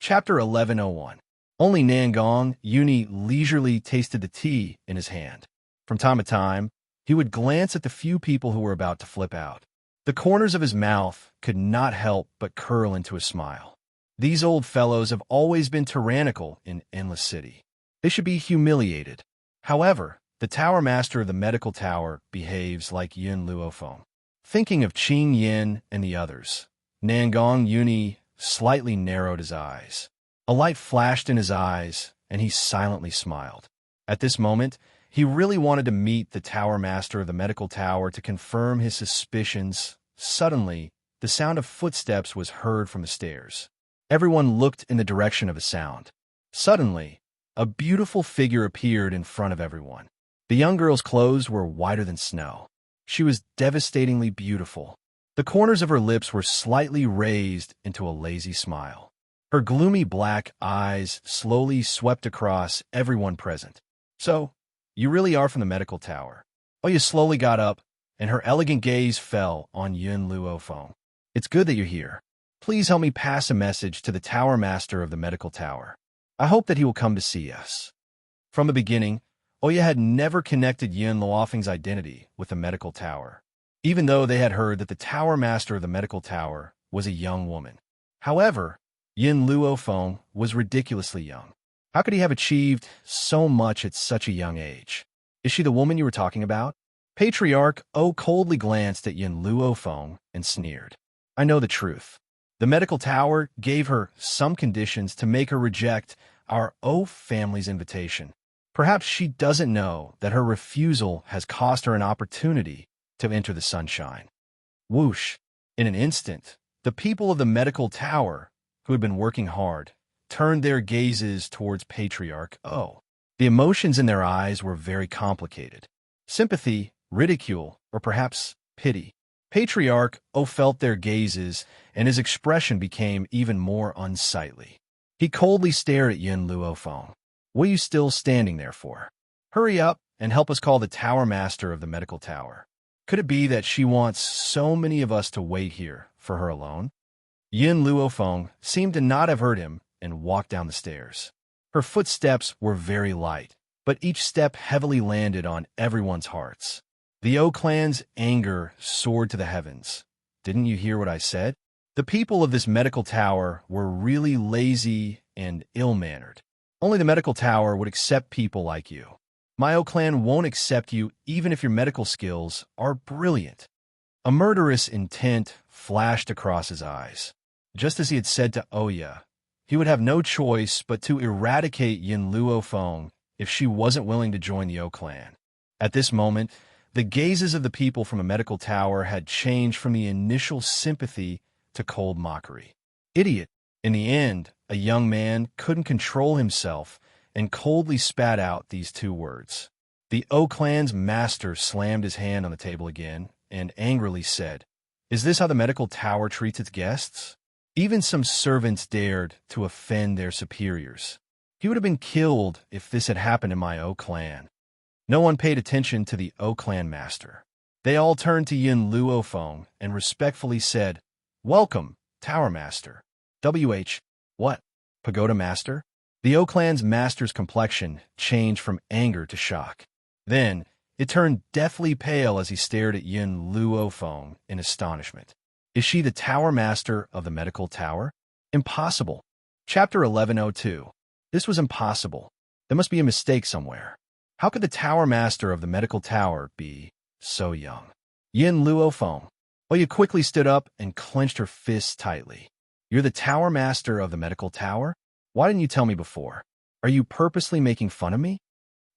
Chapter 1101. Only Nangong Uni leisurely tasted the tea in his hand. From time to time, he would glance at the few people who were about to flip out. The corners of his mouth could not help but curl into a smile. These old fellows have always been tyrannical in Endless City. They should be humiliated. However, the Tower Master of the Medical Tower behaves like Yin Luofeng. Thinking of Qing Yin and the others, Nangong Uni slightly narrowed his eyes. A light flashed in his eyes, and he silently smiled. At this moment, he really wanted to meet the Tower Master of the Medical Tower to confirm his suspicions. Suddenly, the sound of footsteps was heard from the stairs. Everyone looked in the direction of the sound. Suddenly, a beautiful figure appeared in front of everyone. The young girl's clothes were whiter than snow. She was devastatingly beautiful. The corners of her lips were slightly raised into a lazy smile. Her gloomy black eyes slowly swept across everyone present. "So, you really are from the medical tower." Oya slowly got up, and her elegant gaze fell on Yun Luofeng. "It's good that you're here. Please help me pass a message to the Tower Master of the Medical Tower. I hope that he will come to see us." From the beginning, Oya had never connected Yun Luofeng's identity with the medical tower, even though they had heard that the Tower Master of the Medical Tower was a young woman. However, Yin Luofeng was ridiculously young. How could he have achieved so much at such a young age? "Is she the woman you were talking about?" Patriarch O coldly glanced at Yin Luofeng and sneered. "I know the truth. The medical tower gave her some conditions to make her reject our O family's invitation. Perhaps she doesn't know that her refusal has cost her an opportunity to enter the sunshine." Whoosh! In an instant, the people of the medical tower, who had been working hard, turned their gazes towards Patriarch O. The emotions in their eyes were very complicated. Sympathy, ridicule, or perhaps pity. Patriarch O felt their gazes, and his expression became even more unsightly. He coldly stared at Yin Luofeng. "What are you still standing there for? Hurry up and help us call the Tower Master of the Medical Tower. Could it be that she wants so many of us to wait here for her alone?" Yin Luofeng seemed to not have heard him and walked down the stairs. Her footsteps were very light, but each step heavily landed on everyone's hearts. The O clan's anger soared to the heavens. "Didn't you hear what I said? The people of this medical tower were really lazy and ill-mannered. Only the medical tower would accept people like you. My O clan won't accept you even if your medical skills are brilliant." A murderous intent flashed across his eyes. Just as he had said to Oya, he would have no choice but to eradicate Yin Luofeng if she wasn't willing to join the O clan. At this moment, the gazes of the people from the medical tower had changed from the initial sympathy to cold mockery. "Idiot!" In the end, a young man couldn't control himself and coldly spat out these two words. The O clan's master slammed his hand on the table again and angrily said, "Is this how the medical tower treats its guests?" Even some servants dared to offend their superiors. He would have been killed if this had happened in my O clan. No one paid attention to the O clan master. They all turned to Yin Luofeng and respectfully said, "Welcome, Tower Master." What? Pagoda Master? The O clan's master's complexion changed from anger to shock. Then, it turned deathly pale as he stared at Yin Luofeng in astonishment. "Is she the Tower Master of the Medical Tower?" Impossible. Chapter 1102. This was impossible. There must be a mistake somewhere. How could the Tower Master of the Medical Tower be so young? Yin Luofeng. Oya quickly stood up and clenched her fists tightly. "You're the Tower Master of the Medical Tower? Why didn't you tell me before? Are you purposely making fun of me?"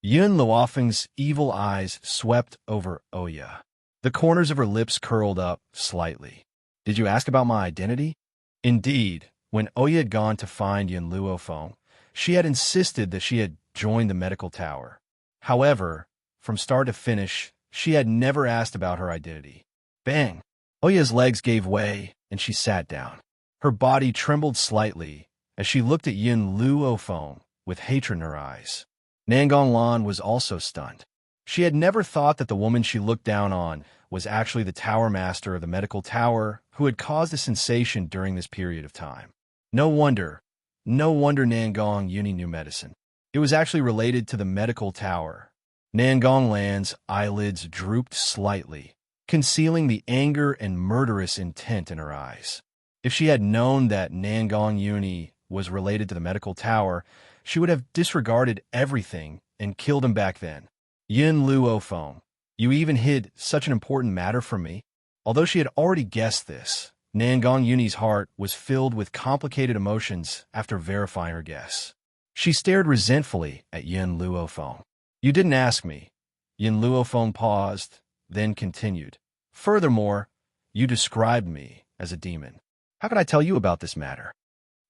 Yin Luofeng's evil eyes swept over Oya. The corners of her lips curled up slightly. "Did you ask about my identity?" Indeed, when Oya had gone to find Yin Luofeng, she had insisted that she had joined the medical tower. However, from start to finish, she had never asked about her identity. Bang! Oya's legs gave way, and she sat down. Her body trembled slightly as she looked at Yin Luofeng with hatred in her eyes. Nangong Lan was also stunned. She had never thought that the woman she looked down on was actually the Tower Master of the medical tower who had caused a sensation during this period of time. No wonder No wonder Nangong Uni knew medicine. It was actually related to the medical tower. Nangong Lan's eyelids drooped slightly, concealing the anger and murderous intent in her eyes. If she had known that Nangong Uni was related to the medical tower, she would have disregarded everything and killed him back then. Yin Luofeng, you even hid such an important matter from me? Although she had already guessed this, Nangong Uni's heart was filled with complicated emotions after verifying her guess. She stared resentfully at Yin Luofeng. You didn't ask me. Yin Luofeng paused, then continued. Furthermore, you described me as a demon. How could I tell you about this matter?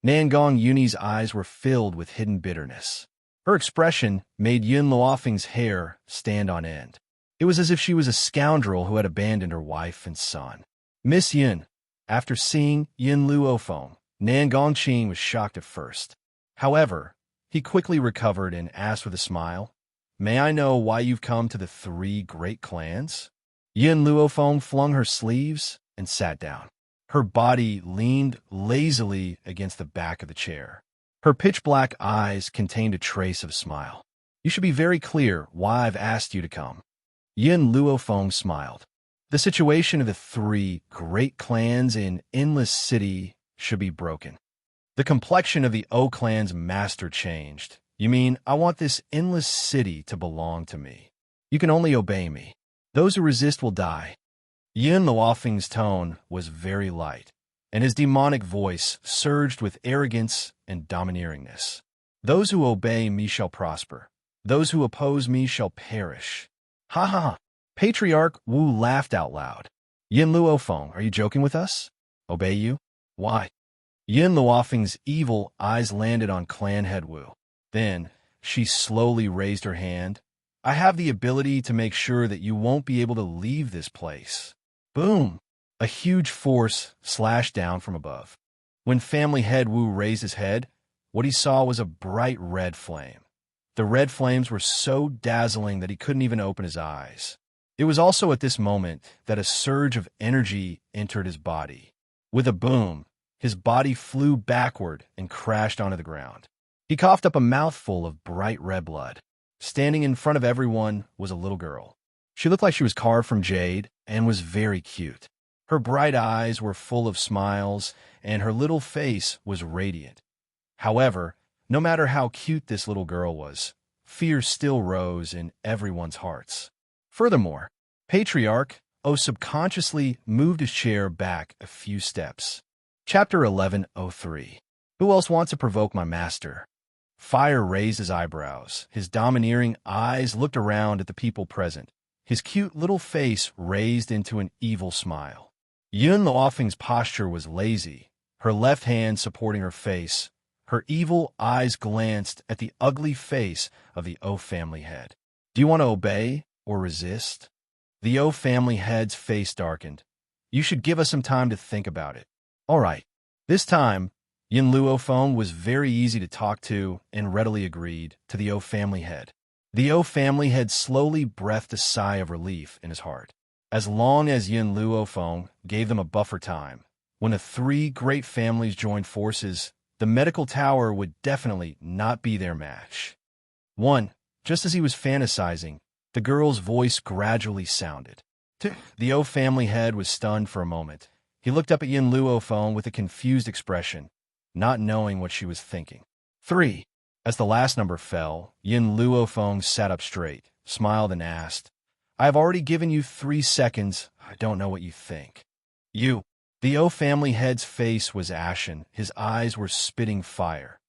Nangong Uni's eyes were filled with hidden bitterness. Her expression made Yin Luofeng's hair stand on end. It was as if she was a scoundrel who had abandoned her wife and son. Miss Yin, after seeing Yin Luofeng, Nangong Qing was shocked at first. However, he quickly recovered and asked with a smile, May I know why you've come to the three great clans? Yin Luofeng flung her sleeves and sat down. Her body leaned lazily against the back of the chair. Her pitch-black eyes contained a trace of a smile. You should be very clear why I've asked you to come. Yin Luofeng smiled. The situation of the three great clans in Endless City should be broken. The complexion of the O clan's master changed. You mean, I want this Endless City to belong to me. You can only obey me. Those who resist will die. Yin Luofeng's tone was very light, and his demonic voice surged with arrogance and domineeringness. Those who obey me shall prosper. Those who oppose me shall perish. Ha ha ha. Patriarch Wu laughed out loud. Yin Luofeng, are you joking with us? Obey you? Why? Yin Luofeng's evil eyes landed on clan head Wu. Then, she slowly raised her hand. I have the ability to make sure that you won't be able to leave this place. Boom! A huge force slashed down from above. When family head Wu raised his head, what he saw was a bright red flame. The red flames were so dazzling that he couldn't even open his eyes. It was also at this moment that a surge of energy entered his body. With a boom, his body flew backward and crashed onto the ground. He coughed up a mouthful of bright red blood. Standing in front of everyone was a little girl. She looked like she was carved from jade and was very cute. Her bright eyes were full of smiles, and her little face was radiant. However, no matter how cute this little girl was, fear still rose in everyone's hearts. Furthermore, Patriarch O subconsciously moved his chair back a few steps. Chapter 1103. Who else wants to provoke my master? Fire raised his eyebrows. His domineering eyes looked around at the people present. His cute little face raised into an evil smile. Yun Luofeng's posture was lazy, her left hand supporting her face. Her evil eyes glanced at the ugly face of the O family head. Do you want to obey or resist? The O family head's face darkened. You should give us some time to think about it. All right. This time, Yin Luofeng was very easy to talk to and readily agreed to the O family head. The O family head slowly breathed a sigh of relief in his heart. As long as Yin Luofeng gave them a buffer time, when the three great families joined forces, the medical tower would definitely not be their match. Just as he was fantasizing, the girl's voice gradually sounded. The O family head was stunned for a moment. He looked up at Yin Luofeng with a confused expression, not knowing what she was thinking. 3. As the last number fell, Yin Luofeng sat up straight, smiled and asked, I have already given you 3 seconds. I don't know what you think. You. The O family head's face was ashen. His eyes were spitting fire.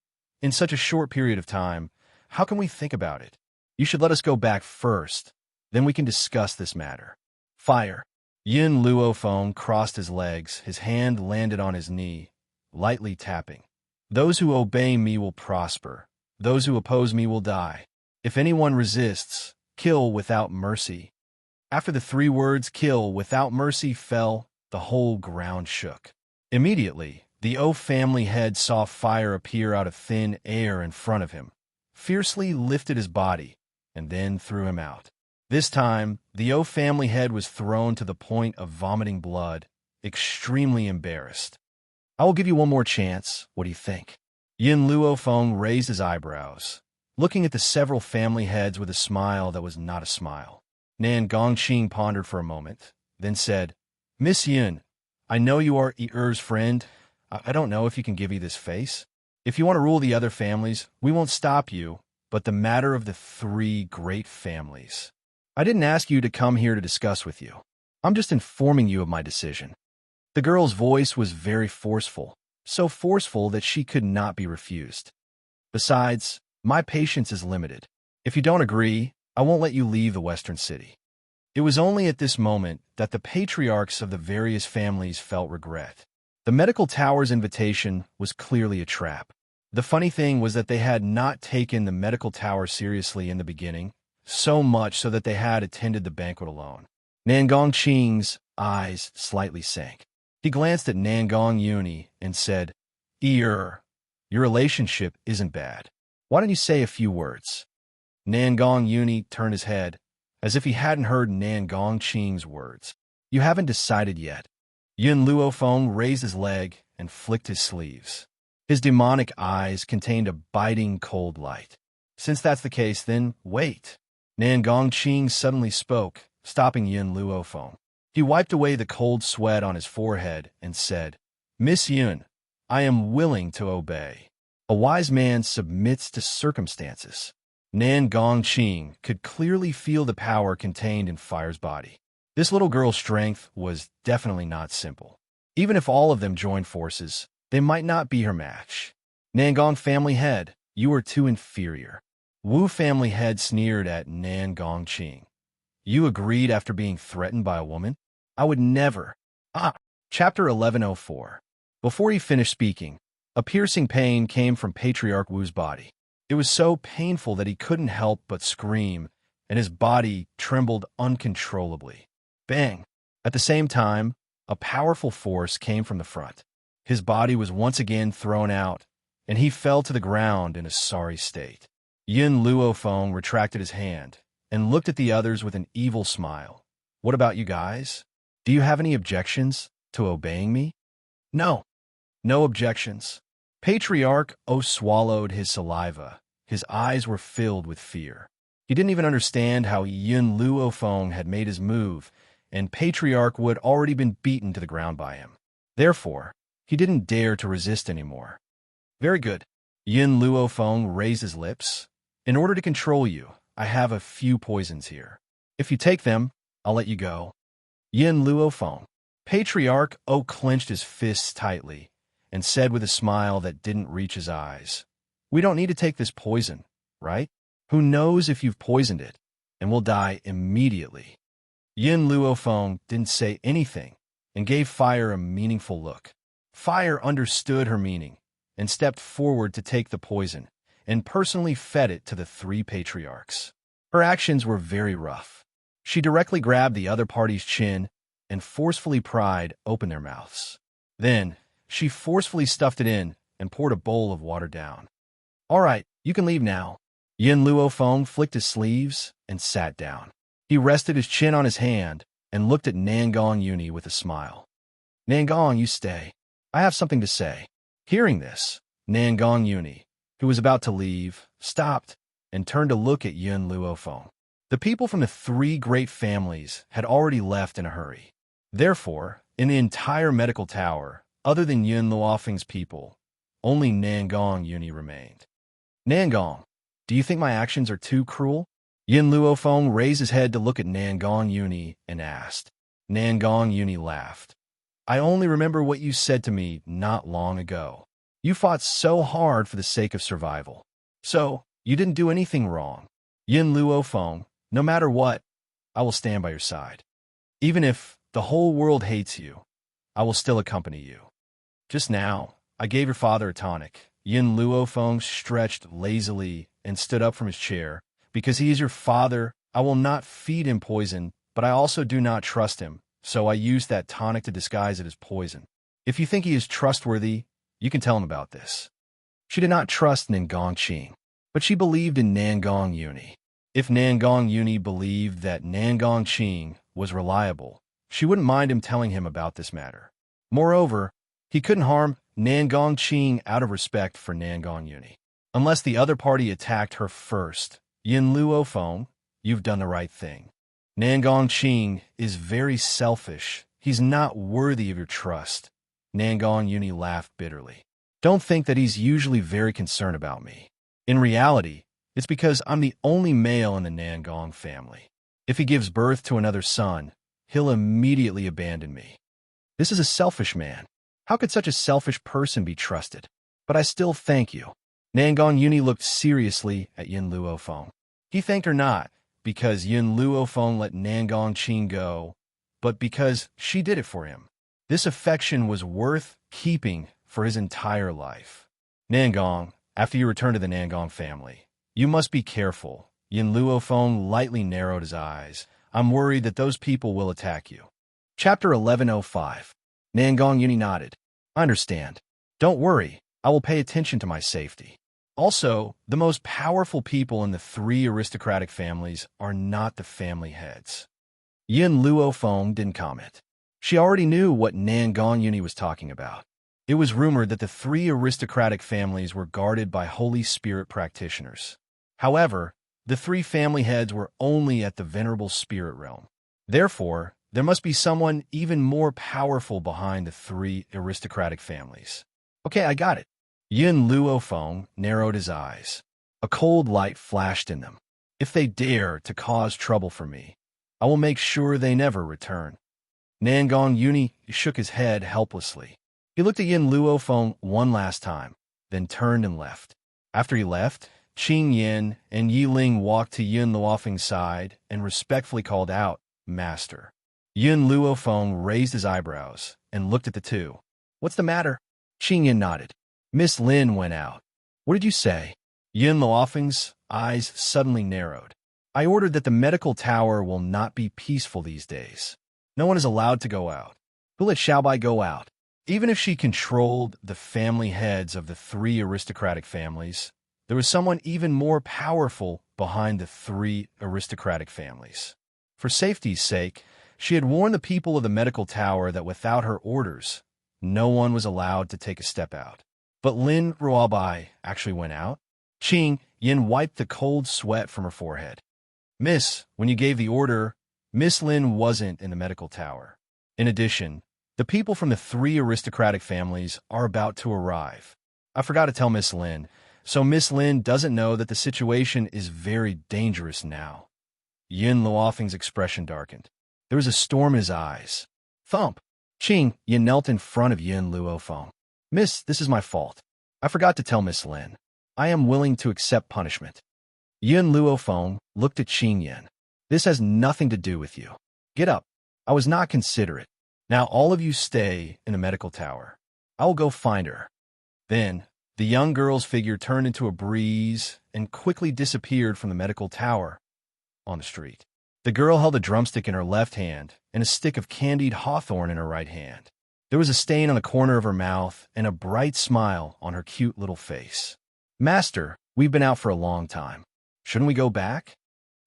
In such a short period of time, how can we think about it? You should let us go back first. Then we can discuss this matter. Fire. Yin Luofeng crossed his legs. His hand landed on his knee, lightly tapping. Those who obey me will prosper. Those who oppose me will die. If anyone resists, kill without mercy. After the 3 words kill without mercy fell, the whole ground shook. Immediately, the O family head saw fire appear out of thin air in front of him, fiercely lifted his body, and then threw him out. This time, the O family head was thrown to the point of vomiting blood, extremely embarrassed. I will give you one more chance. What do you think? Yin Luofeng raised his eyebrows, looking at the several family heads with a smile that was not a smile. Nan Gongqing pondered for a moment, then said, Miss Yin, I know you are Er's friend. I don't know if you can give me this face. If you want to rule the other families, we won't stop you, but the matter of the three great families. I didn't ask you to come here to discuss with you. I'm just informing you of my decision. The girl's voice was very forceful, so forceful that she could not be refused. Besides, my patience is limited. If you don't agree, I won't let you leave the Western City. It was only at this moment that the patriarchs of the various families felt regret. The medical tower's invitation was clearly a trap. The funny thing was that they had not taken the medical tower seriously in the beginning, so much so that they had attended the banquet alone. Nan Gongqing's eyes slightly sank. He glanced at Nan Gongyuni and said, your relationship isn't bad. Why don't you say a few words? Nan Gongyuni turned his head, as if he hadn't heard Nan Gongqing's words. You haven't decided yet. Yin Luofeng raised his leg and flicked his sleeves. His demonic eyes contained a biting cold light. Since that's the case, then wait. Nan Gongqing suddenly spoke, stopping Yin Luofeng. He wiped away the cold sweat on his forehead and said, Miss Yun, I am willing to obey. A wise man submits to circumstances. Nan Gongqing could clearly feel the power contained in Fire's body. This little girl's strength was definitely not simple. Even if all of them joined forces, they might not be her match. Nangong family head, you are too inferior. Wu family head sneered at Nan Gongqing. You agreed after being threatened by a woman? I would never. Chapter 1104. Before he finished speaking, a piercing pain came from Patriarch Wu's body. It was so painful that he couldn't help but scream, and his body trembled uncontrollably. Bang! At the same time, a powerful force came from the front. His body was once again thrown out, and he fell to the ground in a sorry state. Yin Luofeng retracted his hand and looked at the others with an evil smile. What about you guys? Do you have any objections to obeying me? No. No objections. Patriarch O swallowed his saliva. His eyes were filled with fear. He didn't even understand how Yin Luofeng had made his move, and Patriarch Wu had already been beaten to the ground by him. Therefore, he didn't dare to resist anymore. Very good. Yin Luofeng raised his lips. In order to control you, I have a few poisons here. If you take them, I'll let you go. Yin Luofeng. Patriarch O clenched his fists tightly and said with a smile that didn't reach his eyes, We don't need to take this poison, right? Who knows if you've poisoned it, and we'll die immediately. Yin Luofeng didn't say anything and gave Fire a meaningful look. Fire understood her meaning and stepped forward to take the poison and personally fed it to the three patriarchs. Her actions were very rough. She directly grabbed the other party's chin and forcefully pried open their mouths. Then, she forcefully stuffed it in and poured a bowl of water down. All right, you can leave now. Yin Luofeng flicked his sleeves and sat down. He rested his chin on his hand and looked at Nangong Uni with a smile. Nangong, you stay. I have something to say. Hearing this, Nangong Uni, who was about to leave, stopped and turned to look at Yin Luofeng. The people from the three great families had already left in a hurry. Therefore, in the entire medical tower, other than Yin Luofeng's people, only Nangong Uni remained. Nangong, do you think my actions are too cruel? Yin Luofeng raised his head to look at Nangong Uni and asked. Nangong Uni laughed. I only remember what you said to me not long ago. You fought so hard for the sake of survival. So, you didn't do anything wrong. Yin Luofeng, no matter what, I will stand by your side. Even if the whole world hates you, I will still accompany you. Just now, I gave your father a tonic. Yin Luofeng stretched lazily and stood up from his chair. Because he is your father, I will not feed him poison, but I also do not trust him, so I used that tonic to disguise it as poison. If you think he is trustworthy, you can tell him about this. She did not trust Nangong Qing, but she believed in Nangong Uni. If Nangong Uni believed that Nangong Qing was reliable, she wouldn't mind him telling him about this matter. Moreover, he couldn't harm Nangong Qing out of respect for Nangong Uni. Unless the other party attacked her first, Yin Luo Feng, you've done the right thing. Nangong Qing is very selfish. He's not worthy of your trust. Nangong Uni laughed bitterly. Don't think that he's usually very concerned about me. In reality, it's because I'm the only male in the Nangong family. If he gives birth to another son, he'll immediately abandon me. This is a selfish man. How could such a selfish person be trusted? But I still thank you. Nangong Uni looked seriously at Yin Luo Feng. He thanked her not because Yin Luo Feng let Nangong Qing go, but because she did it for him. This affection was worth keeping for his entire life. Nangong, after you return to the Nangong family, you must be careful. Yin Luo Feng lightly narrowed his eyes. I'm worried that those people will attack you. Chapter 1105. Nangong Uni nodded. I understand. Don't worry. I will pay attention to my safety. Also, the most powerful people in the three aristocratic families are not the family heads. Yin Luo Feng didn't comment. She already knew what Nangong Uni was talking about. It was rumored that the three aristocratic families were guarded by Holy Spirit practitioners. However, the three family heads were only at the Venerable Spirit realm. Therefore, there must be someone even more powerful behind the three aristocratic families. Okay, I got it. Yin Luo Feng narrowed his eyes. A cold light flashed in them. If they dare to cause trouble for me, I will make sure they never return. Nangong Uni shook his head helplessly. He looked at Yin Luo Feng one last time, then turned and left. After he left, Qing Yin and Yi Ling walked to Yin Luo Feng's side and respectfully called out, Master. Yin Luo Feng raised his eyebrows and looked at the two. What's the matter? Qing Yin nodded. Miss Lin went out. What did you say? Yin Luo Feng's eyes suddenly narrowed. I ordered that the medical tower will not be peaceful these days. No one is allowed to go out. Who let Xiaobai go out? Even if she controlled the family heads of the three aristocratic families, there was someone even more powerful behind the three aristocratic families. For safety's sake, she had warned the people of the medical tower that without her orders, no one was allowed to take a step out. But Lin Ruobai actually went out. Qing Yin wiped the cold sweat from her forehead. Miss, when you gave the order, Miss Lin wasn't in the medical tower. In addition, the people from the three aristocratic families are about to arrive. I forgot to tell Miss Lin, so Miss Lin doesn't know that the situation is very dangerous now. Yin Luo Feng's expression darkened. There was a storm in his eyes. Thump! Qing Yin knelt in front of Yin Luo Feng. Miss, this is my fault. I forgot to tell Miss Lin. I am willing to accept punishment. Yin Luo Feng looked at Qing Yin. This has nothing to do with you. Get up. I was not considerate. Now all of you stay in the medical tower. I will go find her. Then, the young girl's figure turned into a breeze and quickly disappeared from the medical tower on the street. The girl held a drumstick in her left hand and a stick of candied hawthorn in her right hand. There was a stain on the corner of her mouth and a bright smile on her cute little face. Master, we've been out for a long time. Shouldn't we go back?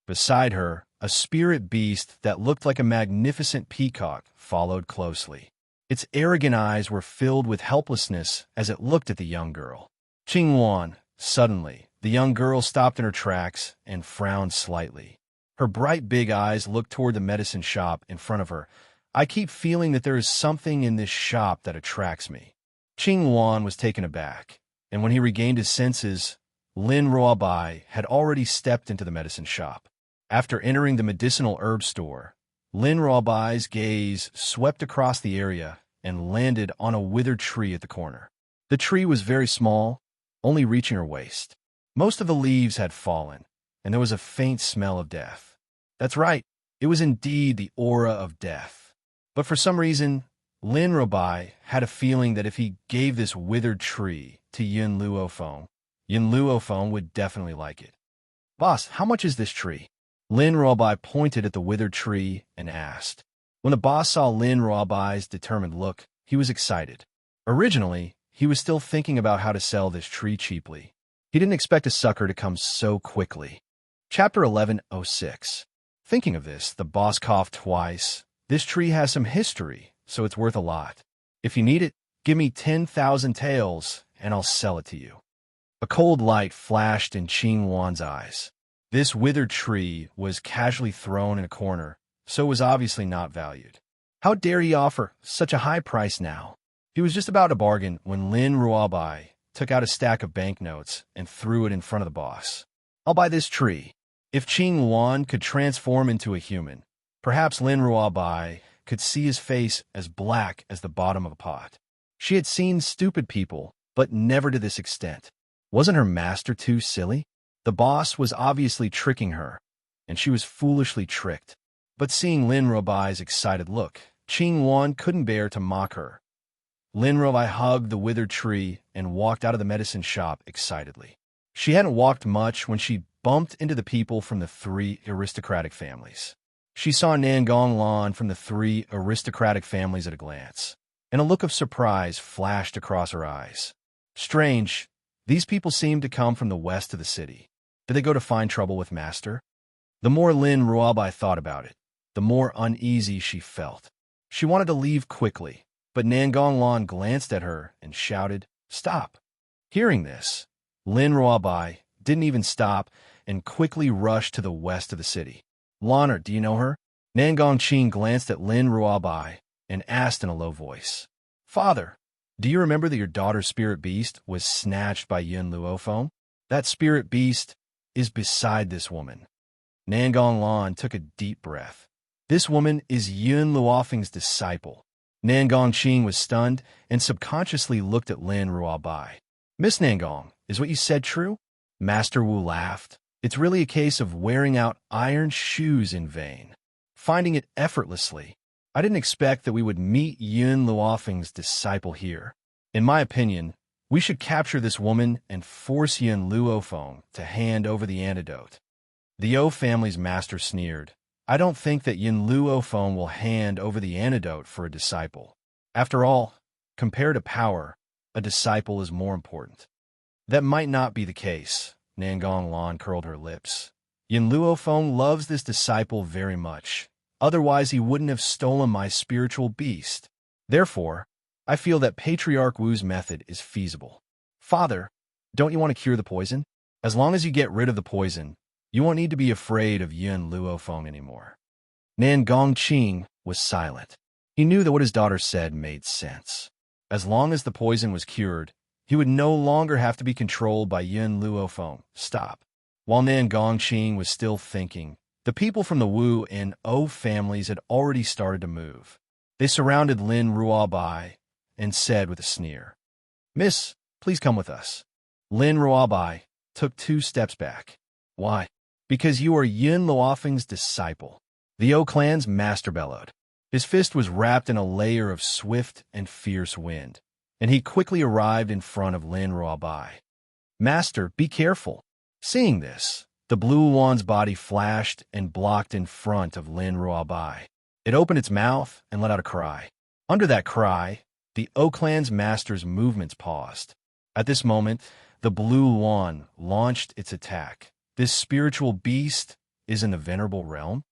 Beside her, a spirit beast that looked like a magnificent peacock followed closely. Its arrogant eyes were filled with helplessness as it looked at the young girl. Qing Wan, suddenly, the young girl stopped in her tracks and frowned slightly. Her bright big eyes looked toward the medicine shop in front of her. I keep feeling that there is something in this shop that attracts me. Qing Wan was taken aback, and when he regained his senses, Lin Ruobai had already stepped into the medicine shop. After entering the medicinal herb store, Lin Ruobai's gaze swept across the area and landed on a withered tree at the corner. The tree was very small, only reaching her waist. Most of the leaves had fallen, and there was a faint smell of death. That's right, it was indeed the aura of death. But for some reason, Lin Ruobai had a feeling that if he gave this withered tree to Yin Luo Feng would definitely like it. Boss, how much is this tree? Lin Ruobai pointed at the withered tree and asked. When the boss saw Lin Ruobai's determined look, he was excited. Originally, he was still thinking about how to sell this tree cheaply. He didn't expect a sucker to come so quickly. Chapter 1106. Thinking of this, the boss coughed twice. This tree has some history, so it's worth a lot. If you need it, Give me 10,000 taels, and I'll sell it to you. A cold light flashed in Qing Wan's eyes. This withered tree was casually thrown in a corner, so it was obviously not valued. How dare he offer such a high price now? He was just about to bargain when Lin Ruabai took out a stack of banknotes and threw it in front of the boss. I'll buy this tree. If Qing Wan could transform into a human, perhaps Lin Ruabai could see his face as black as the bottom of a pot. She had seen stupid people, but never to this extent. Wasn't her master too silly? The boss was obviously tricking her, and she was foolishly tricked. But seeing Lin Ruabai's excited look, Qing Wan couldn't bear to mock her. Lin Ruabai hugged the withered tree and walked out of the medicine shop excitedly. She hadn't walked much when she bumped into the people from the three aristocratic families. She saw Nangong Lan from the three aristocratic families at a glance, and a look of surprise flashed across her eyes. Strange, these people seemed to come from the west of the city. Did they go to find trouble with Master? The more Lin Ruabai thought about it, the more uneasy she felt. She wanted to leave quickly, but Nangong Lan glanced at her and shouted, "Stop!" Hearing this, Lin Ruabai didn't even stop and quickly rushed to the west of the city. "Lanner, do you know her?" Nangong Qing glanced at Lin Ruabai and asked in a low voice. "Father, do you remember that your daughter's spirit beast was snatched by Yun Luofeng? That spirit beast is beside this woman." Nangong Lan took a deep breath. This woman is Yun Luofeng's disciple. Nangong Qing was stunned and subconsciously looked at Lin Ruabai. "Miss Nangong, is what you said true?" Master Wu laughed. "It's really a case of wearing out iron shoes in vain, finding it effortlessly. I didn't expect that we would meet Yun Luofeng's disciple here. In my opinion, we should capture this woman and force Yun Luofeng to hand over the antidote." The O family's master sneered. "I don't think that Yun Luofeng will hand over the antidote for a disciple. After all, compared to power, a disciple is more important." "That might not be the case." Nangong Lan curled her lips. "Yun Luofeng loves this disciple very much. Otherwise, he wouldn't have stolen my spiritual beast. Therefore, I feel that Patriarch Wu's method is feasible." "Father, don't you want to cure the poison? As long as you get rid of the poison, you won't need to be afraid of Yun Luofeng anymore." Nangong Qing was silent. He knew that what his daughter said made sense. As long as the poison was cured, he would no longer have to be controlled by Yun Luofeng. Stop. While Nangong Qing was still thinking, the people from the Wu and O families had already started to move. They surrounded Lin Ruabai and said with a sneer, "Miss, please come with us." Lin Ruabai took 2 steps back. "Why?" "Because you are Yun Luofeng's disciple." The O clan's master bellowed. His fist was wrapped in a layer of swift and fierce wind, and he quickly arrived in front of Lin Ruabai. "Master, be careful." Seeing this, the blue wan's body flashed and blocked in front of Lin Ruabai. It opened its mouth and let out a cry. Under that cry, the O clan's master's movements paused. At this moment, the blue wan launched its attack. "This spiritual beast is in the venerable realm?"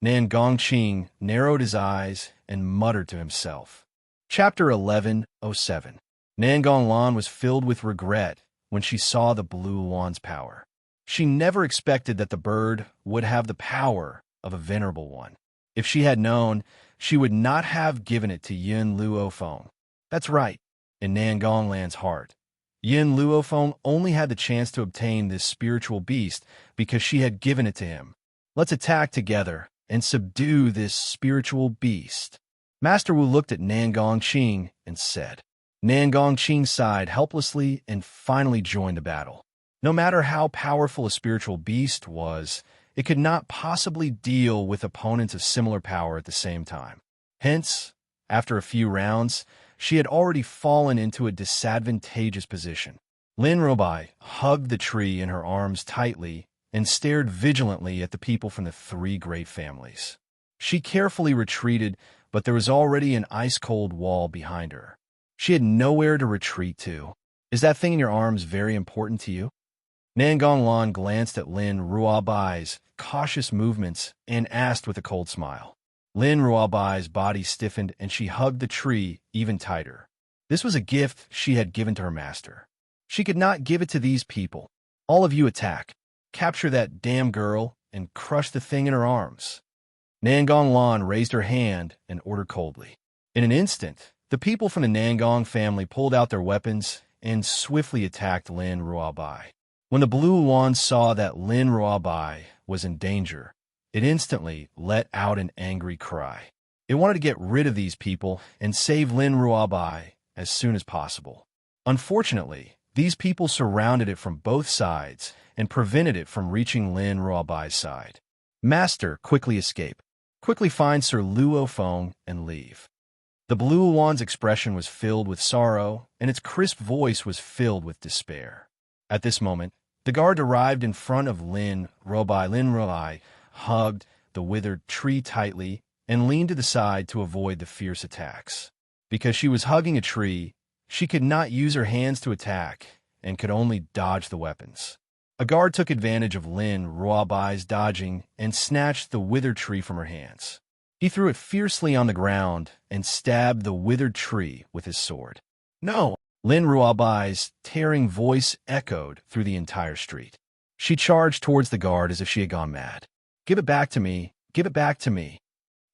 Nangong Qing narrowed his eyes and muttered to himself. Chapter 1107. Nangong Lan was filled with regret when she saw the blue wan's power. She never expected that the bird would have the power of a venerable one. If she had known, she would not have given it to Yun Luofeng. That's right, in Nangong Lan's heart. Yun Luofeng only had the chance to obtain this spiritual beast because she had given it to him. "Let's attack together and subdue this spiritual beast." Master Wu looked at Nangong Qing and said. Nangong Qing sighed helplessly and finally joined the battle. No matter how powerful a spiritual beast was, it could not possibly deal with opponents of similar power at the same time. Hence, after a few rounds, she had already fallen into a disadvantageous position. Lin Ruabai hugged the tree in her arms tightly and stared vigilantly at the people from the 3 great families. She carefully retreated, but there was already an ice-cold wall behind her. She had nowhere to retreat to. "Is that thing in your arms very important to you?" Nangong Lan glanced at Lin Ruabai's cautious movements and asked with a cold smile. Lin Ruabai's body stiffened and she hugged the tree even tighter. This was a gift she had given to her master. She could not give it to these people. All of you attack. Capture that damn girl and crush the thing in her arms. Nangong Lan raised her hand and ordered coldly. In an instant, the people from the Nangong family pulled out their weapons and swiftly attacked Lin Ruabai. When the Blue Wand saw that Lin Ruabai was in danger, it instantly let out an angry cry. It wanted to get rid of these people and save Lin Ruabai as soon as possible. Unfortunately, these people surrounded it from both sides and prevented it from reaching Lin Ruabai's side. Master, quickly escape. Quickly find Sir Luo Feng and leave. The Blue Wand's expression was filled with sorrow, and its crisp voice was filled with despair. At this moment, the guard arrived in front of Lin Ruabai. Lin Ruabai hugged the withered tree tightly and leaned to the side to avoid the fierce attacks. Because she was hugging a tree, she could not use her hands to attack and could only dodge the weapons. A guard took advantage of Lin Ruabai's dodging and snatched the withered tree from her hands. He threw it fiercely on the ground and stabbed the withered tree with his sword. No! Lin Ruabai's tearing voice echoed through the entire street. She charged towards the guard as if she had gone mad. Give it back to me! Give it back to me!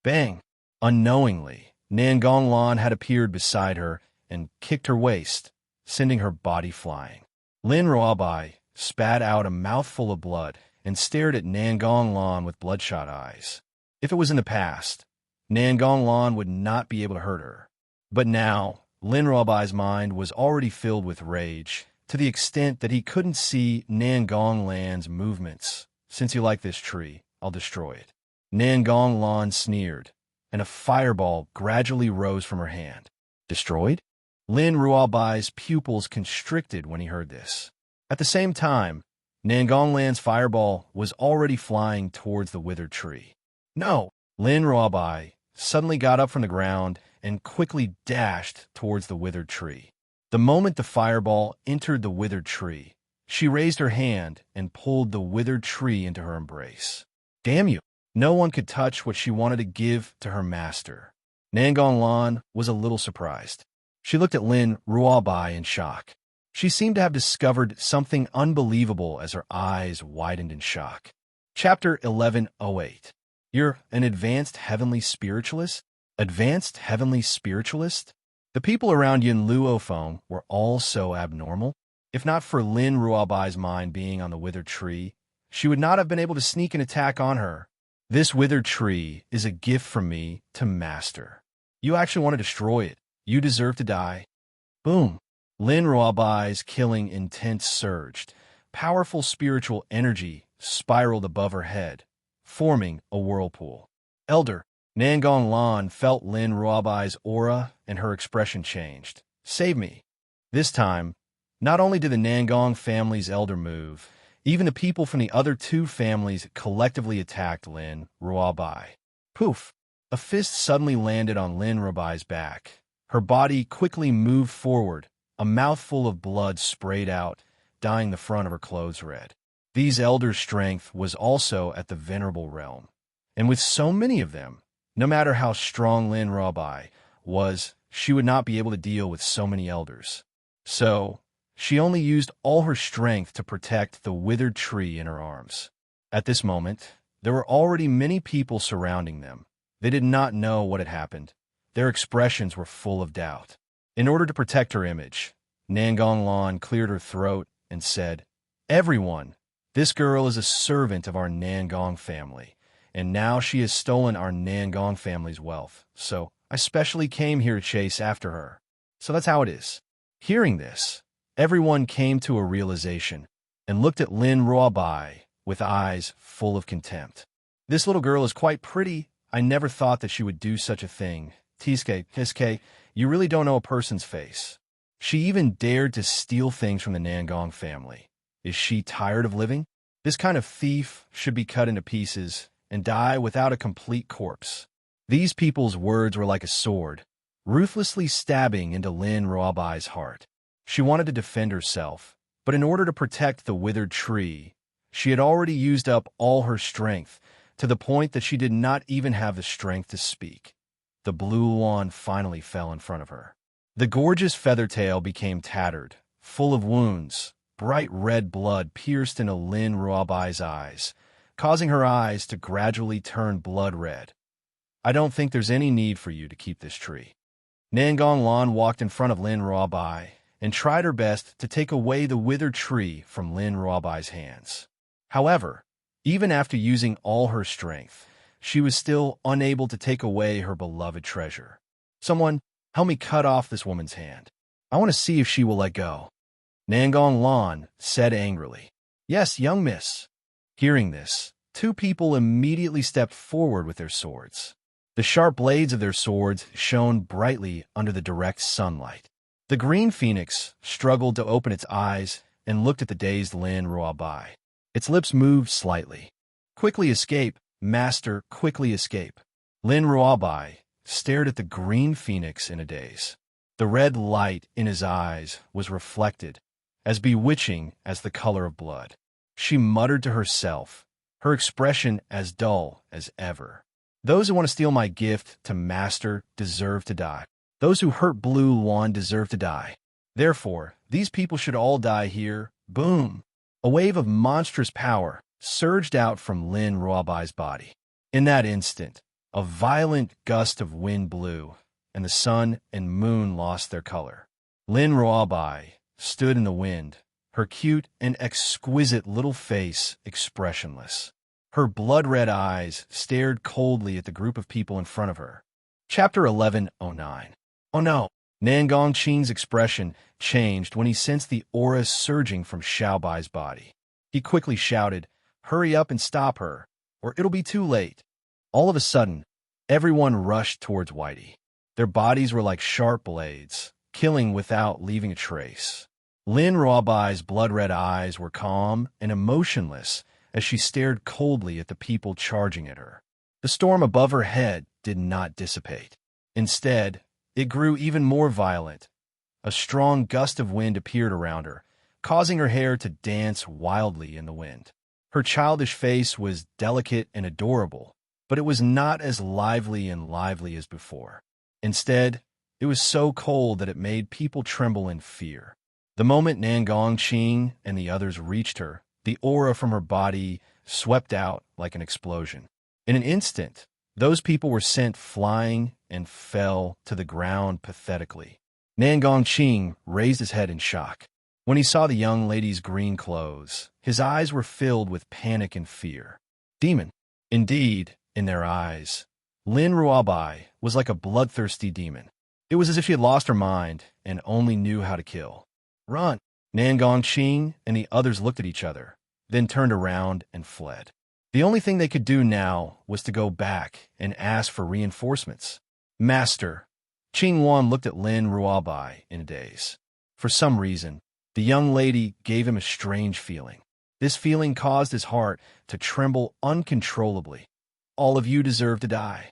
Bang! Unknowingly, Nangong Lan had appeared beside her and kicked her waist, sending her body flying. Lin Ruabai spat out a mouthful of blood and stared at Nangong Lan with bloodshot eyes. If it was in the past, Nangong Lan would not be able to hurt her. But now, Lin Ruabai's mind was already filled with rage, to the extent that he couldn't see Nangong Lan's movements. Since you like this tree, I'll destroy it. Nangong Lan sneered, and a fireball gradually rose from her hand. Destroyed? Lin Ruabai's pupils constricted when he heard this. At the same time, Nangong Lan's fireball was already flying towards the withered tree. No! Lin Ruabai suddenly got up from the ground and quickly dashed towards the withered tree. The moment the fireball entered the withered tree, she raised her hand and pulled the withered tree into her embrace. Damn you! No one could touch what she wanted to give to her master. Nangong Lan was a little surprised. She looked at Lin Ruabai in shock. She seemed to have discovered something unbelievable as her eyes widened in shock. Chapter 1108. You're an advanced heavenly spiritualist? Advanced heavenly spiritualist? The people around Yin Luo Feng were all so abnormal. If not for Lin Ruabai's mind being on the withered tree, she would not have been able to sneak an attack on her. This withered tree is a gift from me to Master. You actually want to destroy it. You deserve to die. Boom. Lin Ruabai's killing intent surged. Powerful spiritual energy spiraled above her head, forming a whirlpool. Elder, Nangong Lan felt Lin Ruabai's aura and her expression changed. Save me. This time, not only did the Nangong family's elder move, even the people from the other two families collectively attacked Lin Ruabai. Poof! A fist suddenly landed on Lin Ruabai's back. Her body quickly moved forward. A mouthful of blood sprayed out, dyeing the front of her clothes red. These elders' strength was also at the venerable realm. And with so many of them, no matter how strong Lin Ruabai was, she would not be able to deal with so many elders. So, she only used all her strength to protect the withered tree in her arms. At this moment, there were already many people surrounding them. They did not know what had happened. Their expressions were full of doubt. In order to protect her image, Nangong Lan cleared her throat and said, Everyone, this girl is a servant of our Nangong family, and now she has stolen our Nangong family's wealth, so I specially came here to chase after her. So that's how it is. Hearing this, everyone came to a realization and looked at Lin Ruabai with eyes full of contempt. This little girl is quite pretty. I never thought that she would do such a thing. Tiske, you really don't know a person's face. She even dared to steal things from the Nangong family. Is she tired of living? This kind of thief should be cut into pieces and die without a complete corpse. These people's words were like a sword, ruthlessly stabbing into Lin Ruabai's heart. She wanted to defend herself, but in order to protect the withered tree, she had already used up all her strength, to the point that she did not even have the strength to speak. The blue wand finally fell in front of her. The gorgeous feathertail became tattered, full of wounds. Bright red blood pierced into Lin Ruobai's eyes, causing her eyes to gradually turn blood red. I don't think there's any need for you to keep this tree. Nangong Lan walked in front of Lin Ruobai and tried her best to take away the withered tree from Lin Ruobai's hands. However, even after using all her strength, she was still unable to take away her beloved treasure. Someone, help me cut off this woman's hand. I want to see if she will let go. Nangong Lan said angrily. Yes, young miss. Hearing this, two people immediately stepped forward with their swords. The sharp blades of their swords shone brightly under the direct sunlight. The green phoenix struggled to open its eyes and looked at the dazed Lin Ruobai. Its lips moved slightly. Quickly escape, master, quickly escape. Lin Ruobai stared at the green phoenix in a daze. The red light in his eyes was reflected, as bewitching as the color of blood. She muttered to herself, her expression as dull as ever. Those who want to steal my gift to master deserve to die. Those who hurt Blue Luan deserve to die. Therefore, these people should all die here. Boom! A wave of monstrous power surged out from Lin Ruobai's body. In that instant, a violent gust of wind blew, and the sun and moon lost their color. Lin Ruobai stood in the wind, her cute and exquisite little face expressionless. Her blood-red eyes stared coldly at the group of people in front of her. Chapter 1109. Oh no! Nangong Qing's expression changed when he sensed the aura surging from Xiaobai's body. He quickly shouted, "Hurry up and stop her, or it'll be too late." All of a sudden, everyone rushed towards Whitey. Their bodies were like sharp blades, killing without leaving a trace. Lin Ruobai's blood-red eyes were calm and emotionless as she stared coldly at the people charging at her. The storm above her head did not dissipate. Instead, it grew even more violent. A strong gust of wind appeared around her, causing her hair to dance wildly in the wind. Her childish face was delicate and adorable, but it was not as lively as before. Instead, it was so cold that it made people tremble in fear. The moment Nangong Qing and the others reached her, the aura from her body swept out like an explosion. In an instant, those people were sent flying and fell to the ground pathetically. Nangong Qing raised his head in shock. When he saw the young lady's green clothes, his eyes were filled with panic and fear. Demon. Indeed, in their eyes, Lin Ruobai was like a bloodthirsty demon. It was as if she had lost her mind and only knew how to kill. Run! Nangong Qing and the others looked at each other, then turned around and fled. The only thing they could do now was to go back and ask for reinforcements. Master, Qing Wan looked at Lin Ruobai in a daze. For some reason, the young lady gave him a strange feeling. This feeling caused his heart to tremble uncontrollably. All of you deserve to die.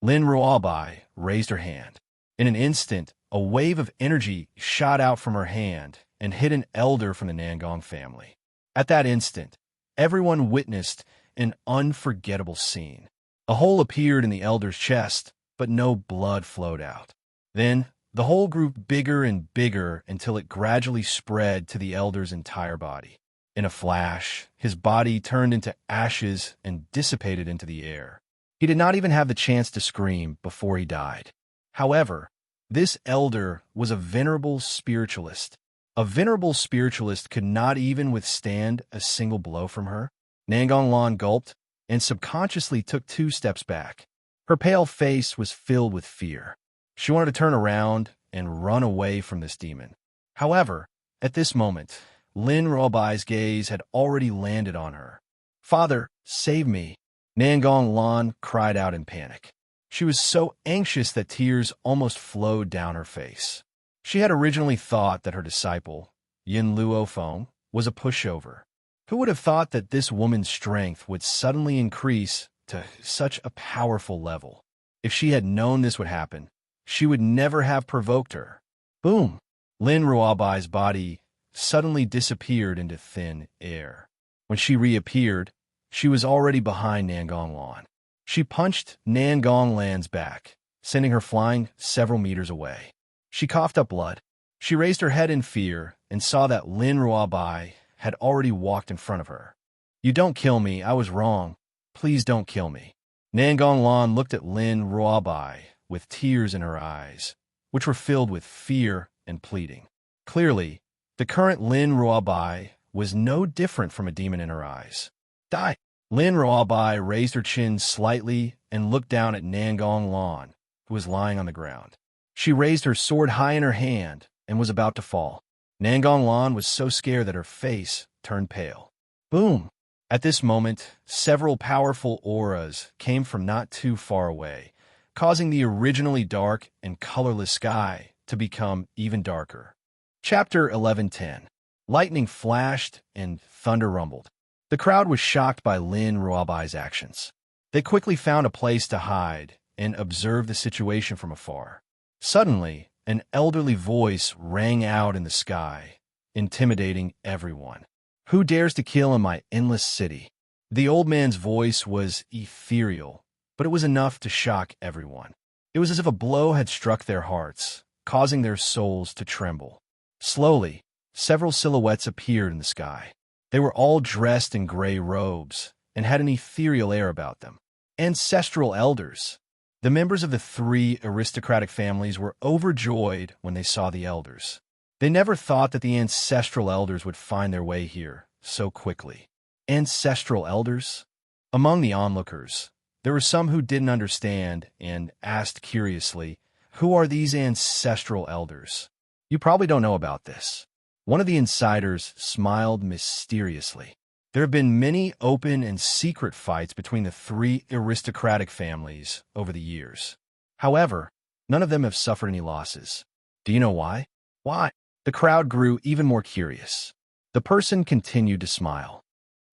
Lin Ruobai raised her hand. In an instant, a wave of energy shot out from her hand and hit an elder from the Nangong family. At that instant, everyone witnessed an unforgettable scene. A hole appeared in the elder's chest, but no blood flowed out. Then, the hole grew bigger and bigger until it gradually spread to the elder's entire body. In a flash, his body turned into ashes and dissipated into the air. He did not even have the chance to scream before he died. However, this elder was a venerable spiritualist. A venerable spiritualist could not even withstand a single blow from her. Nangong Lan gulped and subconsciously took 2 steps back. Her pale face was filled with fear. She wanted to turn around and run away from this demon. However, at this moment, Lin Ruobai's gaze had already landed on her. "Father, save me!" Nangong Lan cried out in panic. She was so anxious that tears almost flowed down her face. She had originally thought that her disciple, Yin Luo Feng, was a pushover. Who would have thought that this woman's strength would suddenly increase to such a powerful level? If she had known this would happen, she would never have provoked her. Boom! Lin Ruobai's body suddenly disappeared into thin air. When she reappeared, she was already behind Nangong Lan. She punched Nangong Lan's back, sending her flying several meters away. She coughed up blood. She raised her head in fear and saw that Lin Ruabai had already walked in front of her. You don't kill me. I was wrong. Please don't kill me. Nangong Lan looked at Lin Ruabai with tears in her eyes, which were filled with fear and pleading. Clearly, the current Lin Ruabai was no different from a demon in her eyes. Die! Lin Ruabai raised her chin slightly and looked down at Nangong Lan, who was lying on the ground. She raised her sword high in her hand and was about to fall. Nangong Lan was so scared that her face turned pale. Boom! At this moment, several powerful auras came from not too far away, causing the originally dark and colorless sky to become even darker. Chapter 11:10. Lightning flashed and thunder rumbled. The crowd was shocked by Lin Ruabai's actions. They quickly found a place to hide and observed the situation from afar. Suddenly, an elderly voice rang out in the sky, intimidating everyone. Who dares to kill in my endless city? The old man's voice was ethereal, but it was enough to shock everyone. It was as if a blow had struck their hearts, causing their souls to tremble. Slowly, several silhouettes appeared in the sky. They were all dressed in gray robes and had an ethereal air about them. Ancestral elders. The members of the three aristocratic families were overjoyed when they saw the elders. They never thought that the ancestral elders would find their way here so quickly. Ancestral elders? Among the onlookers, there were some who didn't understand and asked curiously, who are these ancestral elders? You probably don't know about this. One of the insiders smiled mysteriously. There have been many open and secret fights between the three aristocratic families over the years. However, none of them have suffered any losses. Do you know why? Why? The crowd grew even more curious. The person continued to smile.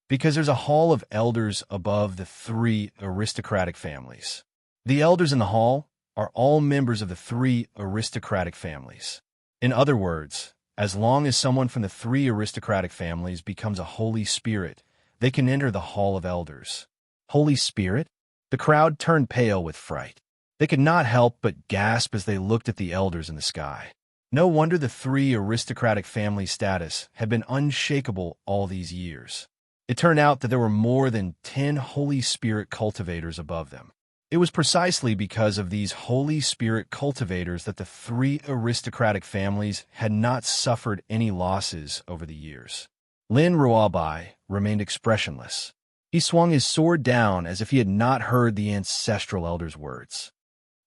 Because there's a hall of elders above the three aristocratic families. The elders in the hall are all members of the three aristocratic families. In other words, as long as someone from the three aristocratic families becomes a Holy Spirit, they can enter the Hall of Elders. Holy Spirit? The crowd turned pale with fright. They could not help but gasp as they looked at the elders in the sky. No wonder the three aristocratic family status had been unshakable all these years. It turned out that there were more than 10 Holy Spirit cultivators above them. It was precisely because of these Holy Spirit cultivators that the three aristocratic families had not suffered any losses over the years. Lin Ruabai remained expressionless. He swung his sword down as if he had not heard the ancestral elder's words.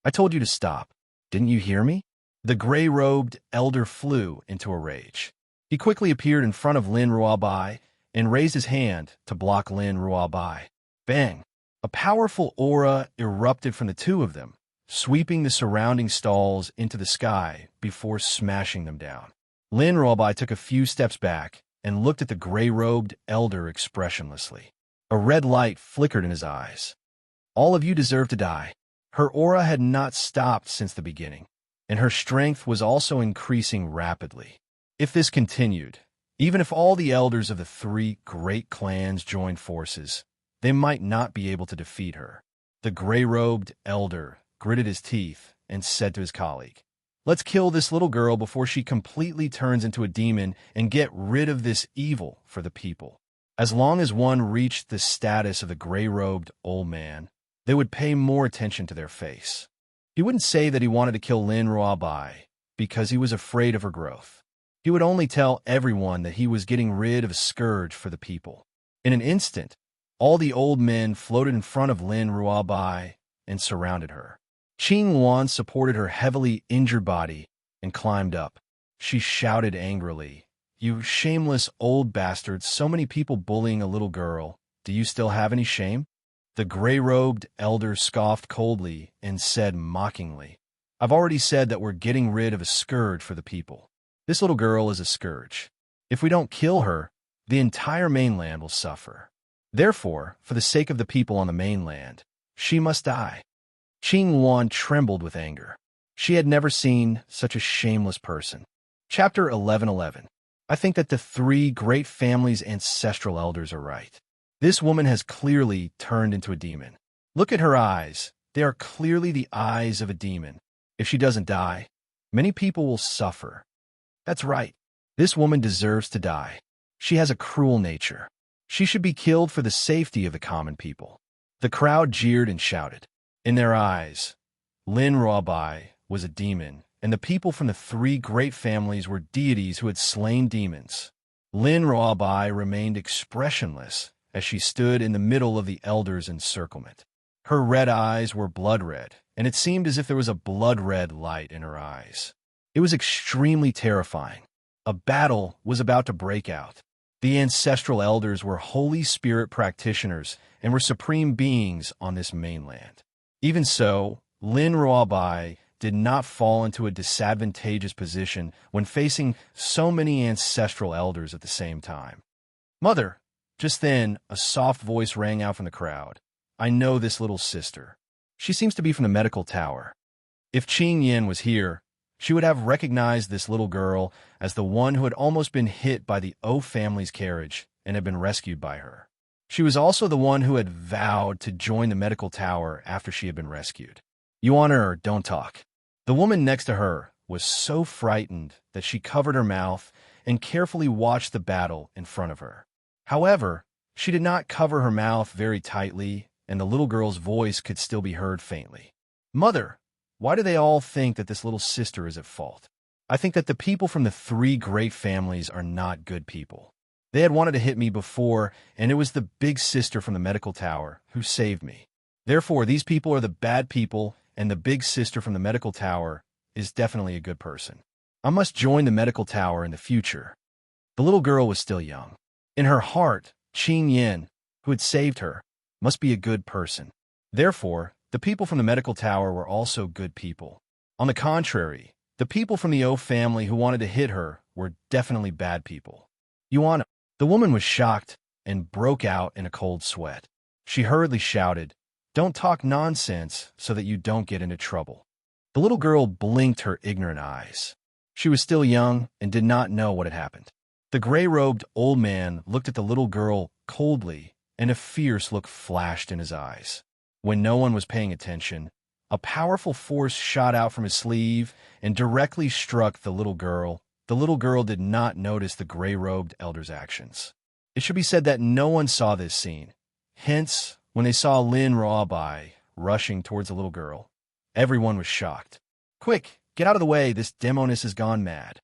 I told you to stop. Didn't you hear me? The gray-robed elder flew into a rage. He quickly appeared in front of Lin Ruabai and raised his hand to block Lin Ruabai. Bang! A powerful aura erupted from the two of them, sweeping the surrounding stalls into the sky before smashing them down. Lin Ruabai took a few steps back and looked at the gray-robed elder expressionlessly. A red light flickered in his eyes. All of you deserve to die. Her aura had not stopped since the beginning, and her strength was also increasing rapidly. If this continued, even if all the elders of the three great clans joined forces, they might not be able to defeat her. The gray-robed elder gritted his teeth and said to his colleague, "Let's kill this little girl before she completely turns into a demon and get rid of this evil for the people." As long as one reached the status of the gray-robed old man, they would pay more attention to their face. He wouldn't say that he wanted to kill Lin Ruabai because he was afraid of her growth. He would only tell everyone that he was getting rid of a scourge for the people. In an instant, all the old men floated in front of Lin Ruabai and surrounded her. Qing Wan supported her heavily injured body and climbed up. She shouted angrily, "You shameless old bastard, so many people bullying a little girl. Do you still have any shame?" The gray-robed elder scoffed coldly and said mockingly, "I've already said that we're getting rid of a scourge for the people. This little girl is a scourge. If we don't kill her, the entire mainland will suffer. Therefore, for the sake of the people on the mainland, she must die." Qing Wan trembled with anger. She had never seen such a shameless person. Chapter 11:11. I think that the three great families' ancestral elders are right. This woman has clearly turned into a demon. Look at her eyes. They are clearly the eyes of a demon. If she doesn't die, Many people will suffer. That's right. This woman deserves to die. She has a cruel nature. She should be killed for the safety of the common people. The crowd jeered and shouted. In their eyes, Lin Ruobai was a demon, and the people from the three great families were deities who had slain demons. Lin Ruobai remained expressionless as she stood in the middle of the elders' encirclement. Her red eyes were blood red, and it seemed as if there was a blood-red light in her eyes. It was extremely terrifying. A battle was about to break out. The ancestral elders were Holy Spirit practitioners and were supreme beings on this mainland. Even so, Lin Ruobai did not fall into a disadvantageous position when facing so many ancestral elders at the same time. Mother! Just then, a soft voice rang out from the crowd. I know this little sister. She seems to be from the medical tower. If Qing Yin was here, she would have recognized this little girl as the one who had almost been hit by the O family's carriage and had been rescued by her. She was also the one who had vowed to join the medical tower after she had been rescued. You want her or don't talk. The woman next to her was so frightened that she covered her mouth and carefully watched the battle in front of her. However, she did not cover her mouth very tightly, and the little girl's voice could still be heard faintly. Mother, why do they all think that this little sister is at fault? I think that the people from the three great families are not good people. They had wanted to hit me before, and it was the big sister from the medical tower who saved me. Therefore, these people are the bad people, and the big sister from the medical tower is definitely a good person. I must join the medical tower in the future. The little girl was still young. In her heart, Qing Yin, who had saved her, must be a good person. Therefore, the people from the medical tower were also good people. On the contrary, the people from the O family who wanted to hit her were definitely bad people. Yuana, the woman was shocked and broke out in a cold sweat. She hurriedly shouted, Don't talk nonsense so that you don't get into trouble. The little girl blinked her ignorant eyes. She was still young and did not know what had happened. The gray-robed old man looked at the little girl coldly, and a fierce look flashed in his eyes. When no one was paying attention, a powerful force shot out from his sleeve and directly struck the little girl. The little girl did not notice the gray-robed elder's actions. It should be said that no one saw this scene. Hence, when they saw Lin Ruobai rushing towards the little girl, everyone was shocked. Quick, get out of the way, this demoness has gone mad.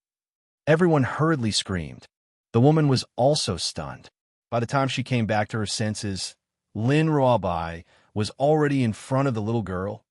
Everyone hurriedly screamed. The woman was also stunned. By the time she came back to her senses, Lin Ruobai was already in front of the little girl.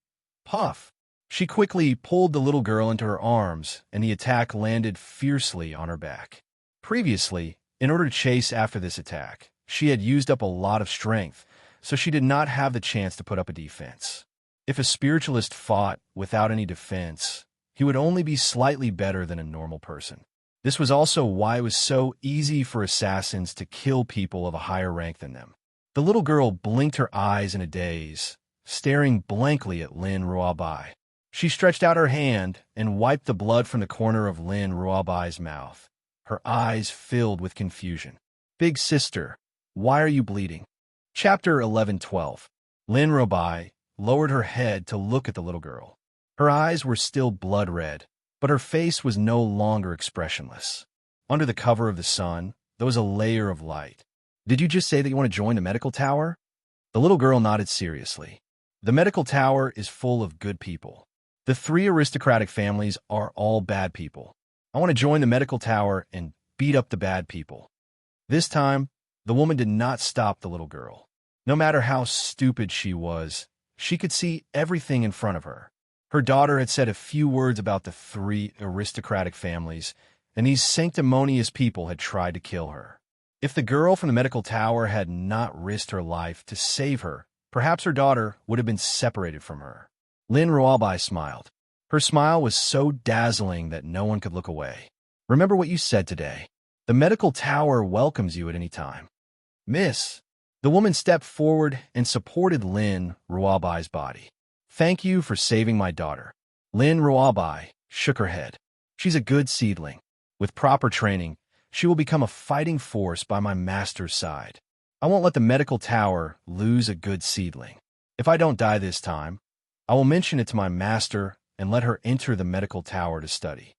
Puff! She quickly pulled the little girl into her arms, and the attack landed fiercely on her back. Previously, in order to chase after this attack, she had used up a lot of strength, so she did not have the chance to put up a defense. If a spiritualist fought without any defense, he would only be slightly better than a normal person. This was also why it was so easy for assassins to kill people of a higher rank than them. The little girl blinked her eyes in a daze, staring blankly at Lin Ruobai. She stretched out her hand and wiped the blood from the corner of Lin Ruobai's mouth. Her eyes filled with confusion. Big sister, why are you bleeding? Chapter 11:12. Lin Ruobai lowered her head to look at the little girl. Her eyes were still blood red, but her face was no longer expressionless. Under the cover of the sun, there was a layer of light. Did you just say that you want to join the medical tower? The little girl nodded seriously. The medical tower is full of good people. The three aristocratic families are all bad people. I want to join the medical tower and beat up the bad people. This time, the woman did not stop the little girl. No matter how stupid she was, she could see everything in front of her. Her daughter had said a few words about the three aristocratic families, and these sanctimonious people had tried to kill her. If the girl from the medical tower had not risked her life to save her, perhaps her daughter would have been separated from her. Lin Ruobai smiled. Her smile was so dazzling that no one could look away. Remember what you said today. The medical tower welcomes you at any time. Miss, the woman stepped forward and supported Lin Ruobai's body. Thank you for saving my daughter. Lin Ruobai shook her head. She's a good seedling. With proper training, she will become a fighting force by my master's side. I won't let the medical tower lose a good seedling. If I don't die this time, I will mention it to my master and let her enter the medical tower to study.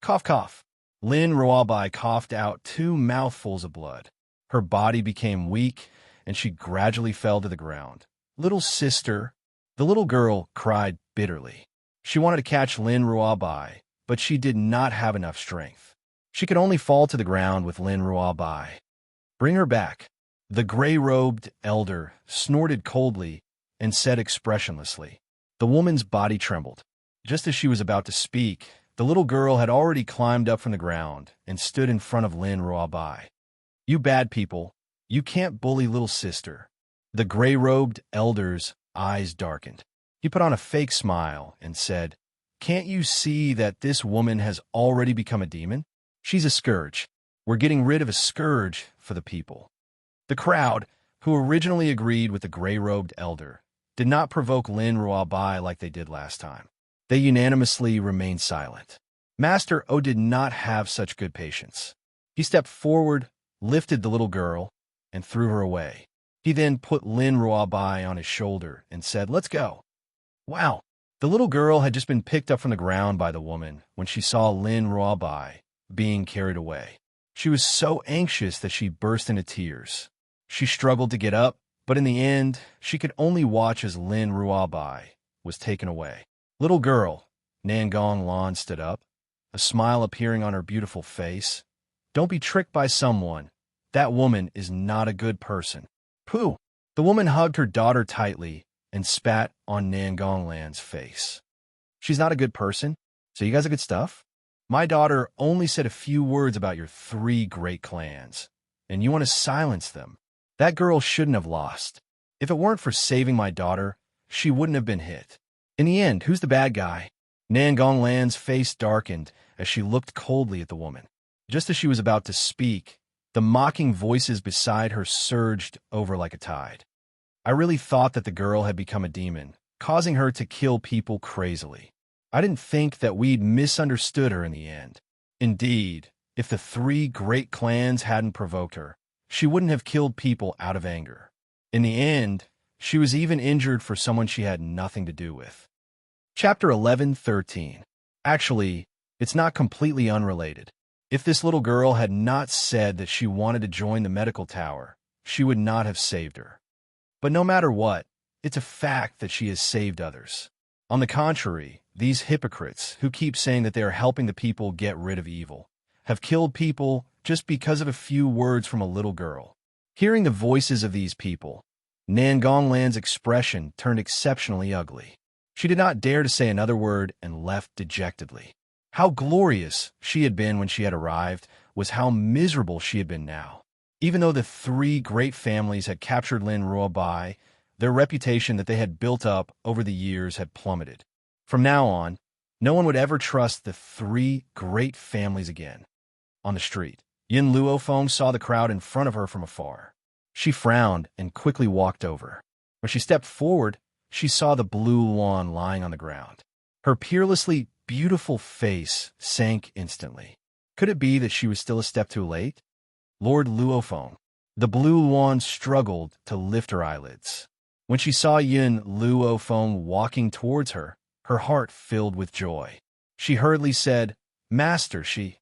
Cough, cough. Lin Ruabai coughed out 2 mouthfuls of blood. Her body became weak, and she gradually fell to the ground. Little sister, the little girl cried bitterly. She wanted to catch Lin Ruabai, but she did not have enough strength. She could only fall to the ground with Lin Ruabai. Bring her back. The gray-robed elder snorted coldly and said expressionlessly. The woman's body trembled. Just as she was about to speak, the little girl had already climbed up from the ground and stood in front of Lin Ruabai. You bad people, you can't bully little sister. The gray-robed elder's eyes darkened. He put on a fake smile and said, Can't you see that this woman has already become a demon? She's a scourge. We're getting rid of a scourge for the people. The crowd, who originally agreed with the gray-robed elder, did not provoke Lin Ruabai like they did last time. They unanimously remained silent. Master O did not have such good patience. He stepped forward, lifted the little girl, and threw her away. He then put Lin Ruabai on his shoulder and said, Let's go. Wow! The little girl had just been picked up from the ground by the woman when she saw Lin Ruabai being carried away. She was so anxious that she burst into tears. She struggled to get up, but in the end, she could only watch as Lin Ruabai was taken away. Little girl, Nangong Lan stood up, a smile appearing on her beautiful face. Don't be tricked by someone. That woman is not a good person. Pooh! The woman hugged her daughter tightly and spat on Nangong Lan's face. She's not a good person? So you guys are good stuff? My daughter only said a few words about your 3 great clans, and you want to silence them. That girl shouldn't have lost. If it weren't for saving my daughter, she wouldn't have been hit. In the end, who's the bad guy? Nangong Lan's face darkened as she looked coldly at the woman. Just as she was about to speak, the mocking voices beside her surged over like a tide. I really thought that the girl had become a demon, causing her to kill people crazily. I didn't think that we'd misunderstood her in the end. Indeed, if the 3 great clans hadn't provoked her, she wouldn't have killed people out of anger. In the end, she was even injured for someone she had nothing to do with. Chapter 11:13. Actually, it's not completely unrelated. If this little girl had not said that she wanted to join the medical tower, she would not have saved her. But no matter what, it's a fact that she has saved others. On the contrary, these hypocrites who keep saying that they are helping the people get rid of evil have killed people just because of a few words from a little girl. Hearing the voices of these people, Nangong Lan's expression turned exceptionally ugly. She did not dare to say another word and left dejectedly. How glorious she had been when she had arrived was how miserable she had been now. Even though the 3 great families had captured Lin Ruabai, their reputation that they had built up over the years had plummeted. From now on, no one would ever trust the 3 great families again. On the street, Yin Luofeng saw the crowd in front of her from afar. She frowned and quickly walked over. When she stepped forward, she saw the blue lawn lying on the ground. Her peerlessly beautiful face sank instantly. Could it be that she was still a step too late? Lord Luofeng. The blue lawn struggled to lift her eyelids. When she saw Yin Luofeng walking towards her, her heart filled with joy. She hurriedly said, Master, she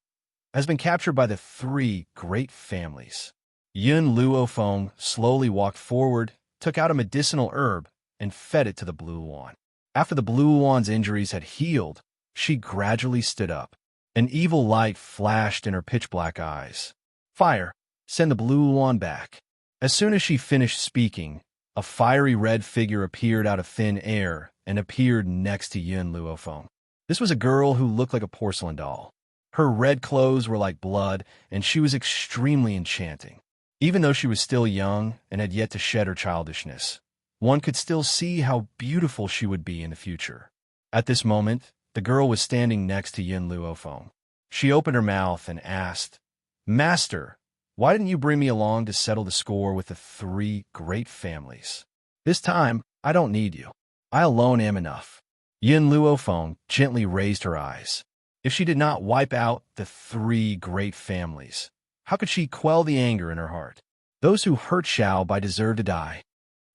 has been captured by the 3 great families. Yin Luofeng slowly walked forward, took out a medicinal herb, and fed it to the blue lawn. After the blue lawn's injuries had healed, she gradually stood up. An evil light flashed in her pitch-black eyes. Fire! Send the blue lawn back. As soon as she finished speaking, a fiery red figure appeared out of thin air and appeared next to Yin Luofeng. This was a girl who looked like a porcelain doll. Her red clothes were like blood, and she was extremely enchanting. Even though she was still young and had yet to shed her childishness, one could still see how beautiful she would be in the future. At this moment, the girl was standing next to Yin Luofeng. She opened her mouth and asked, Master, why didn't you bring me along to settle the score with the 3 great families? This time, I don't need you. I alone am enough. Yin Luofeng gently raised her eyes. If she did not wipe out the 3 great families, how could she quell the anger in her heart? Those who hurt Xiao deserve to die.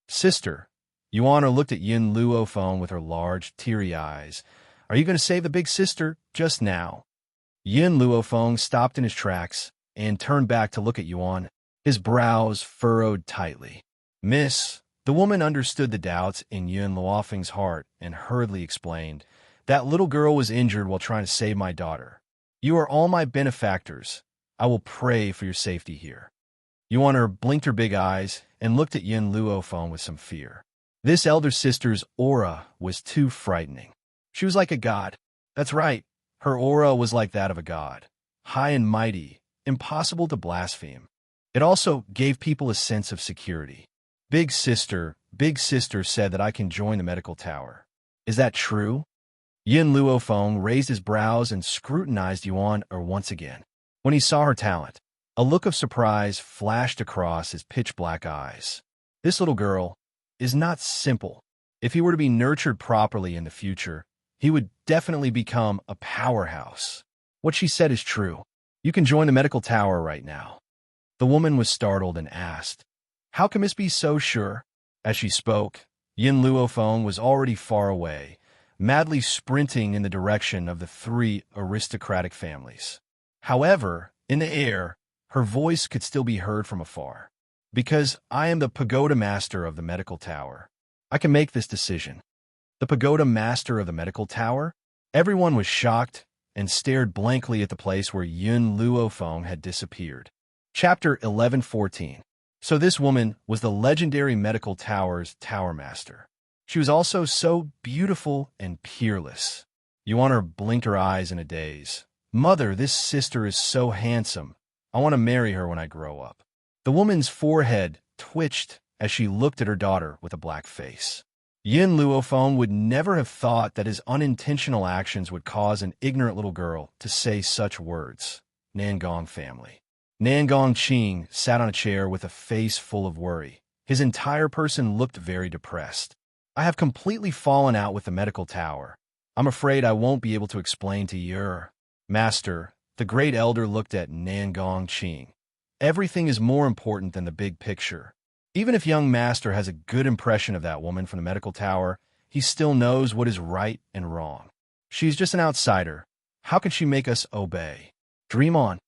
Sister, Yuan looked at Yin Luofeng with her large, teary eyes. Are you going to save the big sister just now? Yin Luofeng stopped in his tracks and turned back to look at Yuan, his brows furrowed tightly. Miss, the woman understood the doubts in Yin Luofeng's heart and hurriedly explained, that little girl was injured while trying to save my daughter. You are all my benefactors. I will pray for your safety here. Yuan blinked her big eyes and looked at Yin Luofeng with some fear. This elder sister's aura was too frightening. She was like a god. That's right. Her aura was like that of a god. High and mighty, impossible to blaspheme. It also gave people a sense of security. Big sister said that I can join the medical tower. Is that true? Yin Luofeng raised his brows and scrutinized Yuan once again. When he saw her talent, a look of surprise flashed across his pitch-black eyes. This little girl is not simple. If he were to be nurtured properly in the future, he would definitely become a powerhouse. What she said is true. You can join the medical tower right now. The woman was startled and asked, How can Miss be so sure? As she spoke, Yin Luofeng was already far away, madly sprinting in the direction of the three aristocratic families. However, in the air, her voice could still be heard from afar. Because I am the pagoda master of the medical tower, I can make this decision. The pagoda master of the medical tower? Everyone was shocked and stared blankly at the place where Yin Luofeng had disappeared. Chapter 11:14. So this woman was the legendary medical tower's tower master. She was also so beautiful and peerless. Yuan blinked her eyes in a daze. Mother, this sister is so handsome. I want to marry her when I grow up. The woman's forehead twitched as she looked at her daughter with a black face. Yin Luofeng would never have thought that his unintentional actions would cause an ignorant little girl to say such words. Nangong family. Nangong Qing sat on a chair with a face full of worry. His entire person looked very depressed. I have completely fallen out with the medical tower. I'm afraid I won't be able to explain to your master. The great elder looked at Nangong Qing. Everything is more important than the big picture. Even if young master has a good impression of that woman from the medical tower, he still knows what is right and wrong. She's just an outsider. How can she make us obey? Dream on.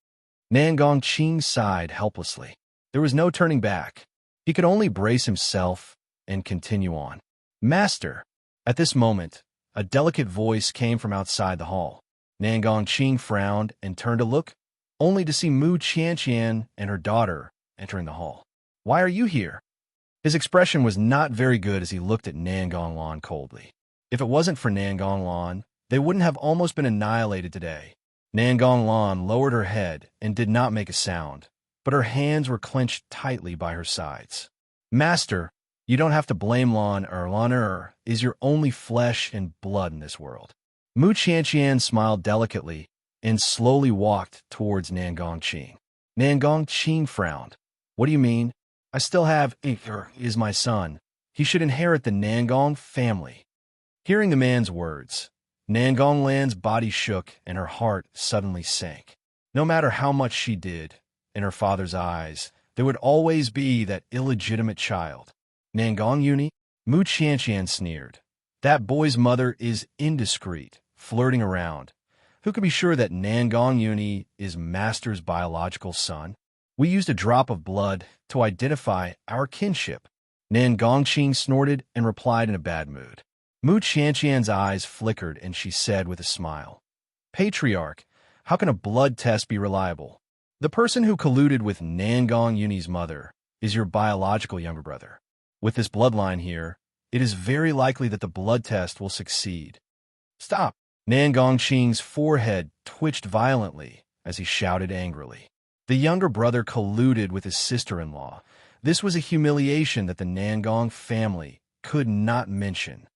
Nangong Qing sighed helplessly. There was no turning back. He could only brace himself and continue on. Master! At this moment, a delicate voice came from outside the hall. Nangong Qing frowned and turned to look, only to see Mu Qianqian and her daughter entering the hall. Why are you here? His expression was not very good as he looked at Nangong Lan coldly. If it wasn't for Nangong Lan, they wouldn't have almost been annihilated today. Nangong Lan lowered her head and did not make a sound, but her hands were clenched tightly by her sides. Master, you don't have to blame Lan is your only flesh and blood in this world. Mu Qianqian smiled delicately and slowly walked towards Nangong Qing. Nangong Qing frowned. What do you mean? I still have is my son. He should inherit the Nangong family. Hearing the man's words, Nangong Lan's body shook and her heart suddenly sank. No matter how much she did, in her father's eyes, there would always be that illegitimate child. Nangong Uni? Mu Qianqian sneered. That boy's mother is indiscreet, flirting around. Who can be sure that Nangong Uni is Master's biological son? We used a drop of blood to identify our kinship. Nangong Qing snorted and replied in a bad mood. Mu Qianqian's eyes flickered and she said with a smile, Patriarch, how can a blood test be reliable? The person who colluded with Nangong Uni's mother is your biological younger brother. With this bloodline here, it is very likely that the blood test will succeed. Stop! Nangong Qing's forehead twitched violently as he shouted angrily. The younger brother colluded with his sister-in-law. This was a humiliation that the Nangong family could not mention.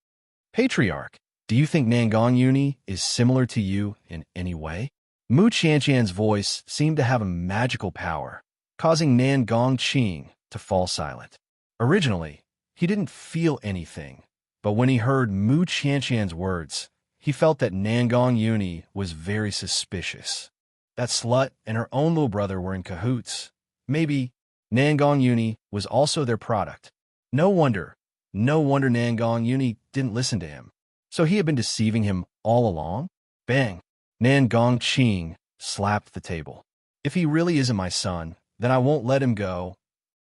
Patriarch, do you think Nangong Uni is similar to you in any way? Mu Qianqian's voice seemed to have a magical power, causing Nangong Qing to fall silent. Originally, he didn't feel anything, but when he heard Mu Qianqian's words, he felt that Nangong Uni was very suspicious. That slut and her own little brother were in cahoots. Maybe Nangong Uni was also their product. No wonder Nangong Uni didn't listen to him. So he had been deceiving him all along? Bang! Nan Gongqing slapped the table. If he really isn't my son, then I won't let him go.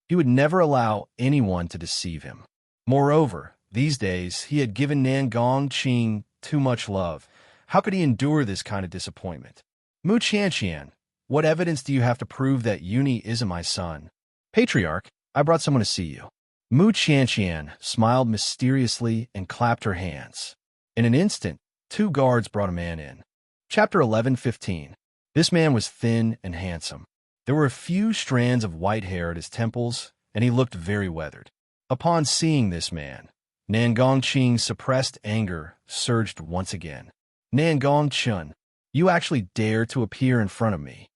He would never allow anyone to deceive him. Moreover, these days, he had given Nan Gongqing too much love. How could he endure this kind of disappointment? Mu Qianqian, what evidence do you have to prove that Yuni isn't my son? Patriarch, I brought someone to see you. Mu Qianqian smiled mysteriously and clapped her hands. In an instant, 2 guards brought a man in. Chapter 11:15. This man was thin and handsome. There were a few strands of white hair at his temples, and he looked very weathered. Upon seeing this man, Nan Gongqing's suppressed anger surged once again. Nan Gongchun, you actually dare to appear in front of me.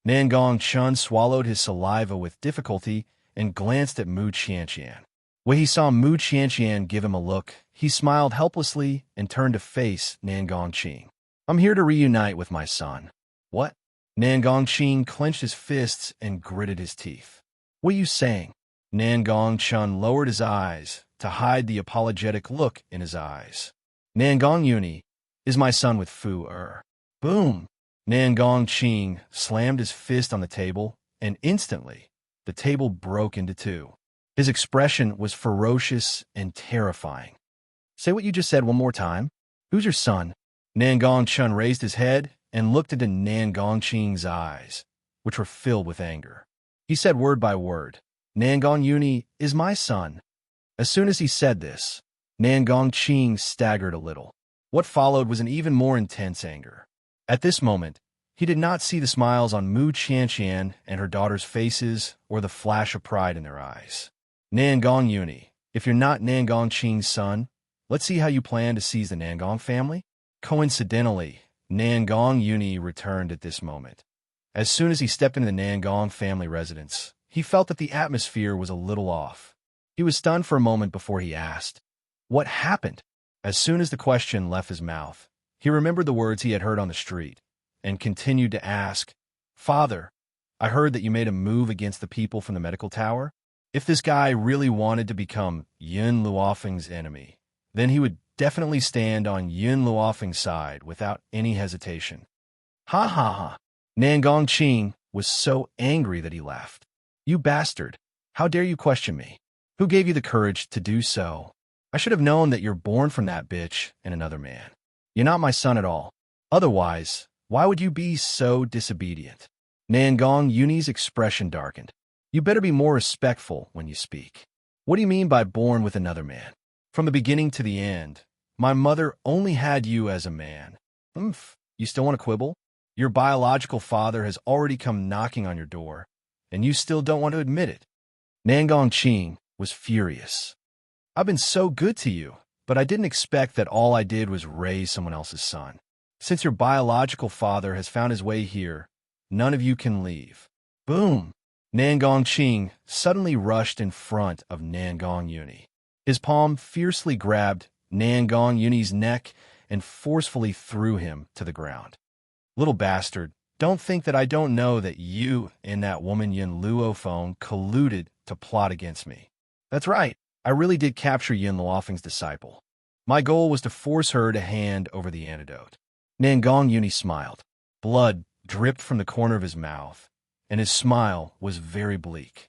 Nan Gongchun swallowed his saliva with difficulty and glanced at Mu Qianqian. When he saw Mu Qianqian give him a look, he smiled helplessly and turned to face Nan Gongqing. I'm here to reunite with my son. What? Nan Gongqing clenched his fists and gritted his teeth. What are you saying? Nan Gongchun lowered his eyes to hide the apologetic look in his eyes. Nan Gongyuni is my son with Fu Er. Boom! Nan Gongqing slammed his fist on the table, and instantly, the table broke into 2. His expression was ferocious and terrifying. Say what you just said one more time. Who's your son? Nan Gongchun raised his head and looked into Nan Gongqing's eyes, which were filled with anger. He said word by word, Nan Gongyuni is my son. As soon as he said this, Nan Gongqing staggered a little. What followed was an even more intense anger. At this moment, he did not see the smiles on Mu Qianqian and her daughter's faces or the flash of pride in their eyes. Nan Gongyuni, if you're not Nan Gongqing's son, let's see how you plan to seize the Nangong family. Coincidentally, Nan Gongyuni returned at this moment. As soon as he stepped into the Nangong family residence, he felt that the atmosphere was a little off. He was stunned for a moment before he asked, what happened? As soon as the question left his mouth, he remembered the words he had heard on the street, and continued to ask, Father, I heard that you made a move against the people from the medical tower. If this guy really wanted to become Yun Luofeng's enemy, then he would definitely stand on Yun Luofeng's side without any hesitation. Ha ha ha. Nan Gongqing was so angry that he laughed. You bastard! How dare you question me? Who gave you the courage to do so? I should have known that you're born from that bitch and another man. You're not my son at all. Otherwise, why would you be so disobedient? Nan Gongyuni's expression darkened. You better be more respectful when you speak. What do you mean by born with another man? From the beginning to the end, my mother only had you as a man. You still want to quibble? Your biological father has already come knocking on your door, and you still don't want to admit it. Nan Gongqing was furious. I've been so good to you, but I didn't expect that all I did was raise someone else's son. Since your biological father has found his way here, none of you can leave. Boom! Nan Gongqing suddenly rushed in front of Nan Gongyuni. His palm fiercely grabbed Nan Gongyuni's neck and forcefully threw him to the ground. Little bastard, don't think that I don't know that you and that woman Yun Luofeng colluded to plot against me. That's right, I really did capture Yun Luofeng's disciple. My goal was to force her to hand over the antidote. Nan Gongyuni smiled. Blood dripped from the corner of his mouth, and his smile was very bleak.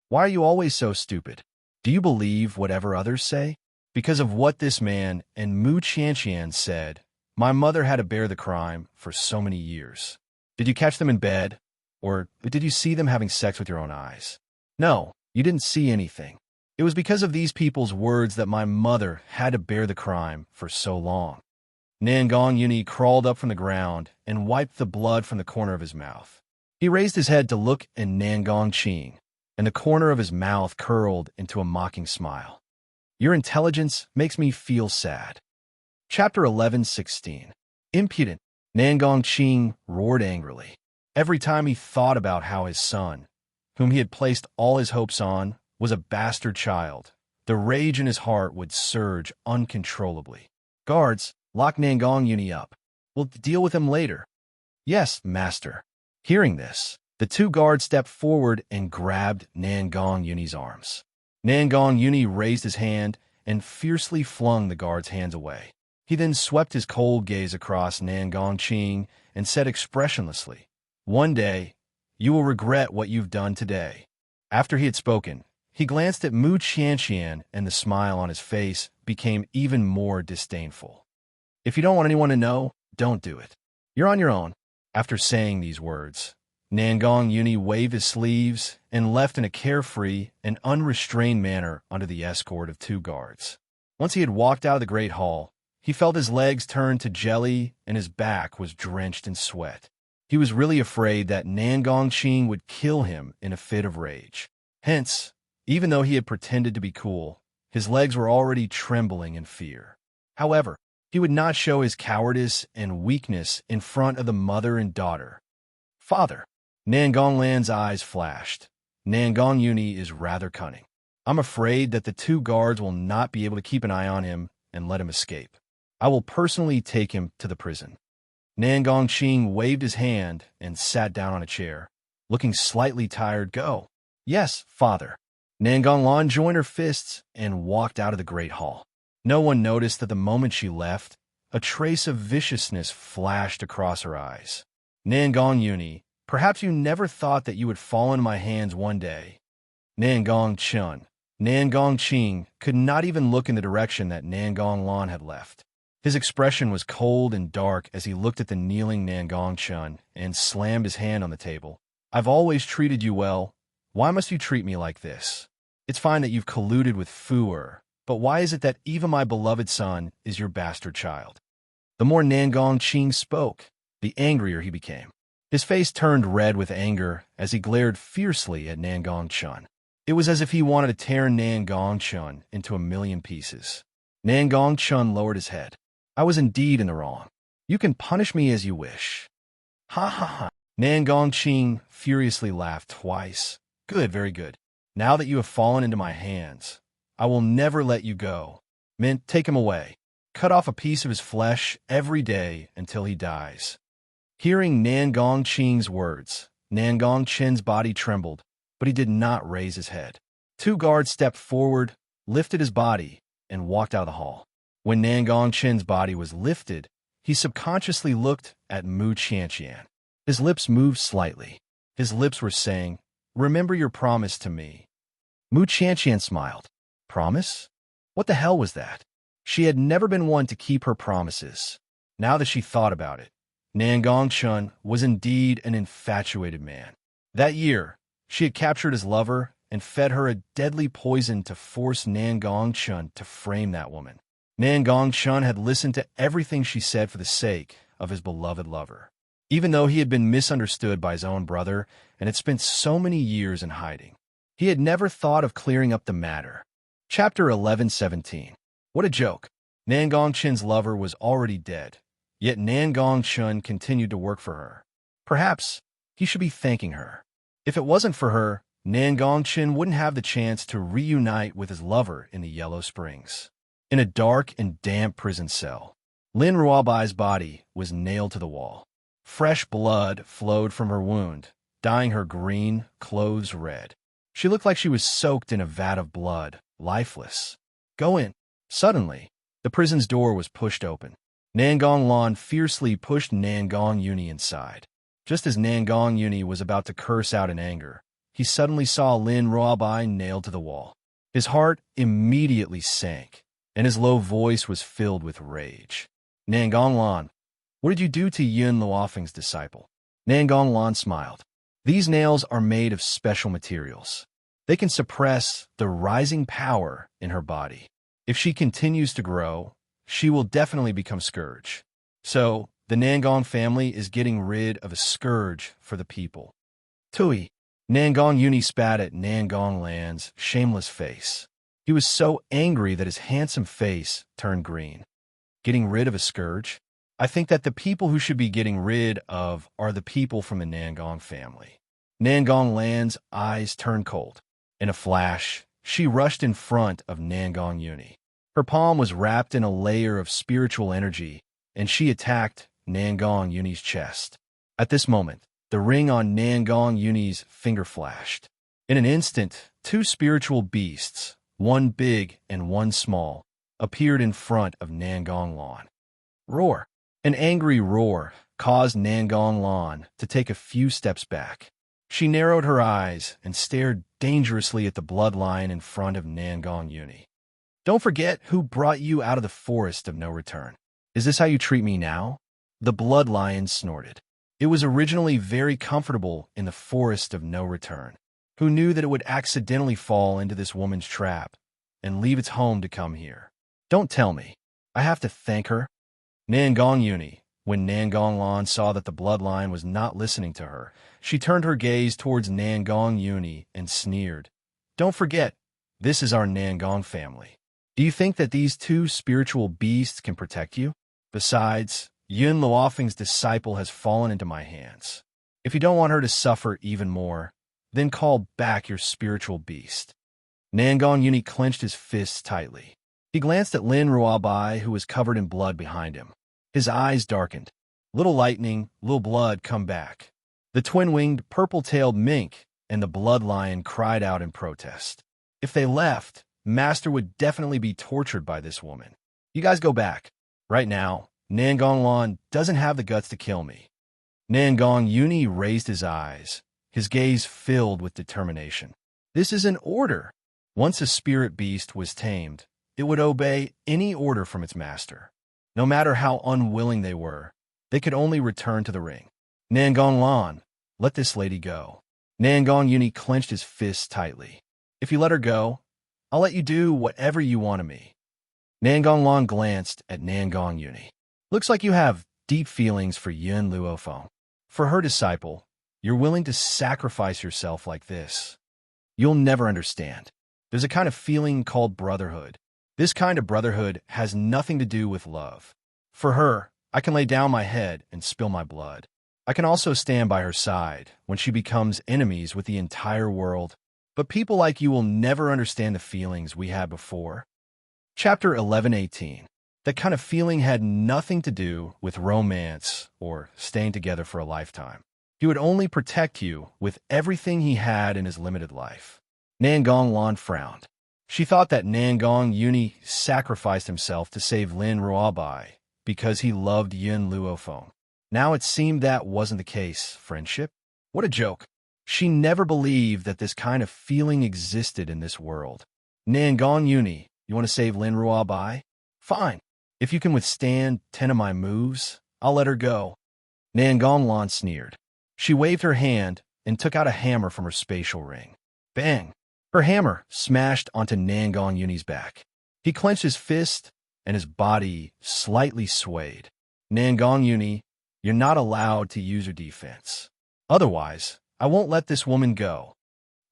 Why are you always so stupid? Do you believe whatever others say? Because of what this man and Mu Qianqian said, my mother had to bear the crime for so many years. Did you catch them in bed? Or did you see them having sex with your own eyes? No, you didn't see anything. It was because of these people's words that my mother had to bear the crime for so long. Nan Gongyuni crawled up from the ground and wiped the blood from the corner of his mouth. He raised his head to look at Nan Gongqing, and the corner of his mouth curled into a mocking smile. Your intelligence makes me feel sad. Chapter 11:16. Impudent. Nan Gongqing roared angrily. Every time he thought about how his son, whom he had placed all his hopes on, was a bastard child, the rage in his heart would surge uncontrollably. Guards, lock Nan Gongyuni up. We'll deal with him later. Yes, master. Hearing this, the 2 guards stepped forward and grabbed Nan Gongyuni's arms. Nan Gongyuni raised his hand and fiercely flung the guards' hands away. He then swept his cold gaze across Nan Gongqing and said expressionlessly, "One day, you will regret what you've done today." After he had spoken, he glanced at Mu Qianqian, and the smile on his face became even more disdainful. "If you don't want anyone to know, don't do it. You're on your own." After saying these words, Nangong Yuni waved his sleeves and left in a carefree and unrestrained manner under the escort of 2 guards. Once he had walked out of the great hall, he felt his legs turn to jelly and his back was drenched in sweat. He was really afraid that Nan Gongqing would kill him in a fit of rage. Hence, even though he had pretended to be cool, his legs were already trembling in fear. However, he would not show his cowardice and weakness in front of the mother and daughter. "Father." Nangong Lan's eyes flashed. Nangong Yuni is rather cunning. I'm afraid that the 2 guards will not be able to keep an eye on him and let him escape. I will personally take him to the prison. Nangong Qing waved his hand and sat down on a chair, looking slightly tired. "Go." "Yes, father." Nangong Lan joined her fists and walked out of the great hall. No one noticed that the moment she left, a trace of viciousness flashed across her eyes. "Nangong Yuni, perhaps you never thought that you would fall into my hands one day." Nangong Chun. Nangong Qing could not even look in the direction that Nangong Lan had left. His expression was cold and dark as he looked at the kneeling Nangong Chun and slammed his hand on the table. "I've always treated you well. Why must you treat me like this? It's fine that you've colluded with Fu-er, but why is it that even my beloved son is your bastard child?" The more Nangong Qing spoke, the angrier he became. His face turned red with anger as he glared fiercely at Nangong Chun. It was as if he wanted to tear Nangong Chun into a million pieces. Nangong Chun lowered his head. "I was indeed in the wrong. You can punish me as you wish." "Ha ha ha." Nangong Qing furiously laughed twice. "Good, very good. Now that you have fallen into my hands, I will never let you go. Mint, take him away. Cut off a piece of his flesh every day until he dies." Hearing Nangong Qing's words, Nangong Chen's body trembled, but he did not raise his head. 2 guards stepped forward, lifted his body, and walked out of the hall. When Nangong Chen's body was lifted, he subconsciously looked at Mu Qianqian. His lips moved slightly. His lips were saying, "Remember your promise to me." Mu Qianqian smiled. Promise? What the hell was that? She had never been one to keep her promises. Now that she thought about it, Nangong Chun was indeed an infatuated man. That year, she had captured his lover and fed her a deadly poison to force Nangong Chun to frame that woman. Nangong Chun had listened to everything she said for the sake of his beloved lover, even though he had been misunderstood by his own brother and had spent so many years in hiding. He had never thought of clearing up the matter. Chapter 11:17. What a joke. Nangong Chen's lover was already dead, yet Nangong Chun continued to work for her. Perhaps he should be thanking her. If it wasn't for her, Nangong Chen wouldn't have the chance to reunite with his lover in the Yellow Springs. In a dark and damp prison cell, Lin Ruobai's body was nailed to the wall. Fresh blood flowed from her wound, dyeing her green clothes red. She looked like she was soaked in a vat of blood, lifeless. "Go in." Suddenly, the prison's door was pushed open. Nangong Lan fiercely pushed Nangong Yuni inside. Just as Nangong Yuni was about to curse out in anger, he suddenly saw Lin Ruobai nailed to the wall. His heart immediately sank, and his low voice was filled with rage. "Nangong Lan, what did you do to Yun Luofeng's disciple?" Nangong Lan smiled. "These nails are made of special materials. They can suppress the rising power in her body. If she continues to grow, she will definitely become scourge. So, the Nangong family is getting rid of a scourge for the people." Tui. Nangong Yuni spat at Nangong Lan's shameless face. He was so angry that his handsome face turned green. Getting rid of a scourge? I think that the people who should be getting rid of are the people from the Nangong family. Nangong Lan's eyes turned cold. In a flash, she rushed in front of Nangong Yuni. Her palm was wrapped in a layer of spiritual energy, and she attacked Nangong Yuni's chest. At this moment, the ring on Nangong Yuni's finger flashed. In an instant, 2 spiritual beasts, one big and one small, appeared in front of Nangong Lan. Roar. An angry roar caused Nangong Lan to take a few steps back. She narrowed her eyes and stared dangerously at the bloodline in front of Nangong Uni. Don't forget who brought you out of the forest of no return. Is this how you treat me now? The blood lion snorted. It was originally very comfortable in the forest of no return. Who knew that it would accidentally fall into this woman's trap and leave its home to come here? Don't tell me. I have to thank her. Nangong Uni, when Nangong Lan saw that the bloodline was not listening to her, she turned her gaze towards Nangong Uni and sneered. Don't forget, this is our Nangong family. Do you think that these two spiritual beasts can protect you? Besides, Yun Luofeng's disciple has fallen into my hands. If you don't want her to suffer even more, then call back your spiritual beast. Nangong Uni clenched his fists tightly. He glanced at Lin Ruabai, who was covered in blood behind him. His eyes darkened. Little lightning, little blood, come back. The twin-winged, purple-tailed mink and the blood lion cried out in protest. If they left, Master would definitely be tortured by this woman. You guys go back. Right now, Nangong Lan doesn't have the guts to kill me. Nangong Uni raised his eyes, his gaze filled with determination. This is an order. Once a spirit beast was tamed, it would obey any order from its master. No matter how unwilling they were, they could only return to the ring. Nangong Lan, let this lady go. Nangong Uni clenched his fists tightly. If you let her go, I'll let you do whatever you want of me. Nangong Lan glanced at Nangong Uni. Looks like you have deep feelings for Yun Luofeng. For her disciple, you're willing to sacrifice yourself like this. You'll never understand. There's a kind of feeling called brotherhood. This kind of brotherhood has nothing to do with love. For her, I can lay down my head and spill my blood. I can also stand by her side when she becomes enemies with the entire world. But people like you will never understand the feelings we had before. Chapter 11:18. That kind of feeling had nothing to do with romance or staying together for a lifetime. He would only protect you with everything he had in his limited life. Nangong Lan frowned. She thought that Nangong Uni sacrificed himself to save Lin Ruabai because he loved Yun Luofeng. Now it seemed that wasn't the case. Friendship? What a joke. She never believed that this kind of feeling existed in this world. Nangong Uni, you want to save Lin Ruabai? Fine. If you can withstand 10 of my moves, I'll let her go. Nangong Lan sneered. She waved her hand and took out a hammer from her spatial ring. Bang! Her hammer smashed onto Nangong Uni's back. He clenched his fist and his body slightly swayed. Nangong Uni, you're not allowed to use your defense. Otherwise, I won't let this woman go.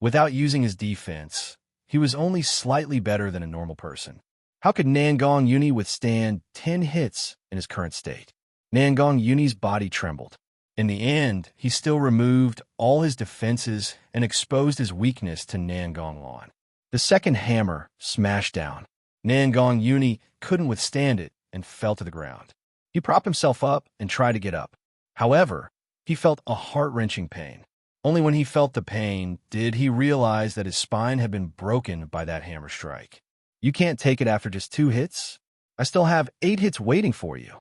Without using his defense, he was only slightly better than a normal person. How could Nangong Uni withstand 10 hits in his current state? Nangong Uni's body trembled. In the end, he still removed all his defenses and exposed his weakness to Nangong Lan. The second hammer smashed down. Nangong Uni couldn't withstand it and fell to the ground. He propped himself up and tried to get up. However, he felt a heart-wrenching pain. Only when he felt the pain did he realize that his spine had been broken by that hammer strike. You can't take it after just 2 hits? I still have 8 hits waiting for you.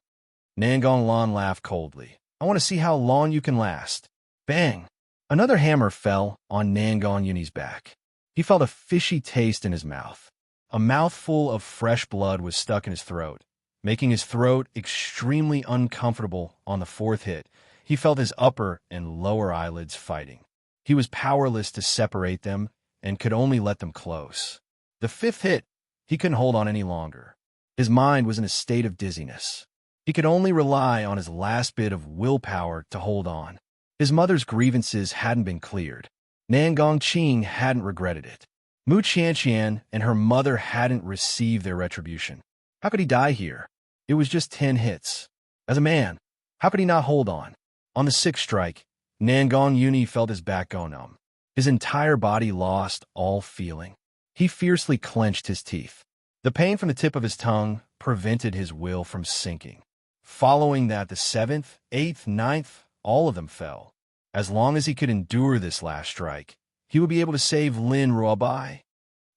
Nangong Lan laughed coldly. I want to see how long you can last. Bang! Another hammer fell on Nangong Uni's back. He felt a fishy taste in his mouth. A mouthful of fresh blood was stuck in his throat, making his throat extremely uncomfortable. On the 4th hit, he felt his upper and lower eyelids fighting. He was powerless to separate them and could only let them close. The 5th hit, he couldn't hold on any longer. His mind was in a state of dizziness. He could only rely on his last bit of willpower to hold on. His mother's grievances hadn't been cleared. Nangong Qing hadn't regretted it. Mu Qianqian and her mother hadn't received their retribution. How could he die here? It was just 10 hits. As a man, how could he not hold on? On the 6th strike, Nangong Uni felt his back go numb. His entire body lost all feeling. He fiercely clenched his teeth. The pain from the tip of his tongue prevented his will from sinking. Following that, the 7th, 8th, 9th, all of them fell. As long as he could endure this last strike, he would be able to save Lin Ruabai.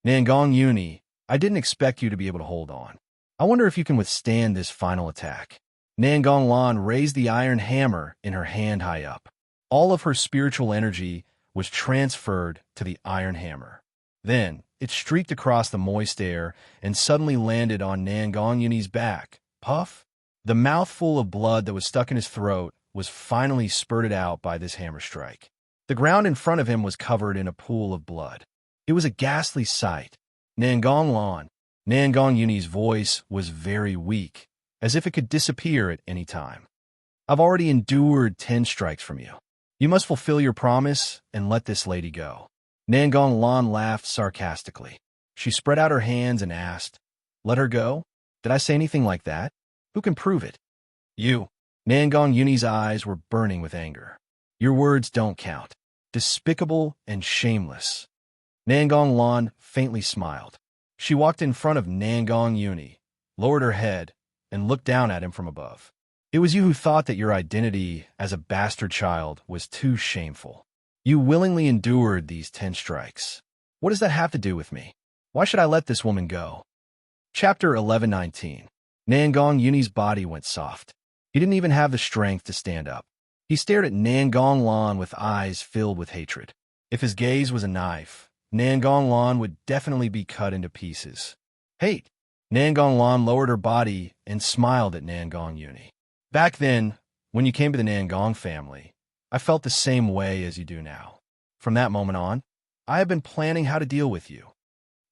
Nangong Uni, I didn't expect you to be able to hold on. I wonder if you can withstand this final attack. Nangong Lan raised the iron hammer in her hand high up. All of her spiritual energy was transferred to the iron hammer. Then, it streaked across the moist air and suddenly landed on Nangong Yuni's back. Puff! The mouthful of blood that was stuck in his throat was finally spurted out by this hammer strike. The ground in front of him was covered in a pool of blood. It was a ghastly sight. Nangong Lan, Nangong Yuni's voice was very weak, as if it could disappear at any time. I've already endured 10 strikes from you. You must fulfill your promise and let this lady go. Nangong Lan laughed sarcastically. She spread out her hands and asked, "Let her go? Did I say anything like that? Who can prove it?" "You." Nangong Yuni's eyes were burning with anger. "Your words don't count. Despicable and shameless." Nangong Lan faintly smiled. She walked in front of Nangong Yuni, lowered her head, and looked down at him from above. "It was you who thought that your identity as a bastard child was too shameful. You willingly endured these 10 strikes. What does that have to do with me? Why should I let this woman go?" Chapter 11:19. Nangong Yuni's body went soft. He didn't even have the strength to stand up. He stared at Nangong Lan with eyes filled with hatred. If his gaze was a knife, Nangong Lan would definitely be cut into pieces. "Hate." Nangong Lan lowered her body and smiled at Nangong Yuni. "Back then, when you came to the Nangong family, I felt the same way as you do now. From that moment on, I have been planning how to deal with you."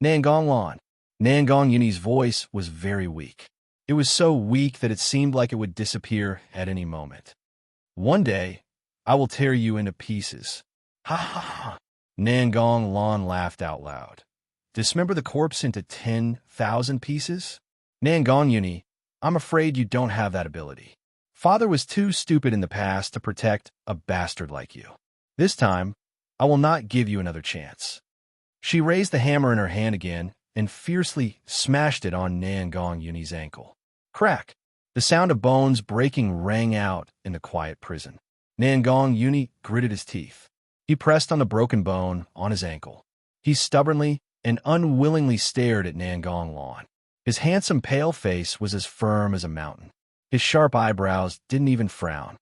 Nangong Lan. Nangong Yuni's voice was very weak. It was so weak that it seemed like it would disappear at any moment. "One day, I will tear you into pieces." "Ha ha ha." Nangong Lan laughed out loud. "Dismember the corpse into 10,000 pieces? Nangong Yuni, I'm afraid you don't have that ability. Father was too stupid in the past to protect a bastard like you. This time, I will not give you another chance." She raised the hammer in her hand again and fiercely smashed it on Nangong Yuni's ankle. Crack! The sound of bones breaking rang out in the quiet prison. Nangong Yuni gritted his teeth. He pressed on the broken bone on his ankle. He stubbornly and unwillingly stared at Nangong Lan. His handsome pale face was as firm as a mountain. His sharp eyebrows didn't even frown.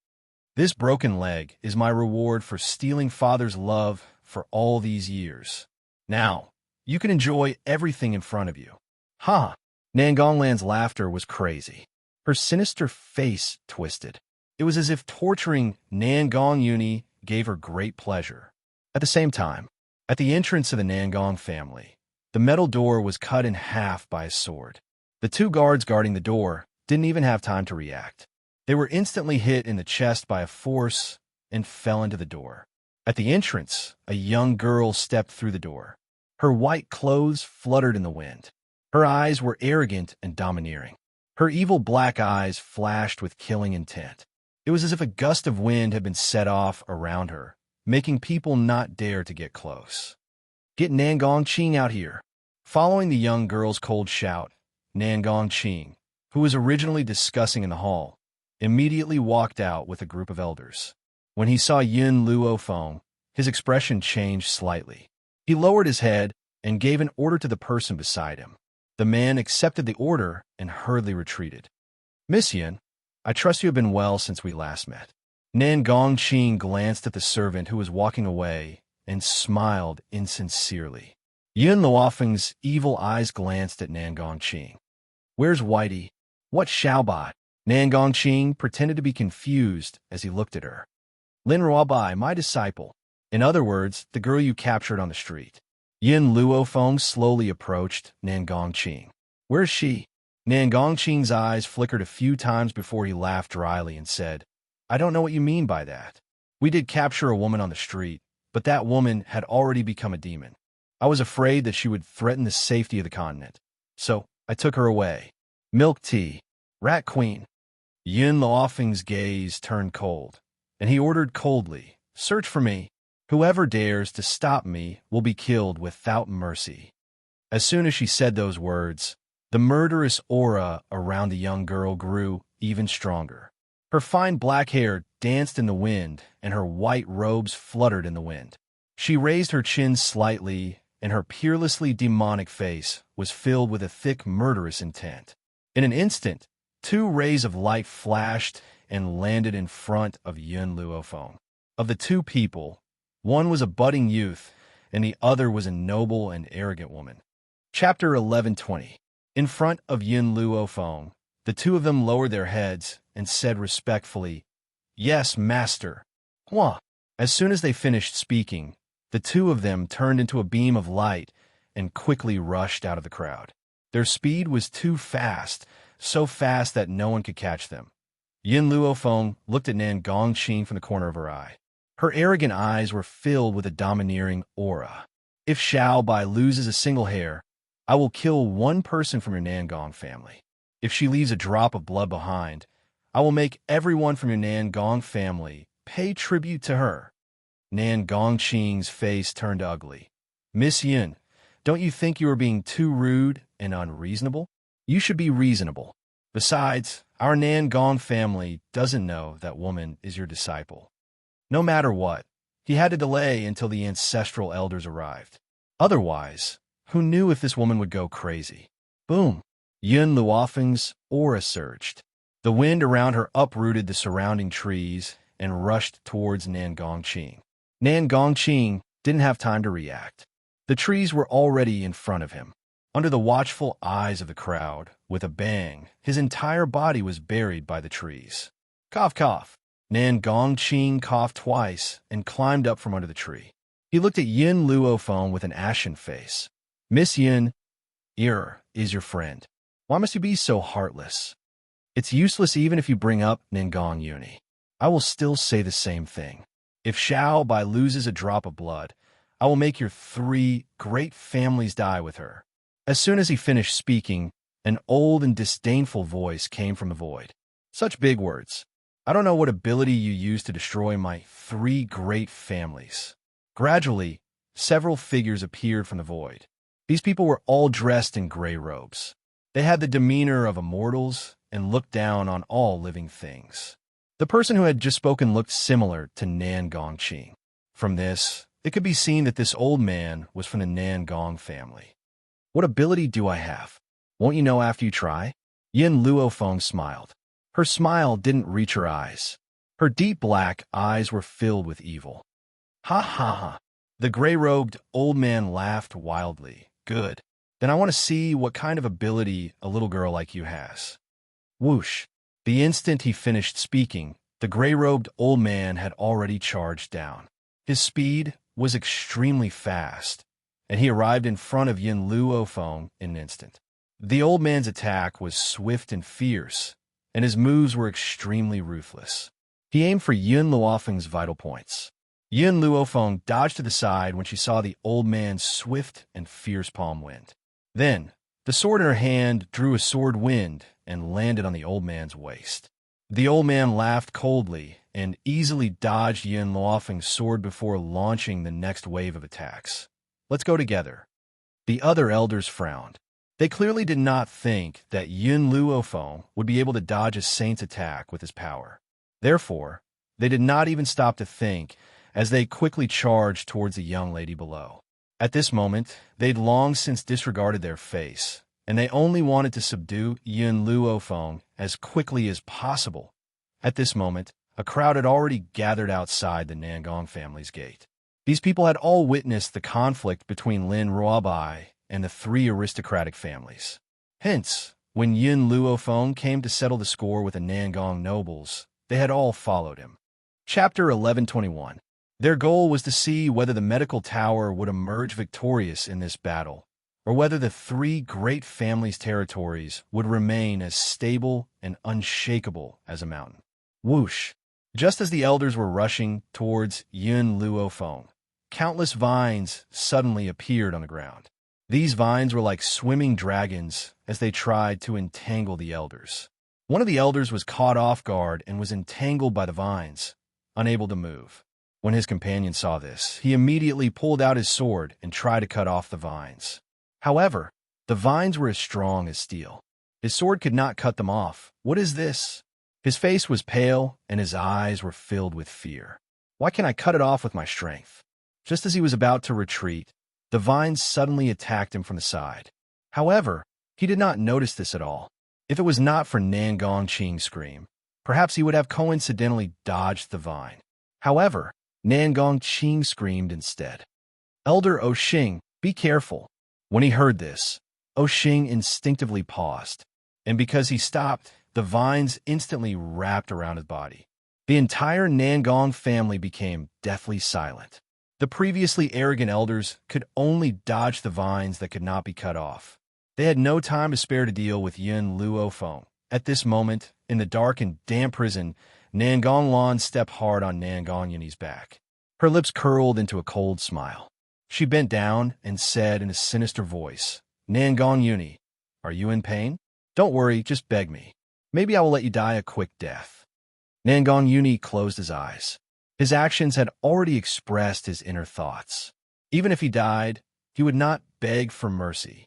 "This broken leg is my reward for stealing Father's love for all these years. Now, you can enjoy everything in front of you." "Ha!" Nangong Lan's laughter was crazy. Her sinister face twisted. It was as if torturing Nangong Yuni gave her great pleasure. At the same time, at the entrance of the Nangong family, the metal door was cut in half by a sword. The 2 guards guarding the door didn't even have time to react. They were instantly hit in the chest by a force and fell into the door. At the entrance, a young girl stepped through the door. Her white clothes fluttered in the wind. Her eyes were arrogant and domineering. Her evil black eyes flashed with killing intent. It was as if a gust of wind had been set off around her, making people not dare to get close. "Get Nangong Qing out here." Following the young girl's cold shout, Nangong Qing, who was originally discussing in the hall, immediately walked out with a group of elders. When he saw Yun Luofeng, his expression changed slightly. He lowered his head and gave an order to the person beside him. The man accepted the order and hurriedly retreated. "Miss Yun, I trust you have been well since we last met." Nangong Qing glanced at the servant who was walking away and smiled insincerely. Yun Luofeng's evil eyes glanced at Nangong Qing. "Where's Whitey? What Xiaobai?" Nangong Qing pretended to be confused as he looked at her. "Lin Ruobai, my disciple. In other words, the girl you captured on the street." Yin Luofeng slowly approached Nangong Qing. "Where's she?" Nangong Qing's eyes flickered a few times before he laughed dryly and said, "I don't know what you mean by that. We did capture a woman on the street, but that woman had already become a demon. I was afraid that she would threaten the safety of the continent, so I took her away. Milk tea. Rat Queen." Yin Luofeng's gaze turned cold, and he ordered coldly, "Search for me. Whoever dares to stop me will be killed without mercy." As soon as she said those words, the murderous aura around the young girl grew even stronger. Her fine black hair danced in the wind, and her white robes fluttered in the wind. She raised her chin slightly, and her peerlessly demonic face was filled with a thick, murderous intent. In an instant, Two rays of light flashed and landed in front of Yun Luofeng. Of the two people, one was a budding youth, and the other was a noble and arrogant woman. Chapter 11:20. In front of Yun Luofeng, the two of them lowered their heads and said respectfully, "Yes, master." Hua. As soon as they finished speaking, the two of them turned into a beam of light and quickly rushed out of the crowd. Their speed was too fast, so fast that no one could catch them. Yun Luofeng looked at Nan Gongqing from the corner of her eye. Her arrogant eyes were filled with a domineering aura. "If Xiao Bai loses a single hair, I will kill one person from your Nangong family. If she leaves a drop of blood behind, I will make everyone from your Nangong family pay tribute to her." Nan Gongqing's face turned ugly. "Miss Yun, don't you think you are being too rude and unreasonable? You should be reasonable. Besides, our Nangong family doesn't know that woman is your disciple." No matter what, he had to delay until the ancestral elders arrived. Otherwise, who knew if this woman would go crazy? Boom! Yun Luofeng's aura surged. The wind around her uprooted the surrounding trees and rushed towards Nan Gongqing. Nan Gongqing didn't have time to react. The trees were already in front of him. Under the watchful eyes of the crowd, with a bang, his entire body was buried by the trees. Cough, cough. Nan Gongqing coughed twice and climbed up from under the tree. He looked at Yun Luofeng with an ashen face. "Miss Yun, here is your friend. Why must you be so heartless? It's useless even if you bring up Nangong Uni. I will still say the same thing. If Xiao Bai loses a drop of blood, I will make your 3 great families die with her." As soon as he finished speaking, an old and disdainful voice came from the void. "Such big words. I don't know what ability you use to destroy my 3 great families." Gradually, several figures appeared from the void. These people were all dressed in gray robes. They had the demeanor of immortals and looked down on all living things. The person who had just spoken looked similar to Nan Gongqing. From this, it could be seen that this old man was from the Nangong family. "What ability do I have? Won't you know after you try?" Yun Luofeng smiled. Her smile didn't reach her eyes. Her deep black eyes were filled with evil. "Ha ha ha." The gray-robed old man laughed wildly. "Good. Then I want to see what kind of ability a little girl like you has." Whoosh. The instant he finished speaking, the gray-robed old man had already charged down. His speed was extremely fast, and he arrived in front of Yun Luofeng in an instant. The old man's attack was swift and fierce, and his moves were extremely ruthless. He aimed for Yun Luofeng's vital points. Yun Luofeng dodged to the side when she saw the old man's swift and fierce palm wind. Then, the sword in her hand drew a sword wind and landed on the old man's waist. The old man laughed coldly and easily dodged Yun Luofeng's sword before launching the next wave of attacks. "Let's go together." The other elders frowned. They clearly did not think that Yun Luofeng would be able to dodge a saint's attack with his power. Therefore, they did not even stop to think as they quickly charged towards the young lady below. At this moment, they'd long since disregarded their face, and they only wanted to subdue Yun Luofeng as quickly as possible. At this moment, a crowd had already gathered outside the Nangong family's gate. These people had all witnessed the conflict between Lin Ruobai and the 3 aristocratic families. Hence, when Yun Luofeng came to settle the score with the Nangong nobles, they had all followed him. Chapter 11:21. Their goal was to see whether the medical tower would emerge victorious in this battle, or whether the 3 great families' territories would remain as stable and unshakable as a mountain. Whoosh! Just as the elders were rushing towards Yun Luofeng, countless vines suddenly appeared on the ground. These vines were like swimming dragons as they tried to entangle the elders. One of the elders was caught off guard and was entangled by the vines, unable to move. When his companion saw this, he immediately pulled out his sword and tried to cut off the vines. However, the vines were as strong as steel. His sword could not cut them off. "What is this?" His face was pale and his eyes were filled with fear. "Why can't I cut it off with my strength?" Just as he was about to retreat, the vines suddenly attacked him from the side. However, he did not notice this at all. If it was not for Nangong Qing's scream, perhaps he would have coincidentally dodged the vine. However, Nangong Qing screamed instead. "Elder O Xing, be careful." When he heard this, O Xing instinctively paused, and because he stopped, the vines instantly wrapped around his body. The entire Nangong family became deathly silent. The previously arrogant elders could only dodge the vines that could not be cut off. They had no time to spare to deal with Yin Luo Feng. At this moment, in the dark and damp prison, Nangong Lan stepped hard on Nangong Yunyi's back. Her lips curled into a cold smile. She bent down and said in a sinister voice, "Nangong Yunyi, are you in pain? Don't worry, just beg me. Maybe I will let you die a quick death." Nangong Yunyi closed his eyes. His actions had already expressed his inner thoughts. Even if he died, he would not beg for mercy.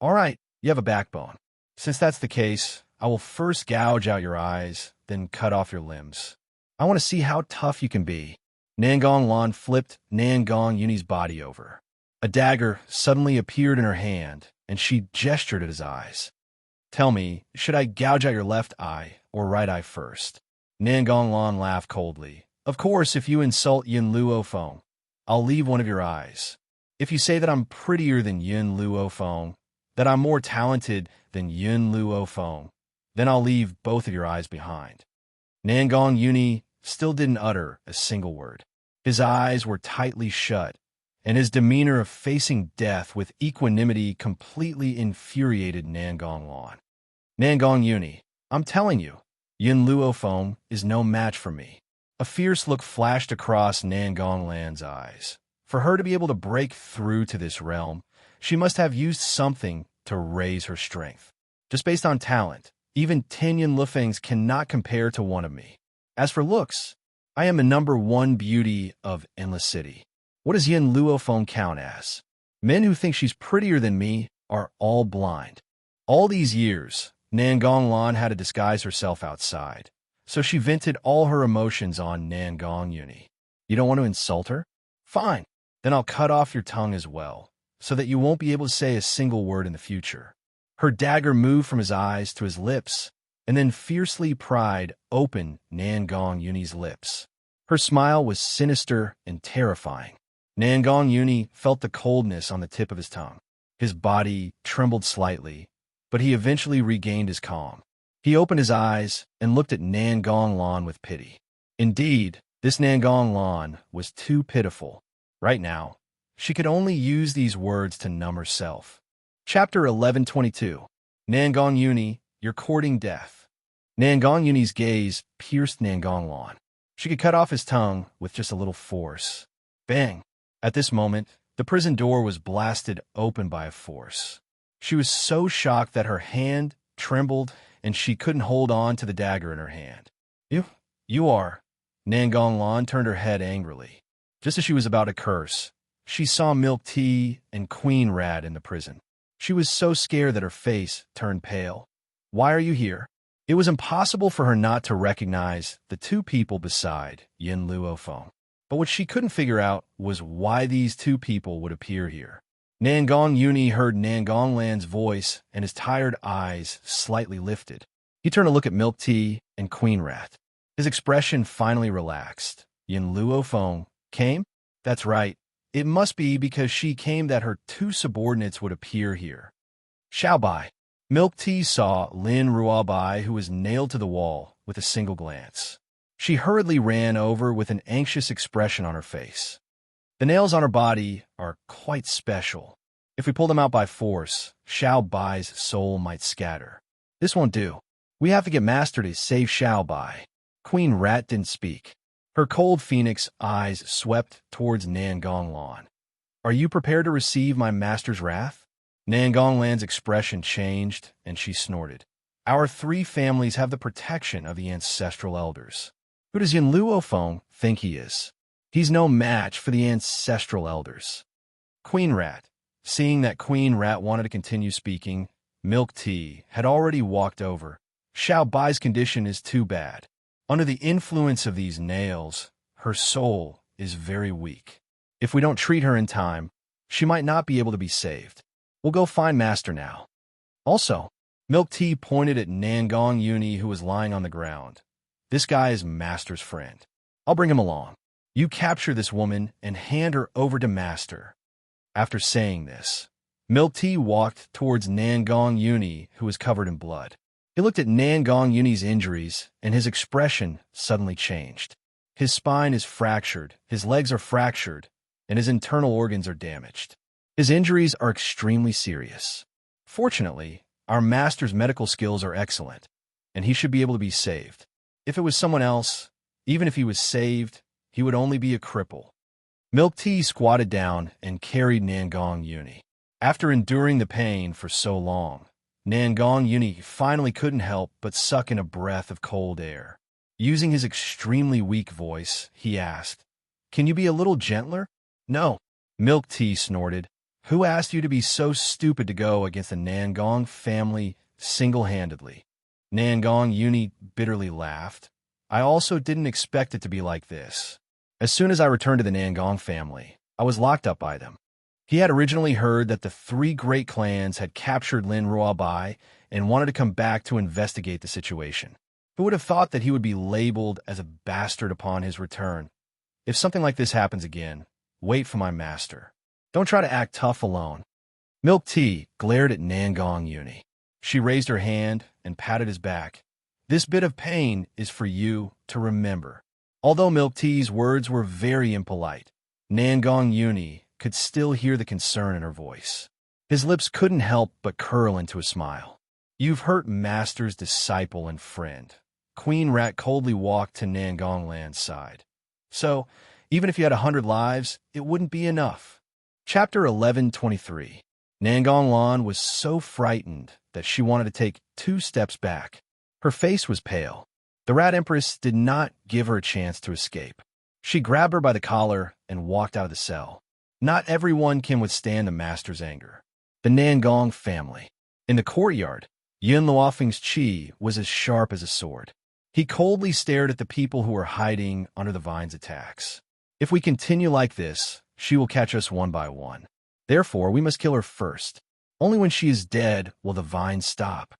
"All right, you have a backbone. Since that's the case, I will first gouge out your eyes, then cut off your limbs. I want to see how tough you can be." Nangong Lan flipped Nangong Yunyi's body over. A dagger suddenly appeared in her hand, and she gestured at his eyes. "Tell me, should I gouge out your left eye or right eye first?" Nangong Lan laughed coldly. "Of course, if you insult Yin Luo Feng, I'll leave one of your eyes. If you say that I'm prettier than Yin Luo Feng, that I'm more talented than Yin Luo Feng, then I'll leave both of your eyes behind." Nangong Yunyi still didn't utter a single word. His eyes were tightly shut, and his demeanor of facing death with equanimity completely infuriated Nangong Lan. "Nangong Yunyi, I'm telling you, Yin Luo Feng is no match for me." A fierce look flashed across Nangong Lan's eyes. For her to be able to break through to this realm, she must have used something to raise her strength. Just based on talent, even 10 Yin Lufengs cannot compare to one of me. As for looks, I am a #1 beauty of Endless City. What does Yin Luo Feng count as? Men who think she's prettier than me are all blind. All these years, Nangong Lan had to disguise herself outside, so she vented all her emotions on Nangong Yunyi. "You don't want to insult her? Fine, then I'll cut off your tongue as well, so that you won't be able to say a single word in the future." Her dagger moved from his eyes to his lips, and then fiercely pried open Nangong Yunyi's lips. Her smile was sinister and terrifying. Nangong Yunyi felt the coldness on the tip of his tongue. His body trembled slightly, but he eventually regained his calm. He opened his eyes and looked at Nangong Lan with pity. Indeed, this Nangong Lan was too pitiful. Right now, she could only use these words to numb herself. Chapter 1122. Nangong Yunyi, you're courting death. Nangong Yunyi's gaze pierced Nangong Lan. She could cut off his tongue with just a little force. Bang! At this moment, the prison door was blasted open by a force. She was so shocked that her hand trembled and she couldn't hold on to the dagger in her hand. You are. Nangong Lan turned her head angrily. Just as she was about to curse, she saw Milk Tea and Queen Rat in the prison. She was so scared that her face turned pale. "Why are you here?" It was impossible for her not to recognize the two people beside Yin Luo Feng. But what she couldn't figure out was why these two people would appear here. Nangong Yunyi heard Nangong Lan's voice, and his tired eyes slightly lifted. He turned to look at Milk Tea and Queen Rat. His expression finally relaxed. Yin Luo Feng came? That's right. It must be because she came that her two subordinates would appear here. Xiaobai. Milk Tea saw Lin Ruabai, who was nailed to the wall, with a single glance. She hurriedly ran over with an anxious expression on her face. The nails on her body are quite special. If we pull them out by force, Xiaobai's soul might scatter. This won't do. We have to get Master to save Xiaobai. Queen Rat didn't speak. Her cold phoenix eyes swept towards Nangong Lan. Are you prepared to receive my master's wrath? Nangong Lan's expression changed, and she snorted. Our three families have the protection of the ancestral elders. Who does Yin Luo Feng think he is? He's no match for the ancestral elders. Queen Rat. Seeing that Queen Rat wanted to continue speaking, Milk Tea had already walked over. Xiaobai's condition is too bad. Under the influence of these nails, her soul is very weak. If we don't treat her in time, she might not be able to be saved. We'll go find Master now. Also, Milk Tea pointed at Nangong Uni, who was lying on the ground. This guy is Master's friend. I'll bring him along. You capture this woman and hand her over to Master. After saying this, Milk Tea walked towards Nangong Uni, who was covered in blood. He looked at Nangong Uni's injuries, and his expression suddenly changed. His spine is fractured, his legs are fractured, and his internal organs are damaged. His injuries are extremely serious. Fortunately, our Master's medical skills are excellent, and he should be able to be saved. If it was someone else, even if he was saved, he would only be a cripple. Milk Tea squatted down and carried Nangong Uni. After enduring the pain for so long, Nangong Uni finally couldn't help but suck in a breath of cold air. Using his extremely weak voice, he asked, "Can you be a little gentler?" "No," Milk Tea snorted. "Who asked you to be so stupid to go against the Nangong family single-handedly?" Nangong Uni bitterly laughed. "I also didn't expect it to be like this. As soon as I returned to the Nangong family, I was locked up by them." He had originally heard that the three great clans had captured Lin Ruobai and wanted to come back to investigate the situation. Who would have thought that he would be labeled as a bastard upon his return? If something like this happens again, wait for my master. Don't try to act tough alone. Milk Tea glared at Nangong Uni. She raised her hand and patted his back. "This bit of pain is for you to remember." Although Milk Tea's words were very impolite, Nangong Uni could still hear the concern in her voice. His lips couldn't help but curl into a smile. "You've hurt Master's disciple and friend." Queen Rat coldly walked to Nangong Land's side. "So, even if you had 100 lives, it wouldn't be enough." Chapter 11:23. Nangong Lan was so frightened that she wanted to take 2 steps back. Her face was pale. The Rat Empress did not give her a chance to escape. She grabbed her by the collar and walked out of the cell. Not everyone can withstand the Master's anger. The Nangong family. In the courtyard, Yun Luofeng's chi was as sharp as a sword. He coldly stared at the people who were hiding under the vine's attacks. "If we continue like this, she will catch us one by one. Therefore, we must kill her first. Only when she is dead will the vine stop."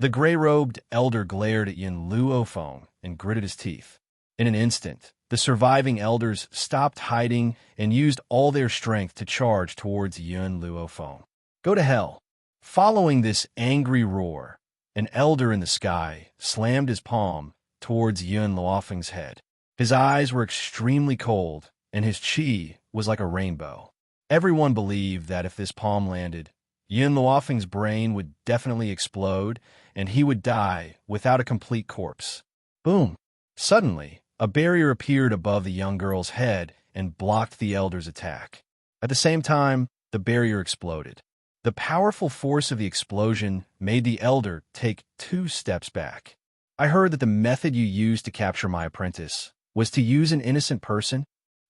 The gray-robed elder glared at Yun Luofeng and gritted his teeth. In an instant, the surviving elders stopped hiding and used all their strength to charge towards Yun Luofeng. "Go to hell." Following this angry roar, an elder in the sky slammed his palm towards Yun Luofeng's head. His eyes were extremely cold, and his chi was like a rainbow. Everyone believed that if this palm landed, Yun Luofeng's brain would definitely explode, and he would die without a complete corpse. Boom! Suddenly, a barrier appeared above the young girl's head and blocked the elder's attack. At the same time, the barrier exploded. The powerful force of the explosion made the elder take 2 steps back. "I heard that the method you used to capture my apprentice was to use an innocent person?"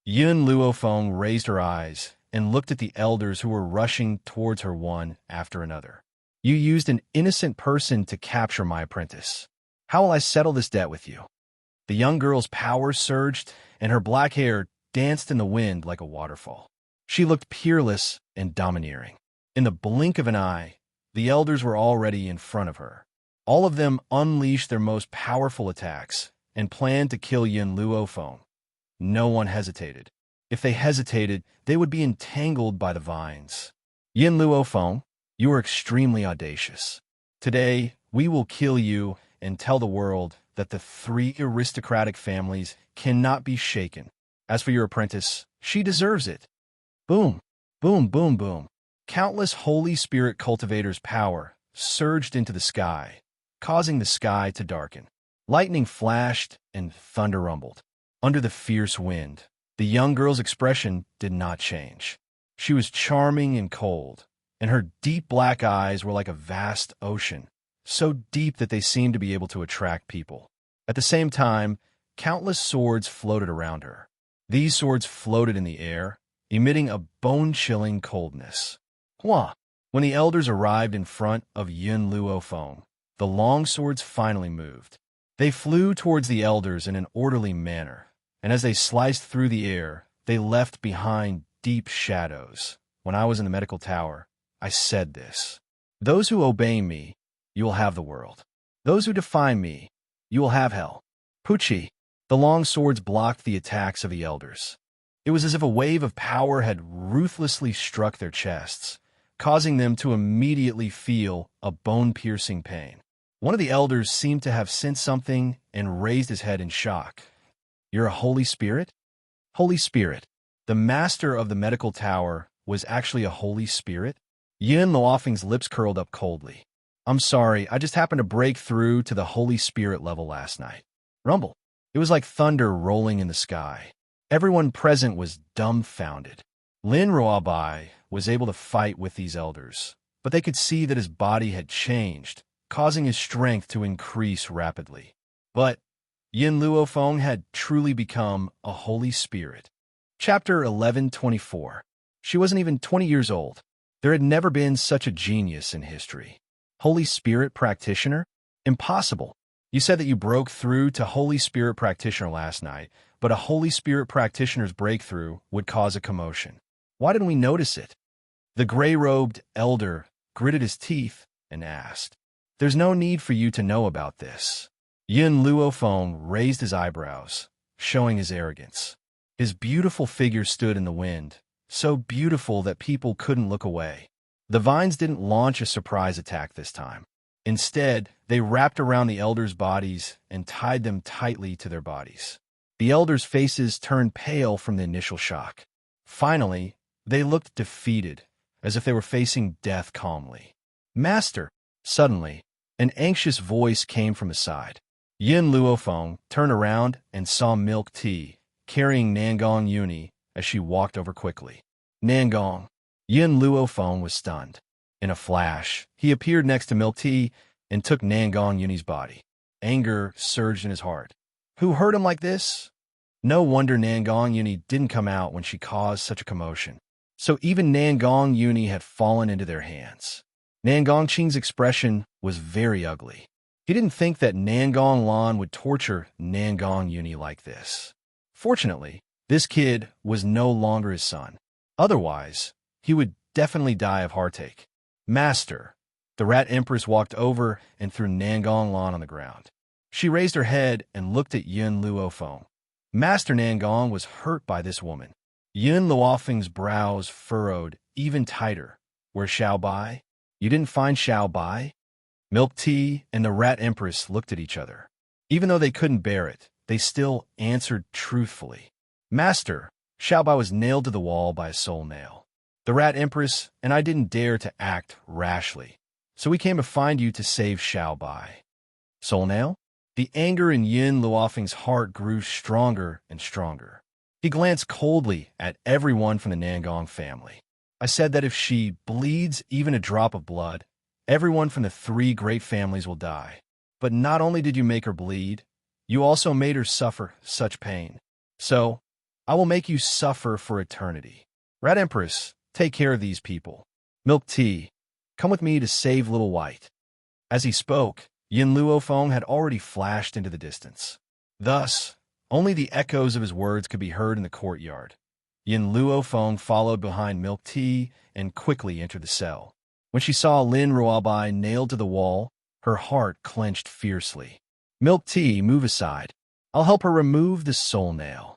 Yun Luofeng raised her eyes and looked at the elders who were rushing towards her one after another. "You used an innocent person to capture my apprentice. How will I settle this debt with you?" The young girl's power surged, and her black hair danced in the wind like a waterfall. She looked peerless and domineering. In the blink of an eye, the elders were already in front of her. All of them unleashed their most powerful attacks and planned to kill Yun Luofeng. No one hesitated. If they hesitated, they would be entangled by the vines. "Yun Luofeng, you are extremely audacious. Today, we will kill you and tell the world that the 3 aristocratic families cannot be shaken. As for your apprentice, she deserves it." Boom, boom, boom, boom. Countless Holy Spirit cultivators' power surged into the sky, causing the sky to darken. Lightning flashed and thunder rumbled. Under the fierce wind, the young girl's expression did not change. She was charming and cold, and her deep black eyes were like a vast ocean, so deep that they seemed to be able to attract people. At the same time, countless swords floated around her. These swords floated in the air, emitting a bone-chilling coldness. Hua! When the elders arrived in front of Yun Luofeng, the long swords finally moved. They flew towards the elders in an orderly manner, and as they sliced through the air, they left behind deep shadows. When I was in the medical tower, I said this: "Those who obey me you will have the world. Those who defy me, you will have hell. Pucci, the long swords blocked the attacks of the elders. It was as if a wave of power had ruthlessly struck their chests, causing them to immediately feel a bone-piercing pain. One of the elders seemed to have sensed something and raised his head in shock. You're a Holy Spirit? Holy Spirit. The master of the medical tower was actually a Holy Spirit? Yin Luofeng's lips curled up coldly. I'm sorry, I just happened to break through to the Holy Spirit level last night. Rumble. It was like thunder rolling in the sky. Everyone present was dumbfounded. Lin Ruobai was able to fight with these elders, but they could see that his body had changed, causing his strength to increase rapidly. But Yin Luofeng had truly become a Holy Spirit. Chapter 1124. She wasn't even 20 years old. There had never been such a genius in history. Holy Spirit practitioner? Impossible. You said that you broke through to Holy Spirit practitioner last night, but a Holy Spirit practitioner's breakthrough would cause a commotion. Why didn't we notice it? The gray-robed elder gritted his teeth and asked, There's no need for you to know about this. Yin Luofeng raised his eyebrows, showing his arrogance. His beautiful figure stood in the wind, so beautiful that people couldn't look away. The vines didn't launch a surprise attack this time. Instead, they wrapped around the elders' bodies and tied them tightly to their bodies. The elders' faces turned pale from the initial shock. Finally, they looked defeated, as if they were facing death calmly. Master! Suddenly, an anxious voice came from his side. Yin Luofeng turned around and saw Milk Tea, carrying Nangong Yuni as she walked over quickly. Nangong! Yin Luofeng was stunned. In a flash, he appeared next to Milk Tea and took Nangong Yuni's body. Anger surged in his heart. Who hurt him like this? No wonder Nangong Yuni didn't come out when she caused such a commotion. So even Nangong Yuni had fallen into their hands. Nangong Qing's expression was very ugly. He didn't think that Nangong Lan would torture Nangong Yuni like this. Fortunately, this kid was no longer his son. Otherwise, he would definitely die of heartache. Master! The Rat Empress walked over and threw Nangong Lan on the ground. She raised her head and looked at Yin Luofeng. Master Nangong was hurt by this woman. Yin Luofeng's brows furrowed even tighter. Where's Xiao Bai? You didn't find Xiao Bai? Milk Tea and the Rat Empress looked at each other. Even though they couldn't bear it, they still answered truthfully. Master, Xiao Bai was nailed to the wall by a soul nail. The Rat Empress and I didn't dare to act rashly, so we came to find you to save Xiao Bai. Soul nail? The anger in Yin Luofeng's heart grew stronger and stronger. He glanced coldly at everyone from the Nangong family. I said that if she bleeds even a drop of blood, everyone from the 3 great families will die. But not only did you make her bleed, you also made her suffer such pain. So, I will make you suffer for eternity. Rat Empress, take care of these people. Milk Tea, come with me to save Little White. As he spoke, Yin Luofeng had already flashed into the distance. Thus, only the echoes of his words could be heard in the courtyard. Yin Luofeng followed behind Milk Tea and quickly entered the cell. When she saw Lin Ruobai nailed to the wall, her heart clenched fiercely. Milk Tea, move aside. I'll help her remove the soul nail.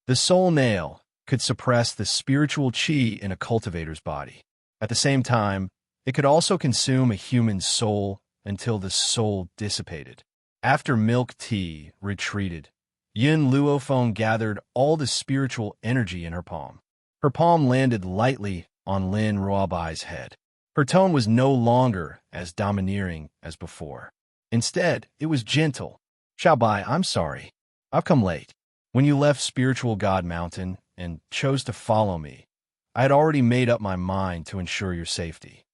The soul nail could suppress the spiritual qi in a cultivator's body. At the same time, it could also consume a human's soul until the soul dissipated. After Milk Tea retreated, Yin Luofeng gathered all the spiritual energy in her palm. Her palm landed lightly on Lin Ruobai's head. Her tone was no longer as domineering as before. Instead, it was gentle. Xiao Bai, I'm sorry. I've come late. When you left Spiritual God Mountain and chose to follow me, I had already made up my mind to ensure your safety.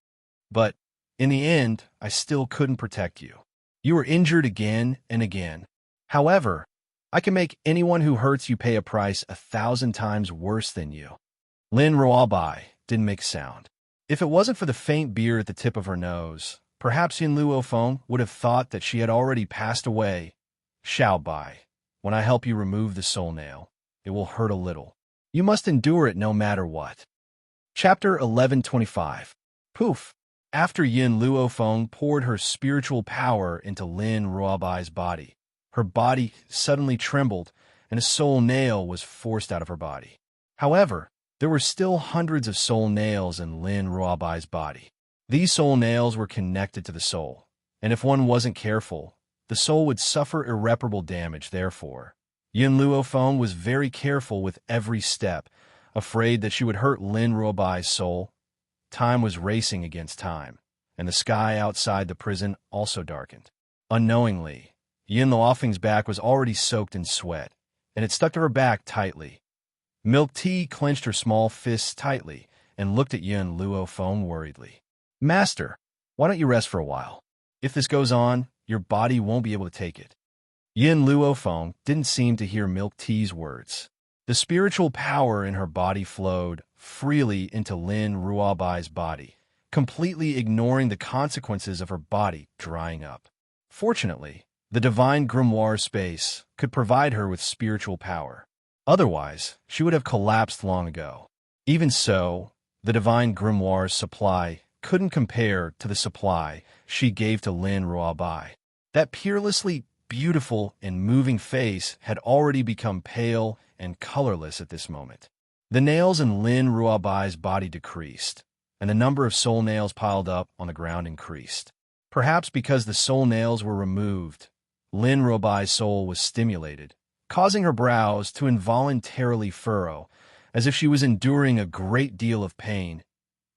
But in the end, I still couldn't protect you. You were injured again and again. However, I can make anyone who hurts you pay a price 1,000 times worse than you. Lin Ruobai didn't make a sound. If it wasn't for the faint beer at the tip of her nose, perhaps Yin Luofeng would have thought that she had already passed away. Xiao Bai, when I help you remove the soul nail, it will hurt a little. You must endure it no matter what. Chapter 1125. Poof! After Yin Luofeng poured her spiritual power into Lin Ruobai's body, her body suddenly trembled and a soul nail was forced out of her body. However, there were still hundreds of soul nails in Lin Ruobai's body. These soul nails were connected to the soul, and if one wasn't careful, the soul would suffer irreparable damage. Therefore, Yin Luofeng was very careful with every step, afraid that she would hurt Lin Ruobai's soul. Time was racing against time, and the sky outside the prison also darkened. Unknowingly, Yin Luofeng's back was already soaked in sweat, and it stuck to her back tightly. Milk Tea clenched her small fists tightly and looked at Yin Luofeng worriedly. "Master, why don't you rest for a while? If this goes on, your body won't be able to take it." Yin Luofeng didn't seem to hear Milk Tea's words. The spiritual power in her body flowed freely into Lin Ruobai's body, completely ignoring the consequences of her body drying up. Fortunately, the divine grimoire space could provide her with spiritual power. Otherwise, she would have collapsed long ago. Even so, the divine grimoire's supply couldn't compare to the supply she gave to Lin Ruobai. That peerlessly beautiful and moving face had already become pale and colorless at this moment. The nails in Lin Ruobai's body decreased, and the number of soul nails piled up on the ground increased. Perhaps because the soul nails were removed, Lin Ruobai's soul was stimulated, causing her brows to involuntarily furrow, as if she was enduring a great deal of pain.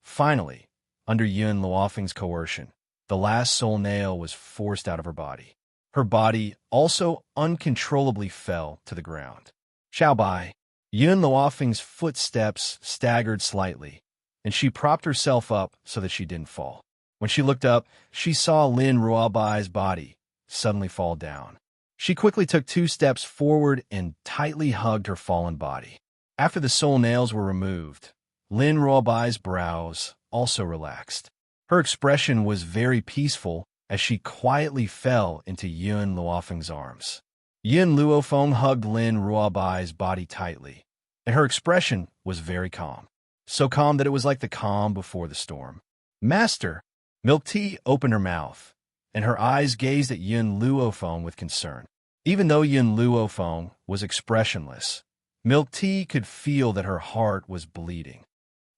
Finally, under Yin Luofeng's coercion, the last soul nail was forced out of her body. Her body also uncontrollably fell to the ground. Xiaobai. Yin Luofeng's footsteps staggered slightly, and she propped herself up so that she didn't fall. When she looked up, she saw Lin Ruobai's body suddenly fall down. She quickly took 2 steps forward and tightly hugged her fallen body. After the soul nails were removed, Lin Ruobai's brows also relaxed. Her expression was very peaceful as she quietly fell into Yin Luofeng's arms. Yin Luofeng hugged Lin Ruobai's body tightly, and her expression was very calm. So calm that it was like the calm before the storm. "Master!" Milk Tea opened her mouth, and her eyes gazed at Yin Luofeng with concern. Even though Yin Luofeng was expressionless, Milk Tea could feel that her heart was bleeding.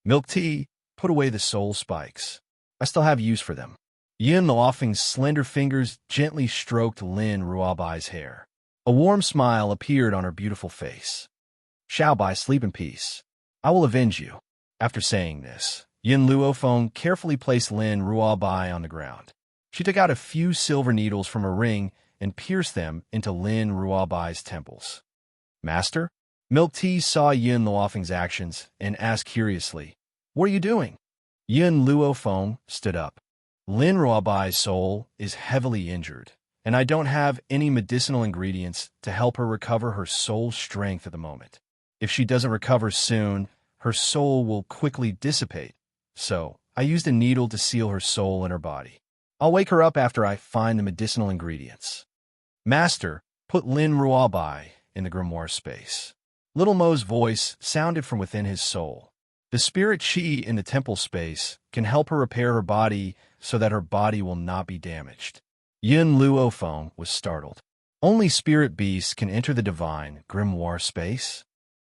"Milk Tea, put away the soul spikes. I still have use for them." Yin Luofeng's slender fingers gently stroked Lin Ruobai's hair. A warm smile appeared on her beautiful face. "Xiaobai, sleep in peace. I will avenge you." After saying this, Yin Luofeng carefully placed Lin Ruobai on the ground. She took out a few silver needles from her ring and pierced them into Lin Ruobai's temples. "Master?" Milk Tea saw Yin Luofeng's actions and asked curiously, "What are you doing?" Yin Luofeng stood up. "Lin Ruobai's soul is heavily injured, and I don't have any medicinal ingredients to help her recover her soul strength at the moment. If she doesn't recover soon, her soul will quickly dissipate, so I used a needle to seal her soul in her body. I'll wake her up after I find the medicinal ingredients." "Master, put Lin Ruobai in the grimoire space." Little Mo's voice sounded from within his soul. The spirit chi in the temple space can help her repair her body so that her body will not be damaged. Yin Luofeng was startled. Only spirit beasts can enter the divine grimoire space?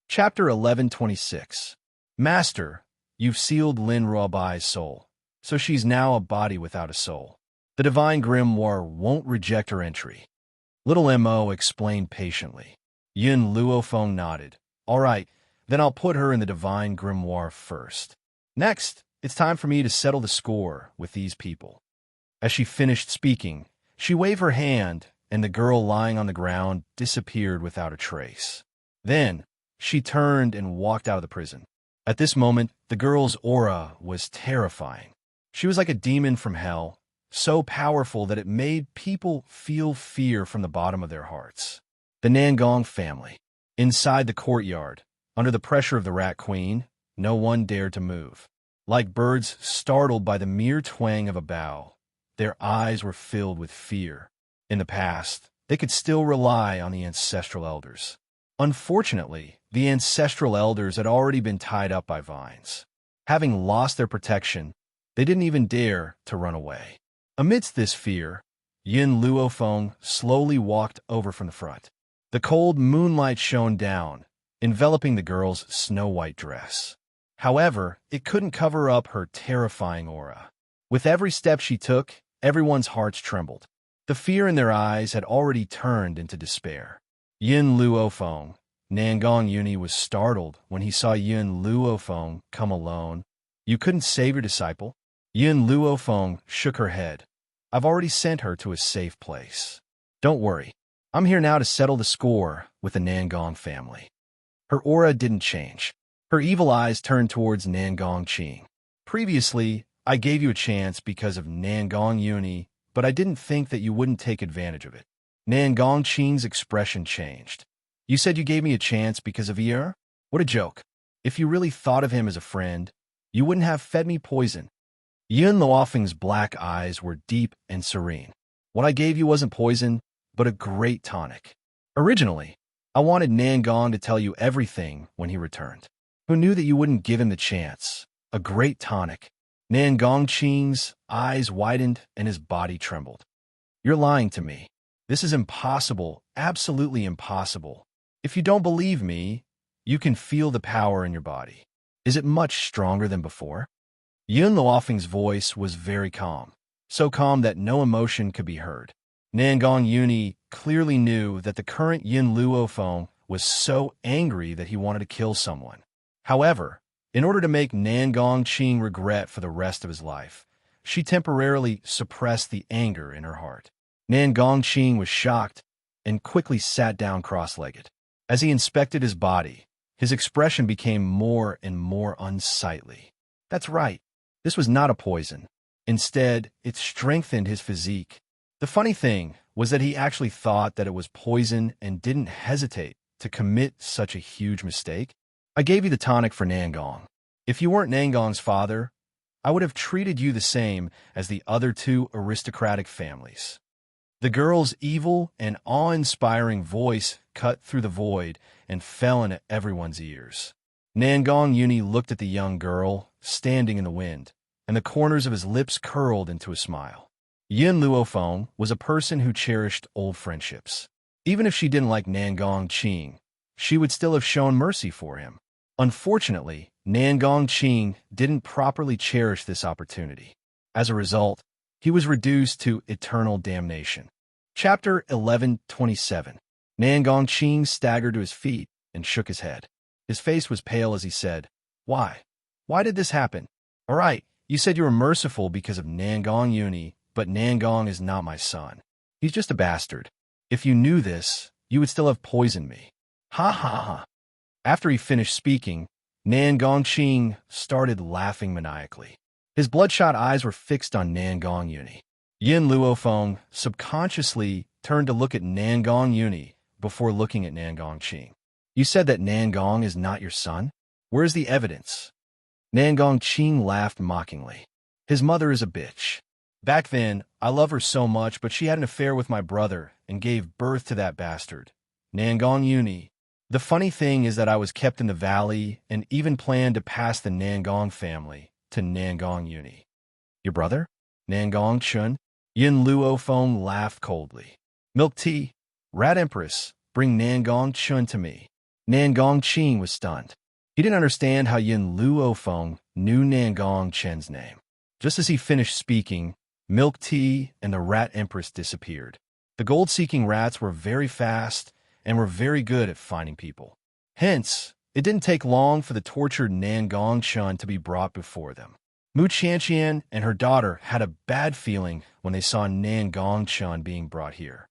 Chapter 1126. "Master, you've sealed Lin Ruobai's soul, so she's now a body without a soul. The divine grimoire won't reject her entry." Little Mo explained patiently. Yin Luofeng nodded. "All right, then I'll put her in the divine grimoire first. Next, it's time for me to settle the score with these people." As she finished speaking, she waved her hand, and the girl lying on the ground disappeared without a trace. Then, she turned and walked out of the prison. At this moment, the girl's aura was terrifying. She was like a demon from hell, so powerful that it made people feel fear from the bottom of their hearts. The Nangong family. Inside the courtyard, under the pressure of the Rat Queen, no one dared to move. Like birds startled by the mere twang of a bough, their eyes were filled with fear. In the past, they could still rely on the ancestral elders. Unfortunately, the ancestral elders had already been tied up by vines. Having lost their protection, They didn't even dare to run away. Amidst this fear, Yin Luofeng slowly walked over from the front. The cold moonlight shone down, enveloping the girl's snow-white dress. However, it couldn't cover up her terrifying aura. With every step she took, everyone's hearts trembled. The fear in their eyes had already turned into despair. Yin Luofeng, Nangong Yuni was startled when he saw Yin Luofeng come alone. You couldn't save your disciple? Yin Luofeng shook her head. I've already sent her to a safe place. Don't worry. I'm here now to settle the score with the Nangong family. Her aura didn't change. Her evil eyes turned towards Nangong Qing. Previously, I gave you a chance because of Nangong Yuni, but I didn't think that you wouldn't take advantage of it. Nangong Qing's expression changed. You said you gave me a chance because of Ear? What a joke. If you really thought of him as a friend, you wouldn't have fed me poison. Yun Luofeng's black eyes were deep and serene. What I gave you wasn't poison, but a great tonic. Originally, I wanted Nangong to tell you everything when he returned. Who knew that you wouldn't give him the chance? A great tonic. Nangong Qing's eyes widened and his body trembled. You're lying to me. This is impossible, absolutely impossible. If you don't believe me, you can feel the power in your body. Is it much stronger than before? Yun Luofeng's voice was very calm, so calm that no emotion could be heard. Nangong Yuni clearly knew that the current Yin Luofeng was so angry that he wanted to kill someone. However, in order to make Nangong Qing regret for the rest of his life, she temporarily suppressed the anger in her heart. Nangong Qing was shocked and quickly sat down cross-legged. As he inspected his body, his expression became more and more unsightly. That's right. This was not a poison. Instead, it strengthened his physique. The funny thing was that he actually thought that it was poison and didn't hesitate to commit such a huge mistake. I gave you the tonic for Nangong. If you weren't Nangong's father, I would have treated you the same as the other two aristocratic families. The girl's evil and awe-inspiring voice cut through the void and fell into everyone's ears. Nangong Yuni looked at the young girl, standing in the wind, and the corners of his lips curled into a smile. Yin Luofeng was a person who cherished old friendships. Even if she didn't like Nangong Qing, she would still have shown mercy for him. Unfortunately, Nangong Qing didn't properly cherish this opportunity. As a result, he was reduced to eternal damnation. Chapter 11:27. Nangong Qing staggered to his feet and shook his head. His face was pale as he said, Why? Why did this happen? All right, you said you were merciful because of Nangong Yuni, but Nangong is not my son. He's just a bastard. If you knew this, you would still have poisoned me. Ha ha ha. After he finished speaking, Nangong Qing started laughing maniacally. His bloodshot eyes were fixed on Nangong Yuni. Yin Luofeng subconsciously turned to look at Nangong Yuni before looking at Nangong Qing. You said that Nangong is not your son? Where's the evidence? Nangong Qing laughed mockingly. His mother is a bitch. Back then, I love her so much, but she had an affair with my brother and gave birth to that bastard, Nangong Yuni. The funny thing is that I was kept in the valley and even planned to pass the Nangong family to Nangong Yuni. Your brother? Nangong Chun? Yin Luofeng laughed coldly. Milk tea. Rat Empress, bring Nangong Chun to me. Nangong Qing was stunned. He didn't understand how Yin Luofeng knew Nangong Chen's name. Just as he finished speaking, Milk Tea and the Rat Empress disappeared. The gold-seeking rats were very fast and were very good at finding people. Hence, it didn't take long for the tortured Nangong Chun to be brought before them. Mu Qianqian and her daughter had a bad feeling when they saw Nangong Chun being brought here.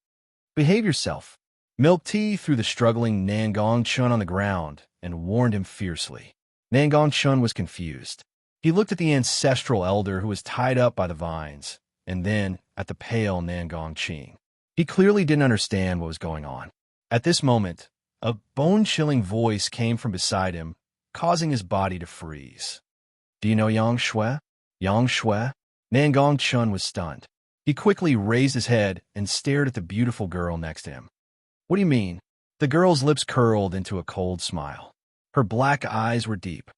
Behave yourself. Milk Tea threw the struggling Nangong Chun on the ground and warned him fiercely. Nangong Chun was confused. He looked at the ancestral elder who was tied up by the vines, and then at the pale Nangong Qing. He clearly didn't understand what was going on. At this moment, a bone-chilling voice came from beside him, causing his body to freeze. Do you know Yang Shui? Yang Shui? Nangong Chun was stunned. He quickly raised his head and stared at the beautiful girl next to him. What do you mean? The girl's lips curled into a cold smile. Her black eyes were deep.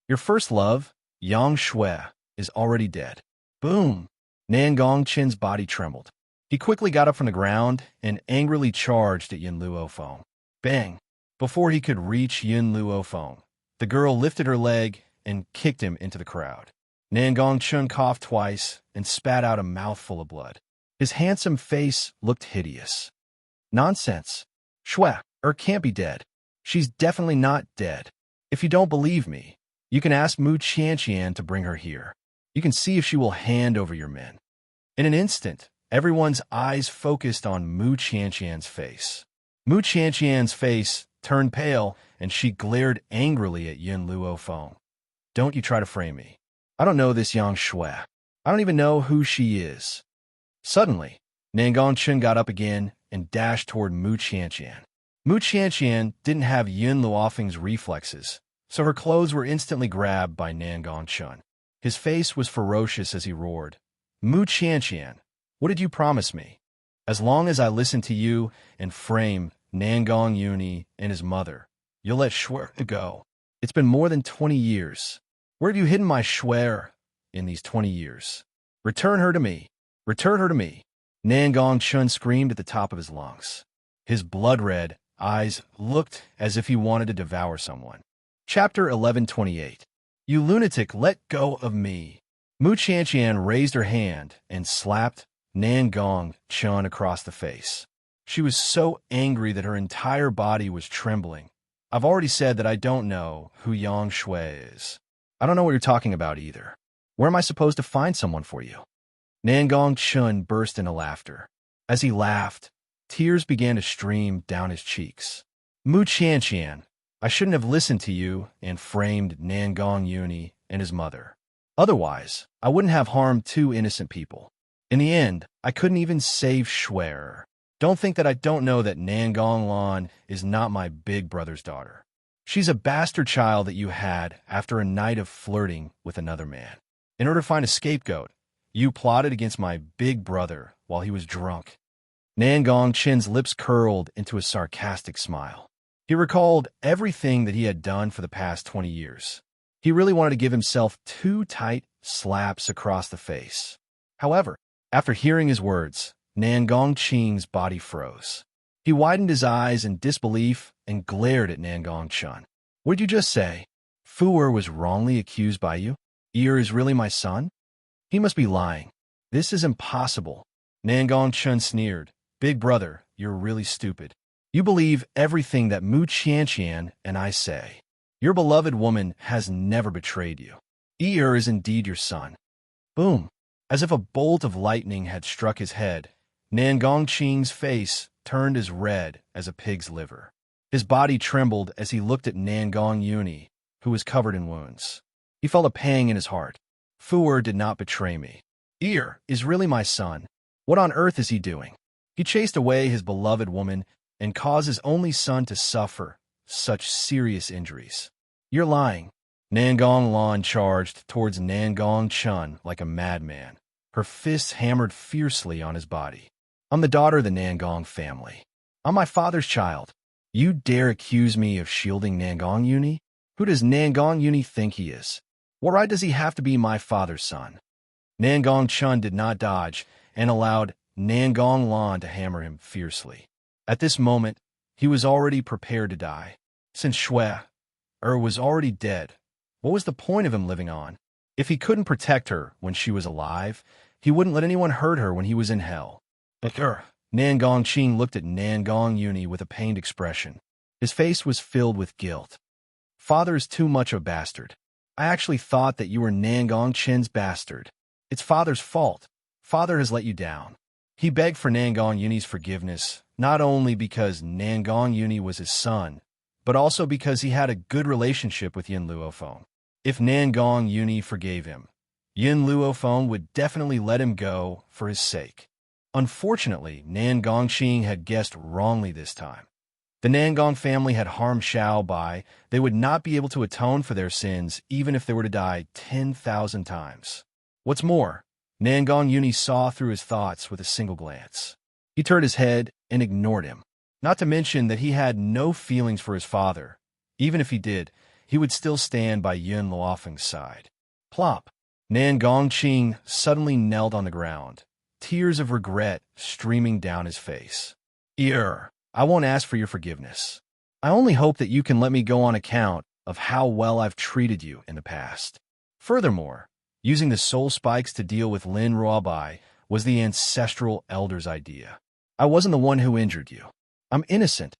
Your first love, Yang Shui, is already dead. Boom! Nan Gongqin's body trembled. He quickly got up from the ground and angrily charged at Yin Luofeng. Bang! Before he could reach Yin Luofeng, the girl lifted her leg and kicked him into the crowd. Nan Gongqin coughed twice and spat out a mouthful of blood. His handsome face looked hideous. Nonsense. Shui, can't be dead. She's definitely not dead. If you don't believe me, you can ask Mu Qianqian to bring her here. You can see if she will hand over your men. In an instant, everyone's eyes focused on Mu Qianqian's face. Mu Qianqian's face turned pale, and she glared angrily at Yin Luofeng. Don't you try to frame me. I don't know this Yang Shui. I don't even know who she is. Suddenly, Nan Gongqin got up again and dashed toward Mu Qianqian. Mu Qianqian didn't have Yin Luofeng's reflexes, so her clothes were instantly grabbed by Nan Gongqin. His face was ferocious as he roared, Mu Qianqian, what did you promise me? As long as I listen to you and frame Nan Gong and his mother, you'll let Shui go. It's been more than 20 years. Where have you hidden my Shui in these 20 years? Return her to me. Return her to me. Nan Gongqin screamed at the top of his lungs. His blood-red eyes looked as if he wanted to devour someone. Chapter 1128. You lunatic, let go of me. Mu Qianqian raised her hand and slapped Nan Gongqin across the face. She was so angry that her entire body was trembling. I've already said that I don't know who Yang Shui is. I don't know what you're talking about either. Where am I supposed to find someone for you? Nan Gongqin burst into laughter. As he laughed, tears began to stream down his cheeks. Mu Qianqian, I shouldn't have listened to you and framed Nan Gong and his mother. Otherwise, I wouldn't have harmed two innocent people. In the end, I couldn't even save Shui. Don't think that I don't know that Nan Gonglan is not my big brother's daughter. She's a bastard child that you had after a night of flirting with another man. In order to find a scapegoat, you plotted against my big brother while he was drunk. Nan Gongqin's lips curled into a sarcastic smile. He recalled everything that he had done for the past 20 years. He really wanted to give himself 2 tight slaps across the face. However, after hearing his words, Nan Gongqin's body froze. He widened his eyes in disbelief and glared at Nan Gongqin. What did you just say? Fu was wrongly accused by you? Is really my son? He must be lying. This is impossible. Nan Gongqin sneered. Big brother, you're really stupid. You believe everything that Mu Qianqian and I say. Your beloved woman has never betrayed you. Is indeed your son. Boom. As if a bolt of lightning had struck his head, Nan Gongqin's face turned as red as a pig's liver. His body trembled as he looked at Nan Gong who was covered in wounds. He felt a pang in his heart. Fu did not betray me. Is really my son. What on earth is he doing? He chased away his beloved woman and caused his only son to suffer such serious injuries. You're lying. Nan Gonglan charged towards Nan Gongqin like a madman. Her fists hammered fiercely on his body. I'm the daughter of the Nan Gong family. I'm my father's child. You dare accuse me of shielding Nan Gong Who does Nan Gong think he is? What right does he have to be my father's son? Nan Gongqin did not dodge and allowed Nan Gonglan to hammer him fiercely. At this moment, he was already prepared to die. Since Shui was already dead, what was the point of him living on? If he couldn't protect her when she was alive, he wouldn't let anyone hurt her when he was in hell. Nan Gongqin looked at Nan Gong with a pained expression. His face was filled with guilt. Father is too much of a bastard. I actually thought that you were Nan Gongqin's bastard. It's father's fault. Father has let you down. He begged for Nan Gong forgiveness, not only because Nan Gong was his son, but also because he had a good relationship with Yin Luofeng. If Nan Gong forgave him, Yin Luofeng would definitely let him go for his sake. Unfortunately, Nan Gongqin had guessed wrongly this time. The Nan Gong family had harmed Xiao Bai. They would not be able to atone for their sins even if they were to die 10,000 times. What's more, Nan Gong saw through his thoughts with a single glance. He turned his head and ignored him. Not to mention that he had no feelings for his father. Even if he did, he would still stand by Yin Luofeng's side. Plop! Nangongqing suddenly knelt on the ground, tears of regret streaming down his face. I won't ask for your forgiveness. I only hope that you can let me go on account of how well I've treated you in the past. Furthermore, using the soul spikes to deal with Lin Ruobai was the ancestral elder's idea. I wasn't the one who injured you. I'm innocent.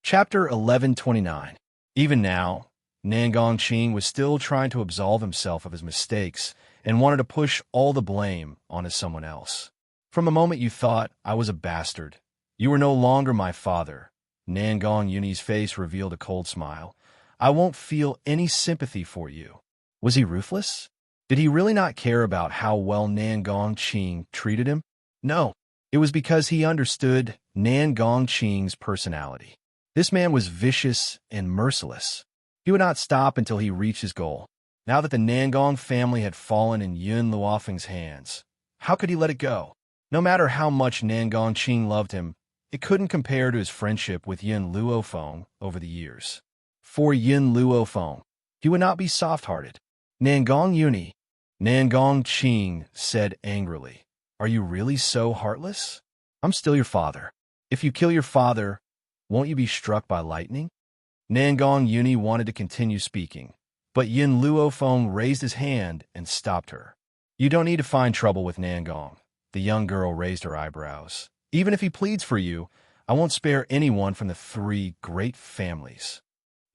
Chapter 1129. Even now, Nangongqing was still trying to absolve himself of his mistakes and wanted to push all the blame onto someone else. From the moment you thought I was a bastard, you were no longer my father. Nangong Yuni's face revealed a cold smile. I won't feel any sympathy for you. Was he ruthless? Did he really not care about how well Nangongqing treated him? No, it was because he understood Nangongqing's personality. This man was vicious and merciless. He would not stop until he reached his goal. Now that the Nangong family had fallen in Yun Luofeng's hands, how could he let it go? No matter how much Nangongqing loved him, it couldn't compare to his friendship with Yun Luofeng over the years. For Yun Luofeng, he would not be soft-hearted. Nangong Yuni, Nangongqing said angrily, are you really so heartless? I'm still your father. If you kill your father, won't you be struck by lightning? Nangong Yuni wanted to continue speaking, but Yun Luofeng raised his hand and stopped her. You don't need to find trouble with Nangong. The young girl raised her eyebrows. Even if he pleads for you, I won't spare anyone from the three great families.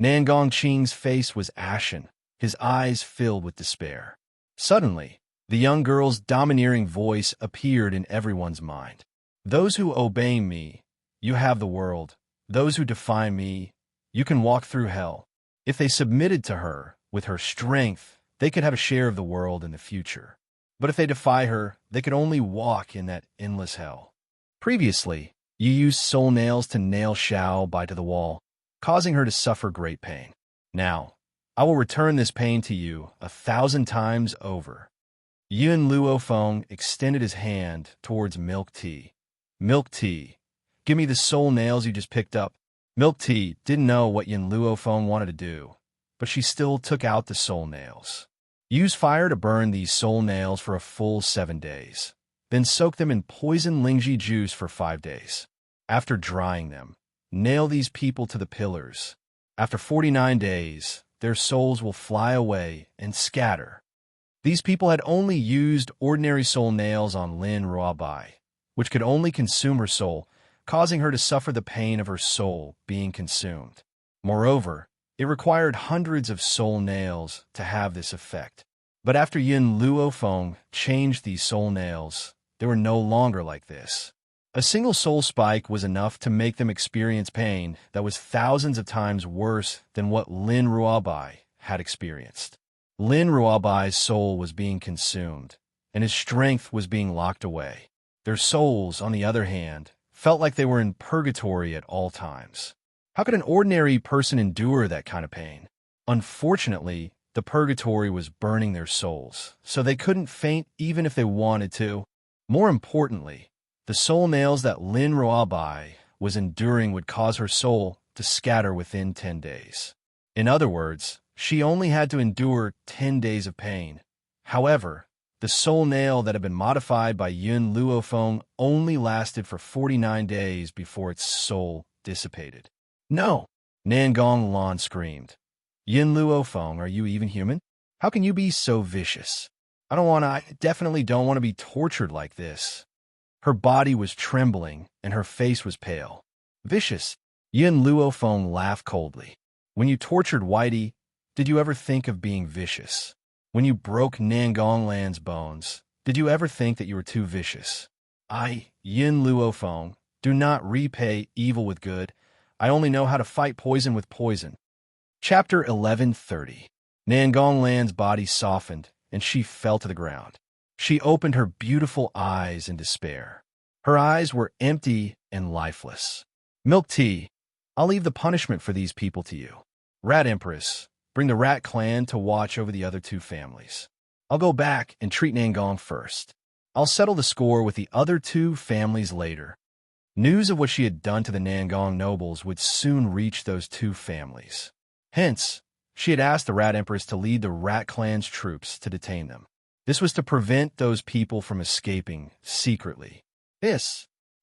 Nangongqing's face was ashen, his eyes filled with despair. Suddenly, the young girl's domineering voice appeared in everyone's mind. Those who obey me, you have the world. Those who defy me, you can walk through hell. If they submitted to her, with her strength, they could have a share of the world in the future. But if they defy her, they could only walk in that endless hell. Previously, you used soul nails to nail Xiao Bai to the wall, causing her to suffer great pain. Now, I will return this pain to you 1,000 times over. Yun Luofeng extended his hand towards Milk Tea. Milk Tea, give me the soul nails you just picked up. Milk Tea didn't know what Yun Luofeng wanted to do, but she still took out the soul nails. Use fire to burn these soul nails for a full 7 days. Then soak them in poison Lingji juice for 5 days. After drying them, nail these people to the pillars. After 49 days, their souls will fly away and scatter. These people had only used ordinary soul nails on Lin Ruobai, which could only consume her soul, causing her to suffer the pain of her soul being consumed. Moreover, it required hundreds of soul nails to have this effect. But after Yun Luofeng changed these soul nails, they were no longer like this. A single soul spike was enough to make them experience pain that was thousands of times worse than what Lin Ruobai had experienced. Lin Ruobai's soul was being consumed, and his strength was being locked away. Their souls, on the other hand, felt like they were in purgatory at all times. How could an ordinary person endure that kind of pain? Unfortunately, the purgatory was burning their souls, so they couldn't faint even if they wanted to. More importantly, the soul nails that Lin Ruobai was enduring would cause her soul to scatter within 10 days. In other words, she only had to endure 10 days of pain. However, the soul nail that had been modified by Yun Luofeng only lasted for 49 days before its soul dissipated. No! Nangong Lan screamed. Yun Luofeng, are you even human? How can you be so vicious? I definitely don't want to be tortured like this. Her body was trembling, and her face was pale. Vicious? Yun Luofeng laughed coldly. When you tortured Whitey, did you ever think of being vicious? When you broke Nangong Lan's bones, did you ever think that you were too vicious? Yun Luofeng, do not repay evil with good. I only know how to fight poison with poison. Chapter 1130. Nangong Lan's body softened, and she fell to the ground. She opened her beautiful eyes in despair. Her eyes were empty and lifeless. Milk Tea, I'll leave the punishment for these people to you. Rat Empress, bring the Rat Clan to watch over the other two families. I'll go back and treat Nangong first. I'll settle the score with the other two families later. News of what she had done to the Nangong nobles would soon reach those two families. Hence, she had asked the Rat Empress to lead the Rat Clan's troops to detain them. This was to prevent those people from escaping secretly.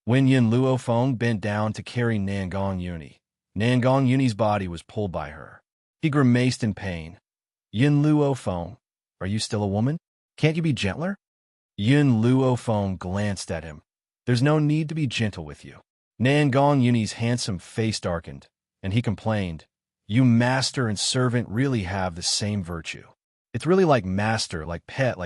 When Yin Luofeng bent down to carry Nangong Yuni, Nangong Yuni's body was pulled by her. He grimaced in pain. Yin Luofeng, are you still a woman? Can't you be gentler? Yin Luofeng glanced at him. There's no need to be gentle with you. Nangong Yuni's handsome face darkened, and he complained, you master and servant really have the same virtue. It's really like master, like pet.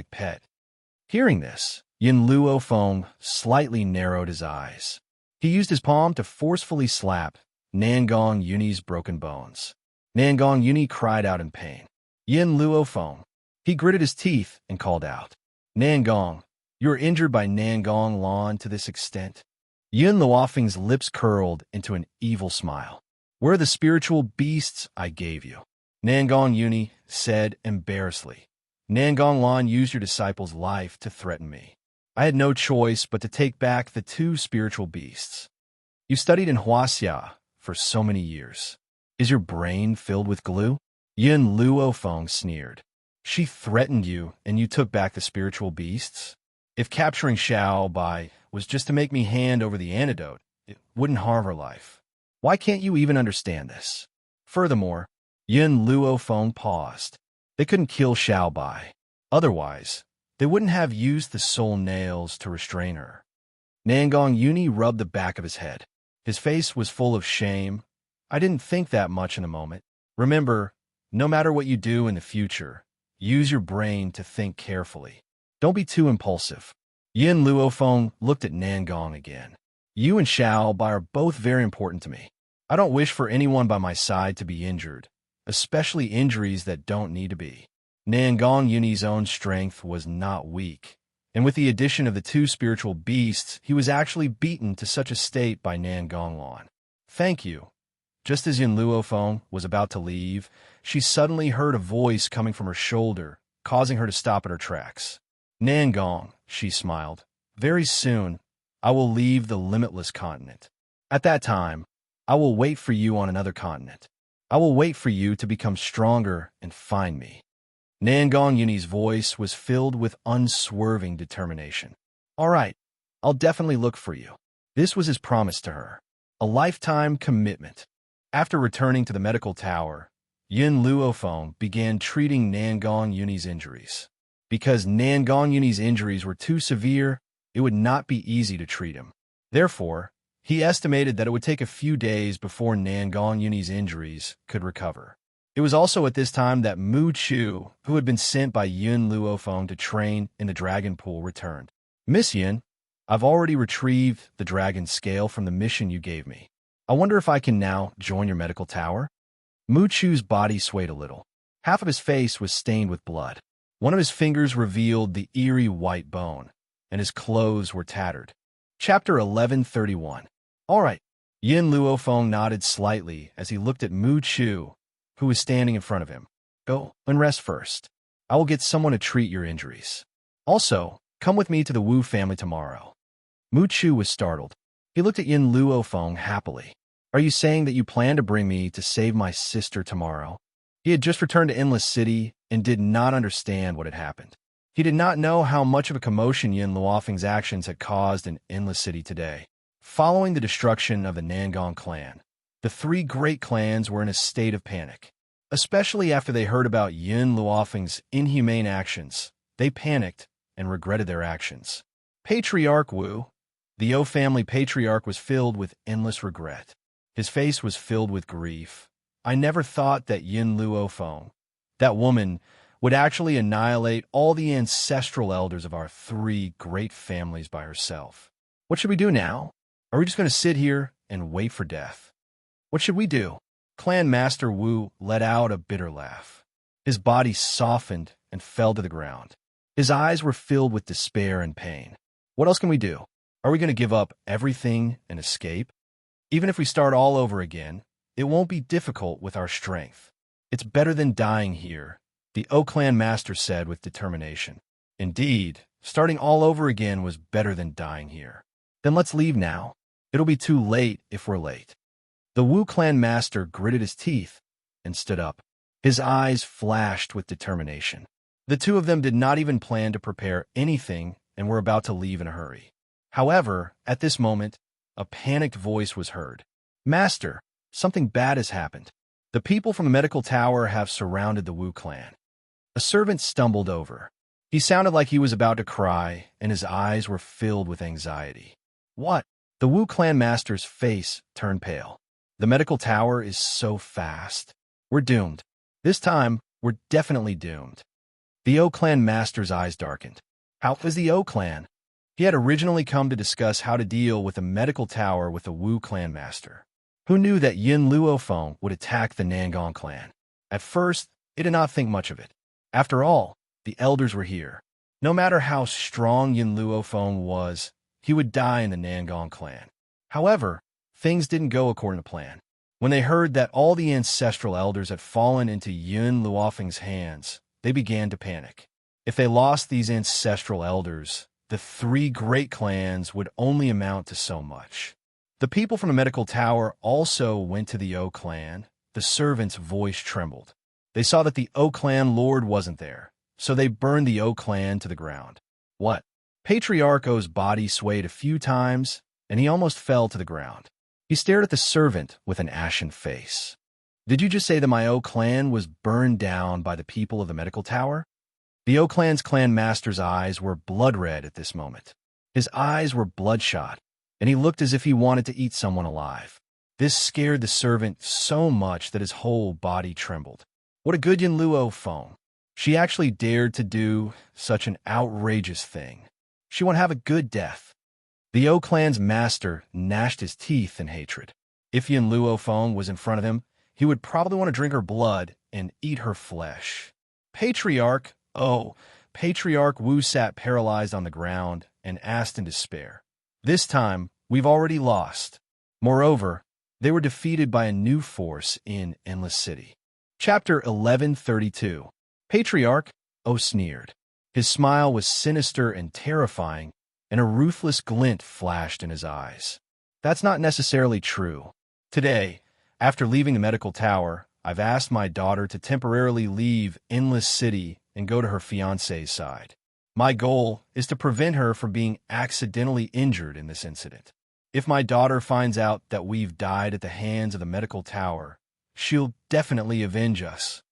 Hearing this, Yin Luofeng slightly narrowed his eyes. He used his palm to forcefully slap Nangong Yuni's broken bones. Nangong Yuni cried out in pain. Yin Luofeng. He gritted his teeth and called out, Nangong, you are injured by Nangong Lan to this extent? Yin Luofeng's lips curled into an evil smile. Where are the spiritual beasts I gave you? Nangong Yuni said embarrassedly. Nangong Lan used your disciple's life to threaten me. I had no choice but to take back the 2 spiritual beasts. You studied in Huaxia for so many years. Is your brain filled with glue? Yin Luofeng sneered. She threatened you and you took back the spiritual beasts? If capturing Xiao Bai was just to make me hand over the antidote, it wouldn't harm her life. Why can't you even understand this? Furthermore, Yin Luofeng paused. They couldn't kill Xiao Bai. Otherwise, they wouldn't have used the soul nails to restrain her. Nangong Yuni rubbed the back of his head. His face was full of shame. I didn't think that much in the moment. Remember, no matter what you do in the future, use your brain to think carefully. Don't be too impulsive. Yin Luofeng looked at Nangong again. You and Xiao Bai are both very important to me. I don't wish for anyone by my side to be injured, especially injuries that don't need to be. Nangong Yuni's own strength was not weak, and with the addition of the 2 spiritual beasts, he was actually beaten to such a state by Nangong Lan. Thank you. Just as Yin Luofeng was about to leave, she suddenly heard a voice coming from her shoulder, causing her to stop at her tracks. Nangong, she smiled. Very soon, I will leave the limitless continent. At that time, I will wait for you on another continent. I will wait for you to become stronger and find me. Nangong Yuni's voice was filled with unswerving determination. All right, I'll definitely look for you. This was his promise to her. A lifetime commitment. After returning to the medical tower, Yin Luofeng began treating Nangong Yuni's injuries. Because Nangong Yuni's injuries were too severe, it would not be easy to treat him. Therefore, he estimated that it would take a few days before Nangong Yuni's injuries could recover. It was also at this time that Mu Chu, who had been sent by Yin Luofeng to train in the dragon pool, returned. Miss Yin, I've already retrieved the dragon scale from the mission you gave me. I wonder if I can now join your medical tower? Mu Chu's body swayed a little. Half of his face was stained with blood. One of his fingers revealed the eerie white bone, and his clothes were tattered. Chapter 1131. All right. Yin Luofeng nodded slightly as he looked at Mu Chu, who was standing in front of him. Go and rest first. I will get someone to treat your injuries. Also, come with me to the Wu family tomorrow. Mu Chu was startled. He looked at Yin Luofeng happily. Are you saying that you plan to bring me to save my sister tomorrow? He had just returned to Endless City and did not understand what had happened. He did not know how much of a commotion Yin Luofeng's actions had caused in Endless City today. Following the destruction of the Nangong clan, the 3 great clans were in a state of panic. Especially after they heard about Yin Luofeng's inhumane actions, they panicked and regretted their actions. Patriarch Wu, the O family patriarch, was filled with endless regret. His face was filled with grief. I never thought that Yin Luofeng, that woman, would actually annihilate all the ancestral elders of our 3 great families by herself. What should we do now? Are we just going to sit here and wait for death? What should we do? Clan Master Wu let out a bitter laugh. His body softened and fell to the ground. His eyes were filled with despair and pain. What else can we do? Are we going to give up everything and escape? Even if we start all over again, it won't be difficult with our strength. It's better than dying here, the O Clan Master said with determination. Indeed, starting all over again was better than dying here. Then let's leave now. It'll be too late if we're late. The Wu Clan Master gritted his teeth and stood up. His eyes flashed with determination. The two of them did not even plan to prepare anything and were about to leave in a hurry. However, at this moment, a panicked voice was heard. Master, something bad has happened. The people from the medical tower have surrounded the Wu clan. A servant stumbled over. He sounded like he was about to cry, and his eyes were filled with anxiety. What? The Wu clan master's face turned pale. The medical tower is so fast. We're doomed. This time, we're definitely doomed. The O clan master's eyes darkened. How was the O clan? He had originally come to discuss how to deal with the medical tower with the Wu clan master. Who knew that Yin Luofeng would attack the Nangong clan? At first, he did not think much of it. After all, the elders were here. No matter how strong Yin Luofeng was, he would die in the Nangong clan. However, things didn't go according to plan. When they heard that all the ancestral elders had fallen into Yin Luofeng's hands, they began to panic. If they lost these ancestral elders, the three great clans would only amount to so much. The people from the medical tower also went to the O clan. The servant's voice trembled. They saw that the O clan lord wasn't there, so they burned the O clan to the ground. What? Patriarch O's body swayed a few times, and he almost fell to the ground. He stared at the servant with an ashen face. Did you just say that my O clan was burned down by the people of the medical tower? The O clan's clan master's eyes were blood red at this moment. His eyes were bloodshot, and he looked as if he wanted to eat someone alive. This scared the servant so much that his whole body trembled. What a good Yin Luofeng. She actually dared to do such an outrageous thing. She won't have a good death. The O clan's master gnashed his teeth in hatred. If Yin Luofeng was in front of him, he would probably want to drink her blood and eat her flesh. Patriarch Wu sat paralyzed on the ground and asked in despair. This time, we've already lost. Moreover, they were defeated by a new force in Endless City. Chapter 1132. Patriarch O sneered. His smile was sinister and terrifying, and a ruthless glint flashed in his eyes. That's not necessarily true. Today, after leaving the medical tower, I've asked my daughter to temporarily leave Endless City and go to her fiancé's side. My goal is to prevent her from being accidentally injured in this incident. If my daughter finds out that we've died at the hands of the medical tower, she'll definitely avenge us.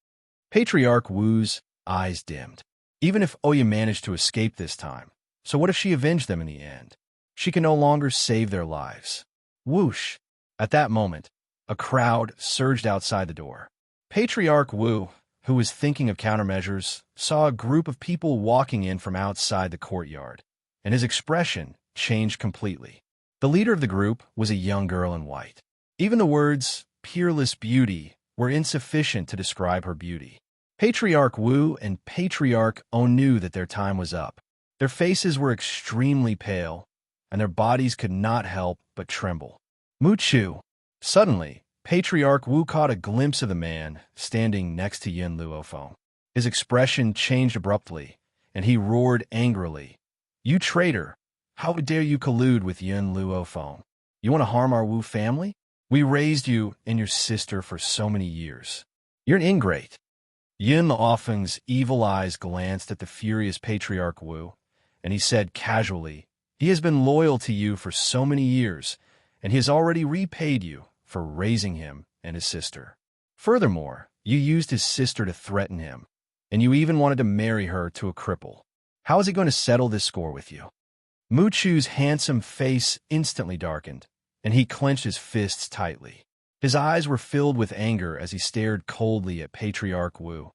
Patriarch Wu's eyes dimmed. Even if Oya managed to escape this time, so what if she avenged them in the end? She can no longer save their lives. Whoosh! At that moment, a crowd surged outside the door. Patriarch Wu, who was thinking of countermeasures, saw a group of people walking in from outside the courtyard, and his expression changed completely. The leader of the group was a young girl in white. Even the words, peerless beauty, were insufficient to describe her beauty. Patriarch Wu and Patriarch O knew that their time was up. Their faces were extremely pale, and their bodies could not help but tremble. Muchu! Suddenly, Patriarch Wu caught a glimpse of the man standing next to Yin Luofeng. His expression changed abruptly, and he roared angrily. You traitor! How dare you collude with Yin Luofeng? You want to harm our Wu family? We raised you and your sister for so many years. You're an ingrate. Yin Luofeng's evil eyes glanced at the furious Patriarch Wu, and he said casually, he has been loyal to you for so many years, and he has already repaid you for raising him and his sister. Furthermore, you used his sister to threaten him, and you even wanted to marry her to a cripple. How is he going to settle this score with you? Muchu's handsome face instantly darkened, and he clenched his fists tightly. His eyes were filled with anger as he stared coldly at Patriarch Wu.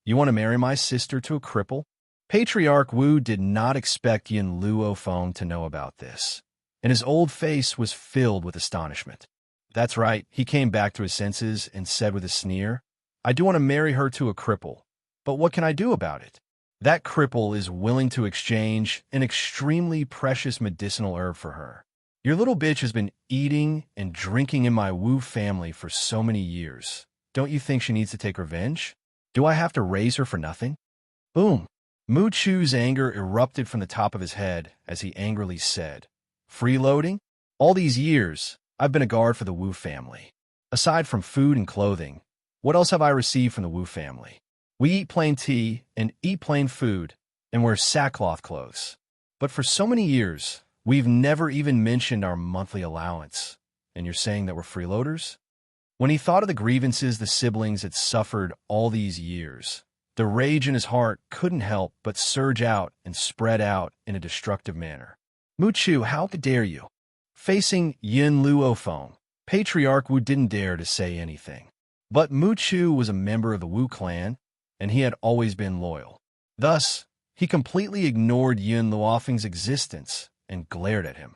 You want to marry my sister to a cripple? Patriarch Wu did not expect Yin Luofeng to know about this, and his old face was filled with astonishment. That's right, he came back to his senses and said with a sneer, I do want to marry her to a cripple, but what can I do about it? That cripple is willing to exchange an extremely precious medicinal herb for her. Your little bitch has been eating and drinking in my Wu family for so many years. Don't you think she needs to take revenge? Do I have to raise her for nothing? Boom! Muchu's anger erupted from the top of his head as he angrily said, Freeloading? All these years, I've been a guard for the Wu family. Aside from food and clothing, what else have I received from the Wu family? We eat plain tea and eat plain food and wear sackcloth clothes. But for so many years, we've never even mentioned our monthly allowance. And you're saying that we're freeloaders? When he thought of the grievances the siblings had suffered all these years, the rage in his heart couldn't help but surge out and spread out in a destructive manner. Muchu, how dare you? Facing Yin Luofeng, Patriarch Wu didn't dare to say anything. But Muchu was a member of the Wu clan, and he had always been loyal. Thus, he completely ignored Yin Luofeng's existence and glared at him.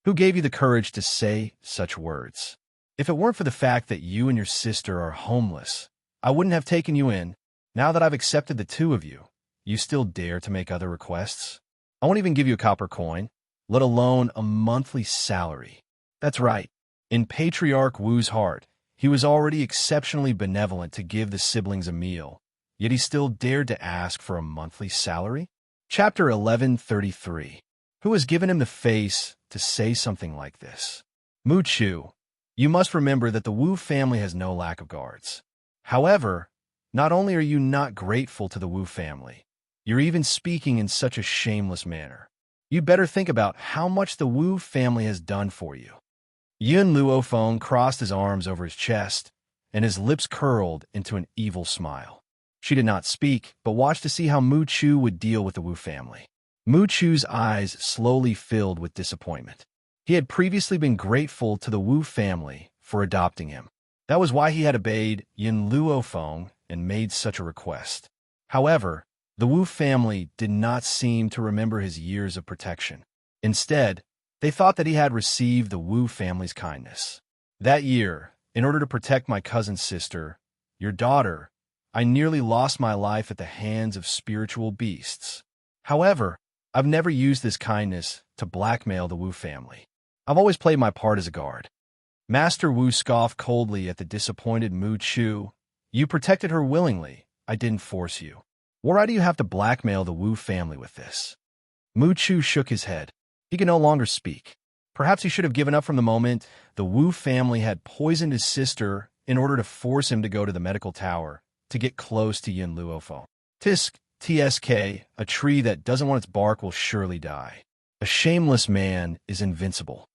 Who gave you the courage to say such words? If it weren't for the fact that you and your sister are homeless, I wouldn't have taken you in. Now that I've accepted the two of you, you still dare to make other requests? I won't even give you a copper coin, let alone a monthly salary. That's right. In Patriarch Wu's heart, he was already exceptionally benevolent to give the siblings a meal, yet he still dared to ask for a monthly salary? Chapter 1133. Who has given him the face to say something like this? Muchu. You must remember that the Wu family has no lack of guards. However, not only are you not grateful to the Wu family, you're even speaking in such a shameless manner. You better think about how much the Wu family has done for you. Yin Luofeng crossed his arms over his chest, and his lips curled into an evil smile. She did not speak, but watched to see how Muchu would deal with the Wu family. Muchu's eyes slowly filled with disappointment. He had previously been grateful to the Wu family for adopting him. That was why he had obeyed Yin Luofeng and made such a request. However, the Wu family did not seem to remember his years of protection. Instead, they thought that he had received the Wu family's kindness. That year, in order to protect my cousin's sister, your daughter, I nearly lost my life at the hands of spiritual beasts. However, I've never used this kindness to blackmail the Wu family. I've always played my part as a guard. Master Wu scoffed coldly at the disappointed Muchu. You protected her willingly. I didn't force you. Why do you have to blackmail the Wu family with this? Muchu shook his head. He could no longer speak. Perhaps he should have given up from the moment the Wu family had poisoned his sister in order to force him to go to the medical tower to get close to Yin Luofeng. TSK, a tree that doesn't want its bark will surely die. A shameless man is invincible.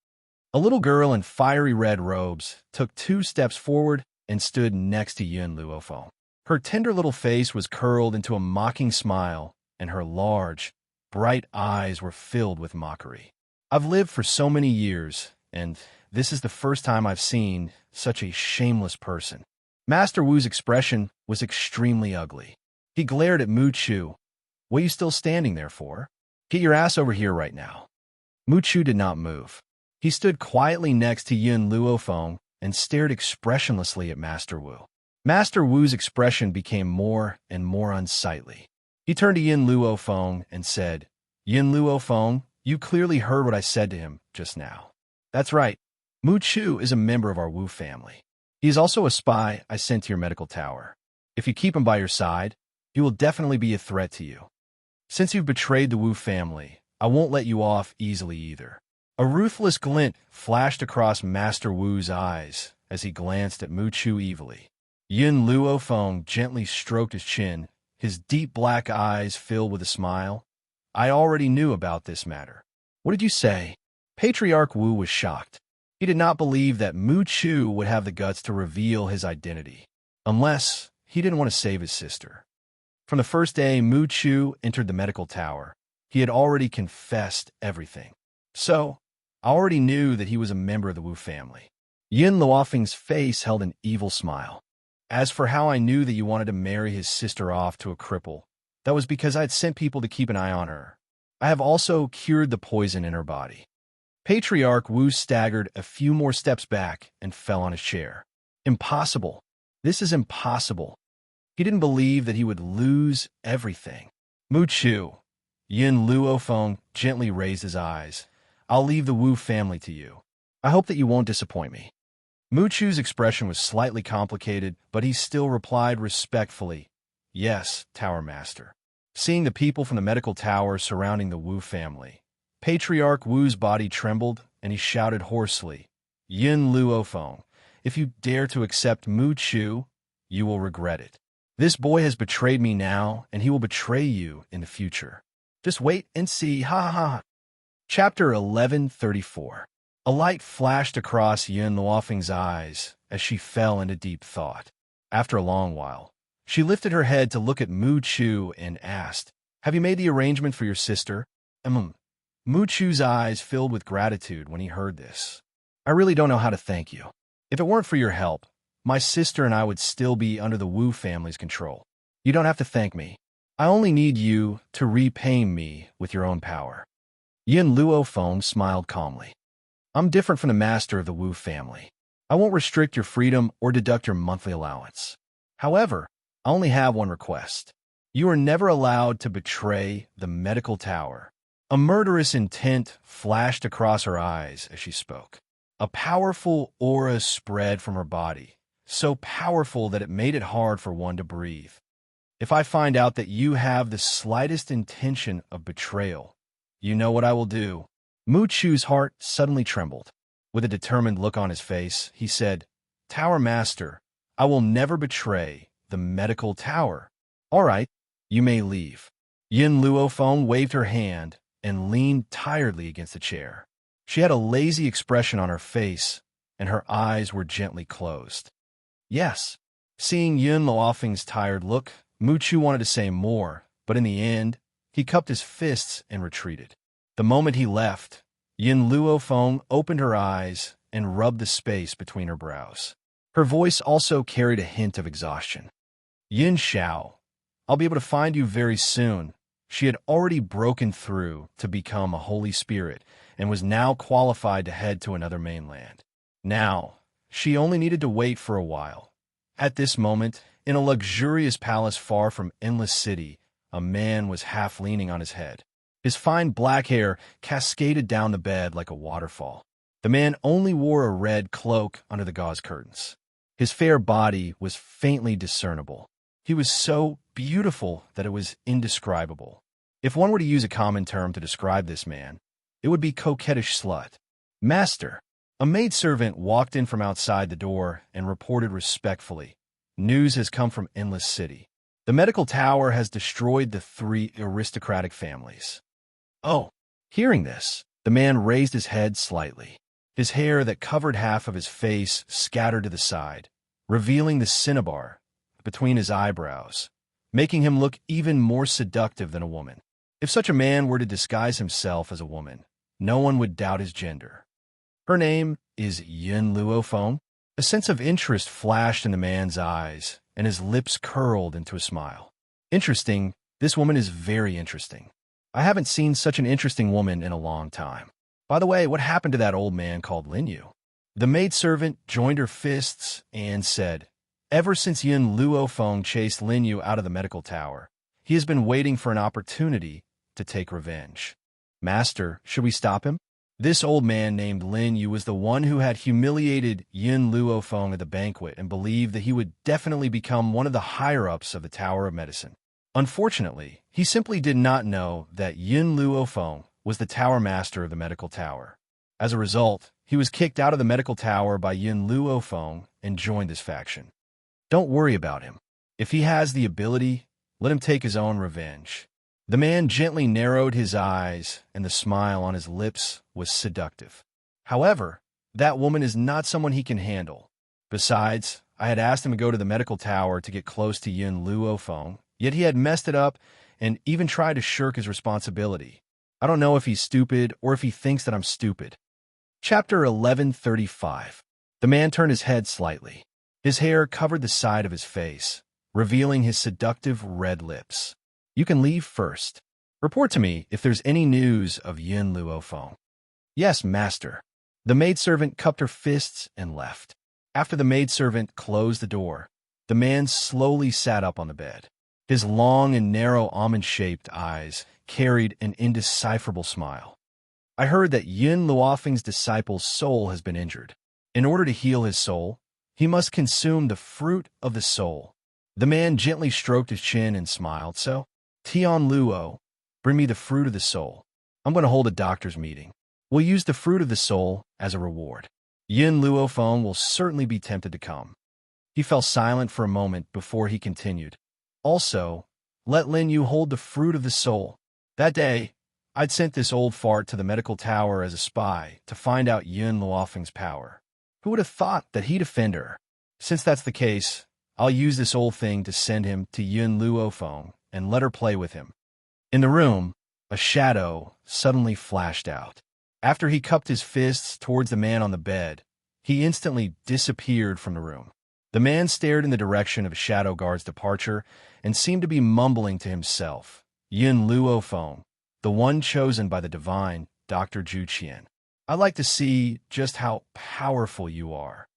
A little girl in fiery red robes took 2 steps forward and stood next to Yin Luofeng. Her tender little face was curled into a mocking smile, and her large, bright eyes were filled with mockery. I've lived for so many years, and this is the first time I've seen such a shameless person. Master Wu's expression was extremely ugly. He glared at Muchu. What are you still standing there for? Get your ass over here right now. Muchu did not move. He stood quietly next to Yin Luofeng and stared expressionlessly at Master Wu. Master Wu's expression became more and more unsightly. He turned to Yin Luofeng and said, Yin Luofeng, you clearly heard what I said to him just now. That's right. Muchu is a member of our Wu family. He is also a spy I sent to your medical tower. If you keep him by your side, he will definitely be a threat to you. Since you've betrayed the Wu family, I won't let you off easily either. A ruthless glint flashed across Master Wu's eyes as he glanced at Muchu evilly. Yin Luofeng gently stroked his chin, his deep black eyes filled with a smile. I already knew about this matter. What did you say? Patriarch Wu was shocked. He did not believe that Muchu would have the guts to reveal his identity, unless he didn't want to save his sister. From the first day Muchu entered the medical tower, he had already confessed everything. So, I already knew that he was a member of the Wu family. Yin Luofeng's face held an evil smile. As for how I knew that you wanted to marry his sister off to a cripple, that was because I had sent people to keep an eye on her. I have also cured the poison in her body. Patriarch Wu staggered a few more steps back and fell on his chair. Impossible. This is impossible. He didn't believe that he would lose everything. Muchu. Yin Luofeng gently raised his eyes. I'll leave the Wu family to you. I hope that you won't disappoint me. Muchu's expression was slightly complicated, but he still replied respectfully, Yes, Tower Master. Seeing the people from the medical tower surrounding the Wu family, Patriarch Wu's body trembled, and he shouted hoarsely, Yin Luofeng, if you dare to accept Muchu, you will regret it. This boy has betrayed me now, and he will betray you in the future. Just wait and see, ha ha ha. Chapter 1134. A light flashed across Yun Luofeng's eyes as she fell into deep thought. After a long while, she lifted her head to look at Mu Chu and asked, "Have you made the arrangement for your sister?" Mu Chu's eyes filled with gratitude when he heard this. "I really don't know how to thank you. If it weren't for your help, my sister and I would still be under the Wu family's control. You don't have to thank me. I only need you to repay me with your own power." Yin Luofeng smiled calmly. "I'm different from the master of the Wu family. I won't restrict your freedom or deduct your monthly allowance. However, I only have one request. You are never allowed to betray the medical tower." A murderous intent flashed across her eyes as she spoke. A powerful aura spread from her body, so powerful that it made it hard for one to breathe. "If I find out that you have the slightest intention of betrayal, you know what I will do." Mu Chu's heart suddenly trembled. With a determined look on his face, he said, "Tower Master, I will never betray the medical tower. All right, you may leave." Yin Luofeng waved her hand and leaned tiredly against a chair. She had a lazy expression on her face, and her eyes were gently closed. "Yes." Seeing Yun Luofeng's tired look, Mu Chu wanted to say more, but in the end, he cupped his fists and retreated. The moment he left, Yin Luofeng opened her eyes and rubbed the space between her brows. Her voice also carried a hint of exhaustion. "Yin Xiao, I'll be able to find you very soon." She had already broken through to become a holy spirit and was now qualified to head to another mainland. Now, she only needed to wait for a while. At this moment, in a luxurious palace far from Endless City, a man was half leaning on his head. His fine black hair cascaded down the bed like a waterfall. The man only wore a red cloak under the gauze curtains. His fair body was faintly discernible. He was so beautiful that it was indescribable. If one were to use a common term to describe this man, it would be coquettish slut. "Master." A maidservant walked in from outside the door and reported respectfully, "News has come from Endless City. The medical tower has destroyed the 3 aristocratic families." "Oh." Hearing this, the man raised his head slightly. His hair that covered half of his face scattered to the side, revealing the cinnabar between his eyebrows, making him look even more seductive than a woman. If such a man were to disguise himself as a woman, no one would doubt his gender. "Her name is Yin Luofeng." A sense of interest flashed in the man's eyes, and his lips curled into a smile. "Interesting. This woman is very interesting. I haven't seen such an interesting woman in a long time. By the way, what happened to that old man called Lin Yu?" The maidservant joined her fists and said, "Ever since Yin Luofeng chased Lin Yu out of the medical tower, he has been waiting for an opportunity to take revenge. Master, should we stop him?" This old man named Lin Yu was the one who had humiliated Yin Luofeng at the banquet and believed that he would definitely become one of the higher-ups of the Tower of Medicine. Unfortunately, he simply did not know that Yin Luofeng was the tower master of the medical tower. As a result, he was kicked out of the medical tower by Yin Luofeng and joined this faction. "Don't worry about him. If he has the ability, let him take his own revenge." The man gently narrowed his eyes, and the smile on his lips was seductive. "However, that woman is not someone he can handle. Besides, I had asked him to go to the medical tower to get close to Yin Luofeng, yet he had messed it up and even tried to shirk his responsibility. I don't know if he's stupid or if he thinks that I'm stupid." Chapter 1135. The man turned his head slightly. His hair covered the side of his face, revealing his seductive red lips. "You can leave first. Report to me if there's any news of Yin Luofeng." "Yes, master." The maidservant cupped her fists and left. After the maidservant closed the door, the man slowly sat up on the bed. His long and narrow almond-shaped eyes carried an indecipherable smile. "I heard that Yin Luofeng's disciple's soul has been injured. In order to heal his soul, he must consume the fruit of the soul." The man gently stroked his chin and smiled. "So, Tian Luo, bring me the fruit of the soul. I'm going to hold a doctor's meeting. We'll use the fruit of the soul as a reward. Yin Luofeng will certainly be tempted to come." He fell silent for a moment before he continued. Also, let Lin Yu hold the fruit of the soul. That day, I'd sent this old fart to the medical tower as a spy to find out Yun Luofeng's power. Who would have thought that he'd offend her? Since that's the case, I'll use this old thing to send him to Yun Luofeng and let her play with him. In the room, a shadow suddenly flashed out. After he cupped his fists towards the man on the bed, he instantly disappeared from the room. The man stared in the direction of a shadow guard's departure and seemed to be mumbling to himself. Yun Luofeng, the one chosen by the divine Dr. Zhu Qian. I'd like to see just how powerful you are.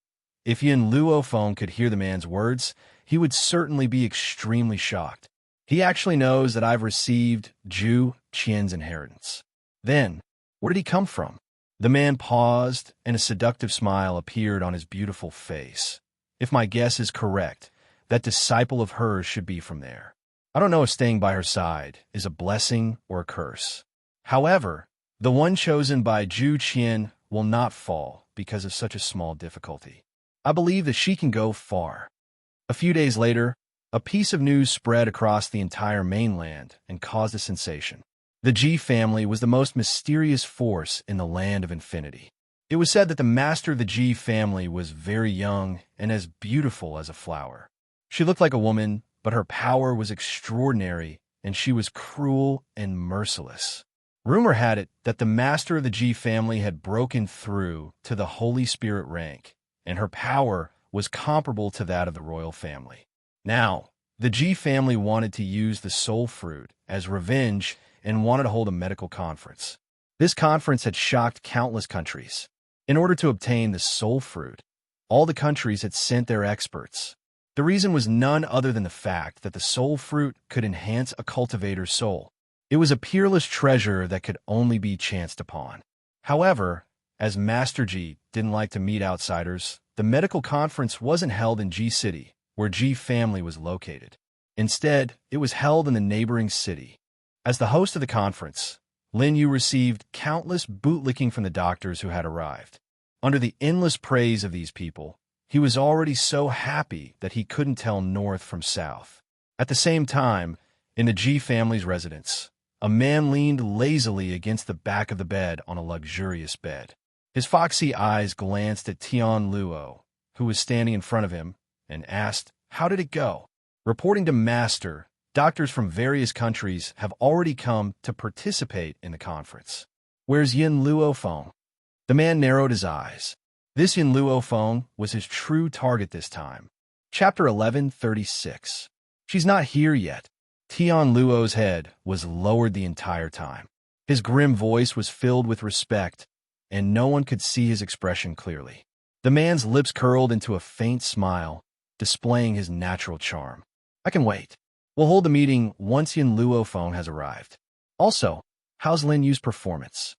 If Yun Luofeng could hear the man's words, he would certainly be extremely shocked. He actually knows that I've received Zhu Qian's inheritance. Then, where did he come from? The man paused, and a seductive smile appeared on his beautiful face. If my guess is correct, that disciple of hers should be from there. I don't know if staying by her side is a blessing or a curse. However, the one chosen by Zhu Qian will not fall because of such a small difficulty. I believe that she can go far. A few days later, a piece of news spread across the entire mainland and caused a sensation. The Ji family was the most mysterious force in the land of infinity. It was said that the master of the Ji family was very young and as beautiful as a flower. She looked like a woman, but her power was extraordinary, and she was cruel and merciless. Rumor had it that the master of the Ji family had broken through to the Holy Spirit rank, and her power was comparable to that of the royal family. Now, the Ji family wanted to use the soul fruit as revenge and wanted to hold a medical conference. This conference had shocked countless countries. In order to obtain the soul fruit, all the countries had sent their experts. The reason was none other than the fact that the soul fruit could enhance a cultivator's soul. It was a peerless treasure that could only be chanced upon. However, as Master Ji didn't like to meet outsiders, the medical conference wasn't held in Ji City, where Ji family was located. Instead, it was held in the neighboring city. As the host of the conference, Lin Yu received countless bootlicking from the doctors who had arrived. Under the endless praise of these people, he was already so happy that he couldn't tell north from south. At the same time, in the Ji family's residence, a man leaned lazily against the back of the bed on a luxurious bed. His foxy eyes glanced at Tian Luo, who was standing in front of him, and asked, "How did it go?" Reporting to Master, doctors from various countries have already come to participate in the conference. Where's Yun Luofeng? The man narrowed his eyes. This Yun Luofeng was his true target this time. Chapter 1136. She's not here yet. Tian Luo's head was lowered the entire time. His grim voice was filled with respect, and no one could see his expression clearly. The man's lips curled into a faint smile, displaying his natural charm. I can wait. We'll hold the meeting once Yun Luofeng has arrived. Also, how's Lin Yu's performance?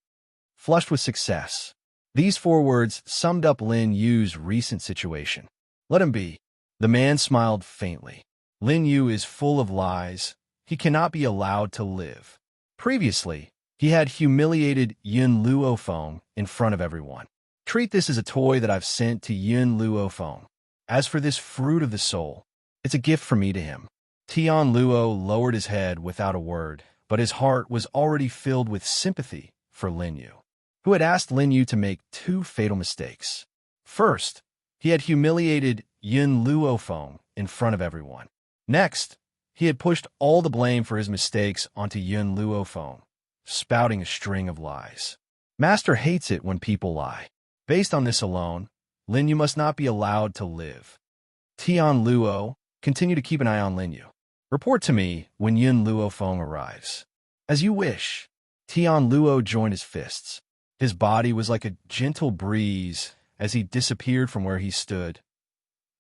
Flushed with success. These 4 words summed up Lin Yu's recent situation. Let him be. The man smiled faintly. Lin Yu is full of lies. He cannot be allowed to live. Previously, he had humiliated Yun Luofeng in front of everyone. Treat this as a toy that I've sent to Yun Luofeng. As for this fruit of the soul, it's a gift from me to him. Tian Luo lowered his head without a word, but his heart was already filled with sympathy for Lin Yu, who had asked Lin Yu to make 2 fatal mistakes. First, he had humiliated Yun Luofeng in front of everyone. Next, he had pushed all the blame for his mistakes onto Yun Luofeng, spouting a string of lies. Master hates it when people lie. Based on this alone, Lin Yu must not be allowed to live. Tian Luo, continue to keep an eye on Lin Yu. Report to me when Yun Luofeng arrives. As you wish. Tian Luo joined his fists. His body was like a gentle breeze as he disappeared from where he stood.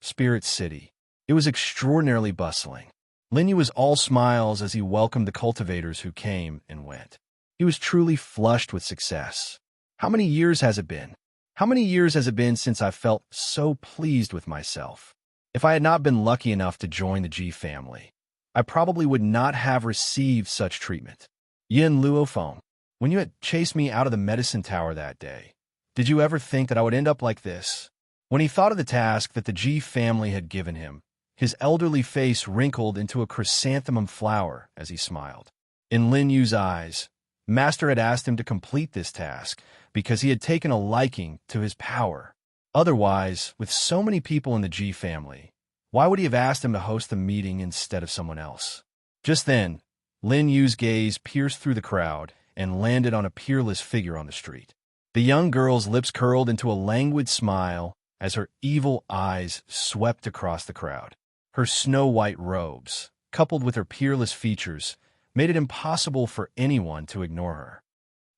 Spirit City. It was extraordinarily bustling. Lin Yu was all smiles as he welcomed the cultivators who came and went. He was truly flushed with success. How many years has it been? How many years has it been since I felt so pleased with myself? If I had not been lucky enough to join the Ji family, I probably would not have received such treatment. Yun Luofeng, when you had chased me out of the medicine tower that day, did you ever think that I would end up like this? When he thought of the task that the Ji family had given him, His elderly face wrinkled into a chrysanthemum flower as he smiled. In Lin Yu's eyes, Master had asked him to complete this task because he had taken a liking to his power. Otherwise, with so many people in the Ji family, why would he have asked him to host the meeting instead of someone else? Just then, Lin Yu's gaze pierced through the crowd and landed on a peerless figure on the street. The young girl's lips curled into a languid smile as her evil eyes swept across the crowd. Her snow-white robes, coupled with her peerless features, made it impossible for anyone to ignore her.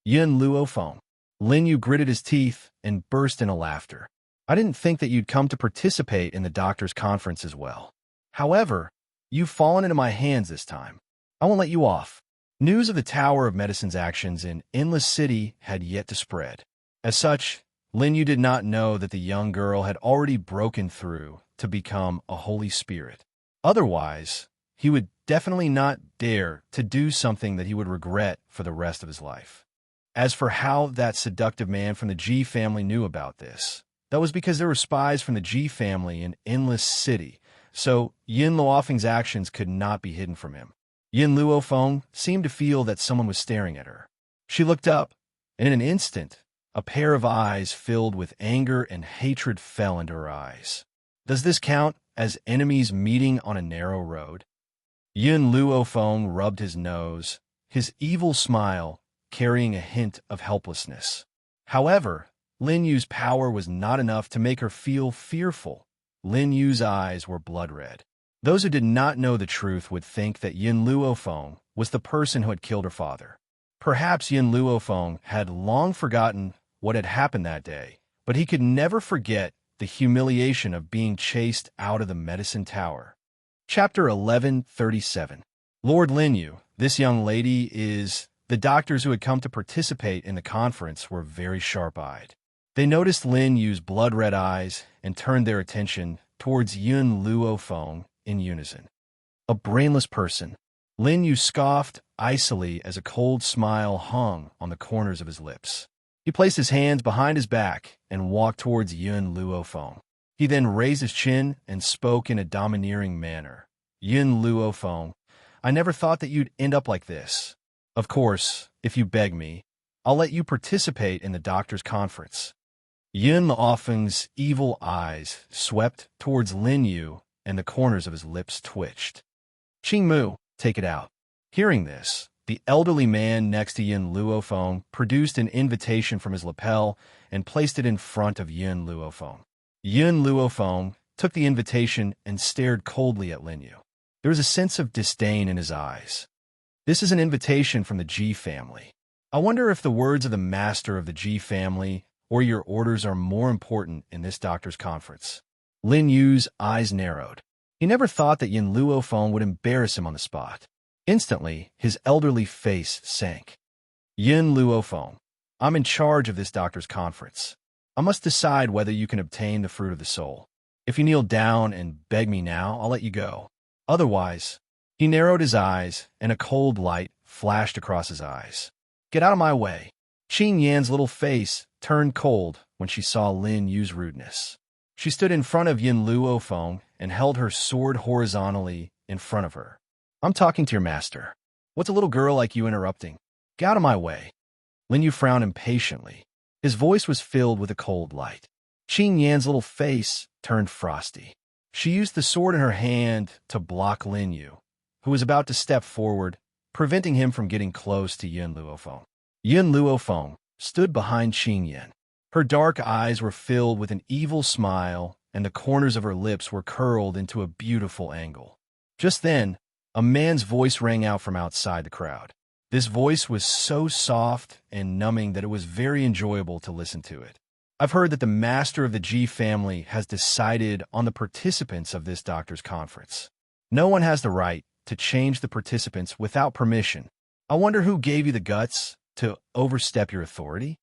Yin Luofeng. Lin Yu gritted his teeth and burst into laughter. I didn't think that you'd come to participate in the doctor's conference as well. However, you've fallen into my hands this time. I won't let you off. News of the Tower of Medicine's actions in Endless City had yet to spread. As such, Lin Yu did not know that the young girl had already broken through to become a holy spirit. Otherwise, he would definitely not dare to do something that he would regret for the rest of his life. As for how that seductive man from the Ji family knew about this, that was because there were spies from the Ji family in Endless City, so Yin Luofeng's actions could not be hidden from him. Yin Luofeng seemed to feel that someone was staring at her. She looked up, and in an instant, a pair of eyes filled with anger and hatred fell into her eyes. Does this count as enemies meeting on a narrow road? Yin Luofeng rubbed his nose, his evil smile carrying a hint of helplessness. However, Lin Yu's power was not enough to make her feel fearful. Lin Yu's eyes were blood red. Those who did not know the truth would think that Yin Luofeng was the person who had killed her father. Perhaps Yin Luofeng had long forgotten what had happened that day, but he could never forget the humiliation of being chased out of the medicine tower. Chapter 1137. Lord Lin Yu, this young lady is... The doctors who had come to participate in the conference were very sharp-eyed. They noticed Lin Yu's blood-red eyes and turned their attention towards Yin Luofeng in unison. A brainless person. Lin Yu scoffed icily as a cold smile hung on the corners of his lips. He placed his hands behind his back and walked towards Yin Luofeng. He then raised his chin and spoke in a domineering manner. Yin Luofeng, I never thought that you'd end up like this. Of course, if you beg me, I'll let you participate in the doctor's conference. Yin Luofeng's evil eyes swept towards Lin Yu, and the corners of his lips twitched. Qing Mu, take it out. Hearing this, the elderly man next to Yin Luofeng produced an invitation from his lapel and placed it in front of Yin Luofeng. Yin Luofeng took the invitation and stared coldly at Lin Yu. There was a sense of disdain in his eyes. This is an invitation from the Ji family. I wonder if the words of the master of the Ji family or your orders are more important in this doctor's conference. Lin Yu's eyes narrowed. He never thought that Yin Luofeng would embarrass him on the spot. Instantly, his elderly face sank. Yin Luofeng, I'm in charge of this doctor's conference. I must decide whether you can obtain the fruit of the soul. If you kneel down and beg me now, I'll let you go. Otherwise, he narrowed his eyes, and a cold light flashed across his eyes. Get out of my way. Qing Yan's little face turned cold when she saw Lin Yu's rudeness. She stood in front of Yin Luofeng and held her sword horizontally in front of her. I'm talking to your master. What's a little girl like you interrupting? Get out of my way. Lin Yu frowned impatiently. His voice was filled with a cold light. Qing Yan's little face turned frosty. She used the sword in her hand to block Lin Yu, who was about to step forward, preventing him from getting close to Yin Luofeng. Yin Luofeng stood behind Qing Yan. Her dark eyes were filled with an evil smile, and the corners of her lips were curled into a beautiful angle. Just then, a man's voice rang out from outside the crowd. This voice was so soft and numbing that it was very enjoyable to listen to it. I've heard that the master of the Ji family has decided on the participants of this doctor's conference. No one has the right to change the participants without permission. I wonder who gave you the guts to overstep your authority?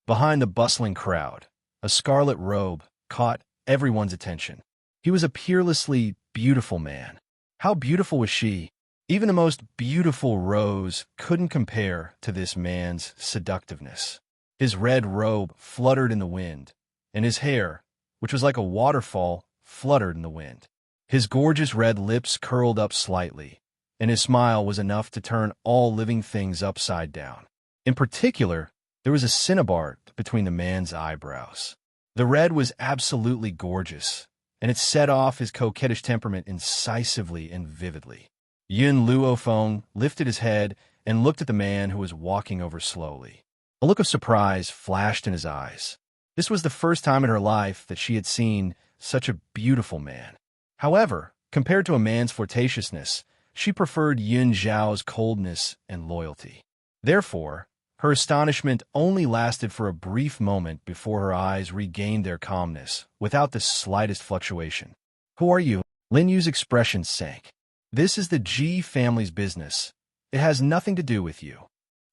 Behind the bustling crowd, a scarlet robe caught everyone's attention. He was a peerlessly beautiful man. How beautiful was she? Even the most beautiful rose couldn't compare to this man's seductiveness. His red robe fluttered in the wind, and his hair, which was like a waterfall, fluttered in the wind. His gorgeous red lips curled up slightly, and his smile was enough to turn all living things upside down. In particular, there was a cinnabar between the man's eyebrows. The red was absolutely gorgeous, and it set off his coquettish temperament incisively and vividly. Yun Luofeng lifted his head and looked at the man who was walking over slowly. A look of surprise flashed in his eyes. This was the first time in her life that she had seen such a beautiful man. However, compared to a man's flirtatiousness, she preferred Yun Zhao's coldness and loyalty. Therefore, her astonishment only lasted for a brief moment before her eyes regained their calmness, without the slightest fluctuation. "Who are you?" Lin Yu's expression sank. "This is the Ji family's business. It has nothing to do with you."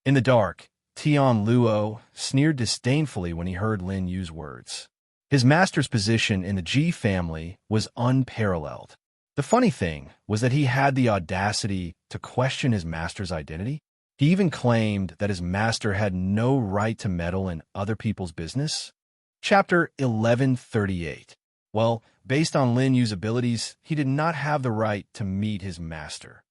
In the dark, Tian Luo sneered disdainfully when he heard Lin Yu's words. His master's position in the Ji family was unparalleled. The funny thing was that he had the audacity to question his master's identity. He even claimed that his master had no right to meddle in other people's business. Chapter 1138. Well, based on Lin Yu's abilities, he did not have the right to meet his master.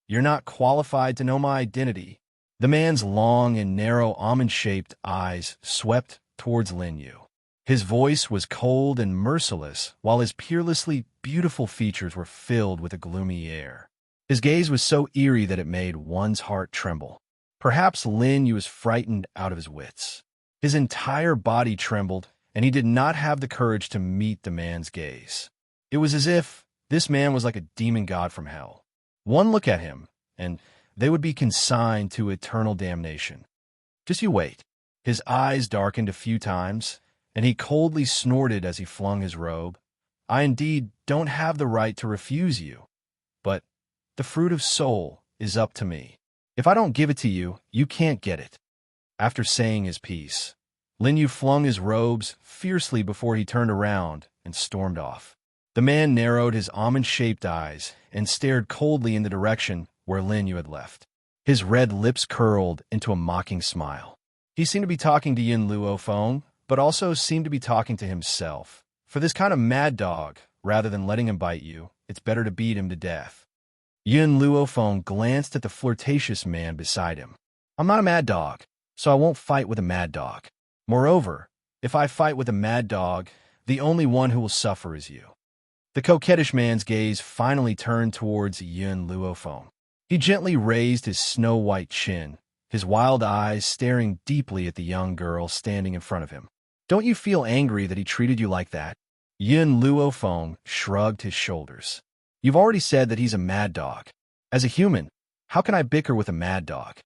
"You're not qualified to know my identity." The man's long and narrow almond-shaped eyes swept towards Lin Yu. His voice was cold and merciless, while his peerlessly beautiful features were filled with a gloomy air. His gaze was so eerie that it made one's heart tremble. Perhaps Lin Yu was frightened out of his wits. His entire body trembled, and he did not have the courage to meet the man's gaze. It was as if this man was like a demon god from hell. One look at him, and they would be consigned to eternal damnation. Just you wait. His eyes darkened a few times, and he coldly snorted as he flung his robe. "I indeed don't have the right to refuse you, but the fruit of soul is up to me. If I don't give it to you, you can't get it." After saying his piece, Lin Yu flung his robes fiercely before he turned around and stormed off. The man narrowed his almond-shaped eyes and stared coldly in the direction where Lin Yu had left. His red lips curled into a mocking smile. He seemed to be talking to Yun Luofeng, but also seemed to be talking to himself. For this kind of mad dog, rather than letting him bite you, it's better to beat him to death. Yun Luofeng glanced at the flirtatious man beside him. "I'm not a mad dog, so I won't fight with a mad dog. Moreover, if I fight with a mad dog, the only one who will suffer is you." The coquettish man's gaze finally turned towards Yun Luofeng. He gently raised his snow-white chin, his wild eyes staring deeply at the young girl standing in front of him. "Don't you feel angry that he treated you like that?" Yun Luofeng shrugged his shoulders. "You've already said that he's a mad dog. As a human, how can I bicker with a mad dog?"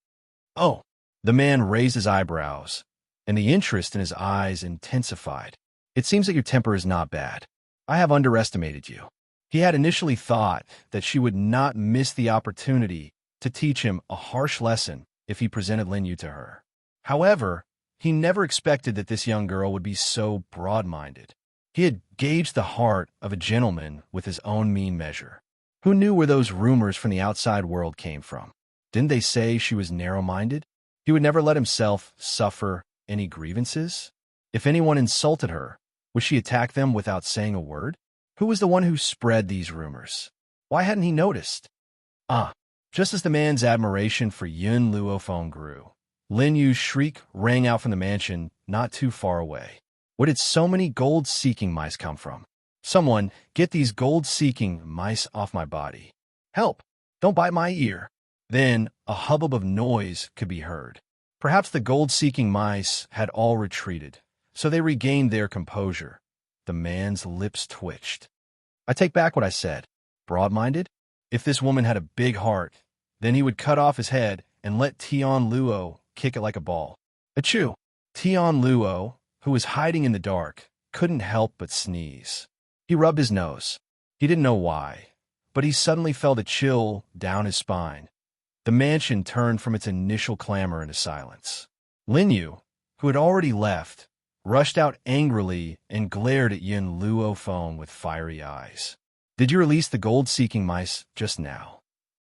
"Oh." The man raised his eyebrows, and the interest in his eyes intensified. "It seems that your temper is not bad. I have underestimated you." He had initially thought that she would not miss the opportunity to teach him a harsh lesson if he presented Lin Yu to her. However, he never expected that this young girl would be so broad-minded. He had gauged the heart of a gentleman with his own mean measure. Who knew where those rumors from the outside world came from? Didn't they say she was narrow-minded? He would never let himself suffer any grievances? If anyone insulted her, would she attack them without saying a word? Who was the one who spread these rumors? Why hadn't he noticed? Just as the man's admiration for Yun Luofeng grew, Lin Yu's shriek rang out from the mansion not too far away. Where did so many gold-seeking mice come from? "Someone, get these gold-seeking mice off my body. Help! Don't bite my ear." Then a hubbub of noise could be heard. Perhaps the gold-seeking mice had all retreated, so they regained their composure. The man's lips twitched. "I take back what I said. Broad-minded? If this woman had a big heart, then he would cut off his head and let Tian Luo kick it like a ball." Achoo! Tian Luo, who was hiding in the dark, couldn't help but sneeze. He rubbed his nose. He didn't know why, but he suddenly felt a chill down his spine. The mansion turned from its initial clamor into silence. Lin Yu, who had already left, rushed out angrily and glared at Yun Luofeng with fiery eyes. "Did you release the gold-seeking mice just now?"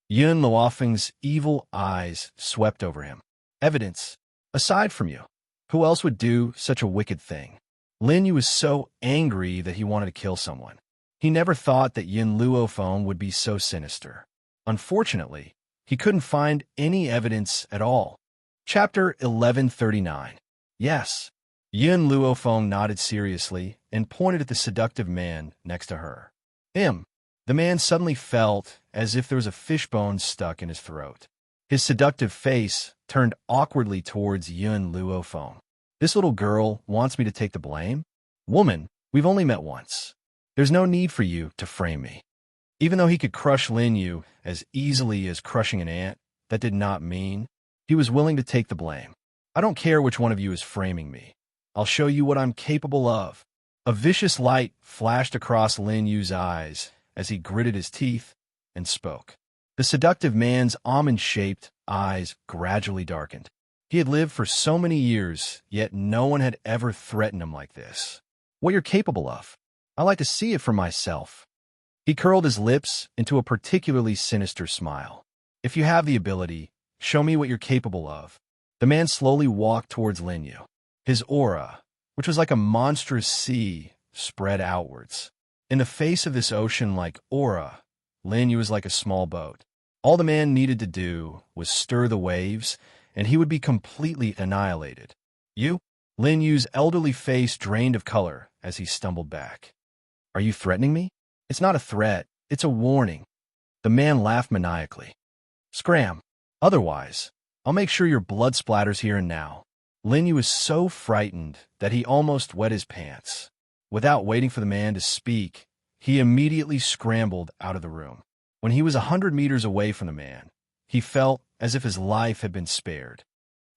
Yun Luofeng's evil eyes swept over him. "Evidence. Aside from you, who else would do such a wicked thing?" Lin Yu was so angry that he wanted to kill someone. He never thought that Yin Luofeng would be so sinister. Unfortunately, he couldn't find any evidence at all. Chapter 1139. Yes. Yin Luofeng nodded seriously and pointed at the seductive man next to her. Him. The man suddenly felt as if there was a fishbone stuck in his throat. His seductive face turned awkwardly towards Yin Luofeng. This little girl wants me to take the blame? Woman, we've only met once. There's no need for you to frame me. Even though he could crush Lin Yu as easily as crushing an ant, that did not mean he was willing to take the blame. I don't care which one of you is framing me. I'll show you what I'm capable of. A vicious light flashed across Lin Yu's eyes as he gritted his teeth and spoke. The seductive man's almond-shaped eyes gradually darkened. He had lived for so many years, yet no one had ever threatened him like this. What you're capable of. I like to see it for myself. He curled his lips into a particularly sinister smile. If you have the ability, show me what you're capable of. The man slowly walked towards Lin Yu. His aura, which was like a monstrous sea, spread outwards. In the face of this ocean-like aura, Lin Yu was like a small boat. All the man needed to do was stir the waves, and he would be completely annihilated. You? Lin Yu's elderly face drained of color as he stumbled back. Are you threatening me? It's not a threat, it's a warning. The man laughed maniacally. Scram. Otherwise, I'll make sure your blood splatters here and now. Lin Yu was so frightened that he almost wet his pants. Without waiting for the man to speak, he immediately scrambled out of the room. When he was 100 meters away from the man, he felt as if his life had been spared.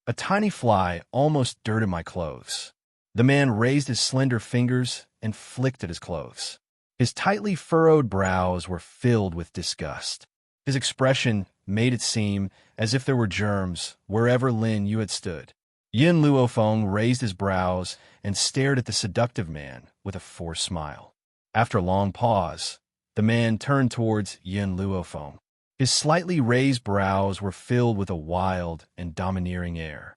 A tiny fly almost dirted my clothes. The man raised his slender fingers and flicked at his clothes. His tightly furrowed brows were filled with disgust. His expression made it seem as if there were germs wherever Lin Yu had stood. Yin Luofeng raised his brows and stared at the seductive man with a forced smile. After a long pause, the man turned towards Yin Luofeng. His slightly raised brows were filled with a wild and domineering air.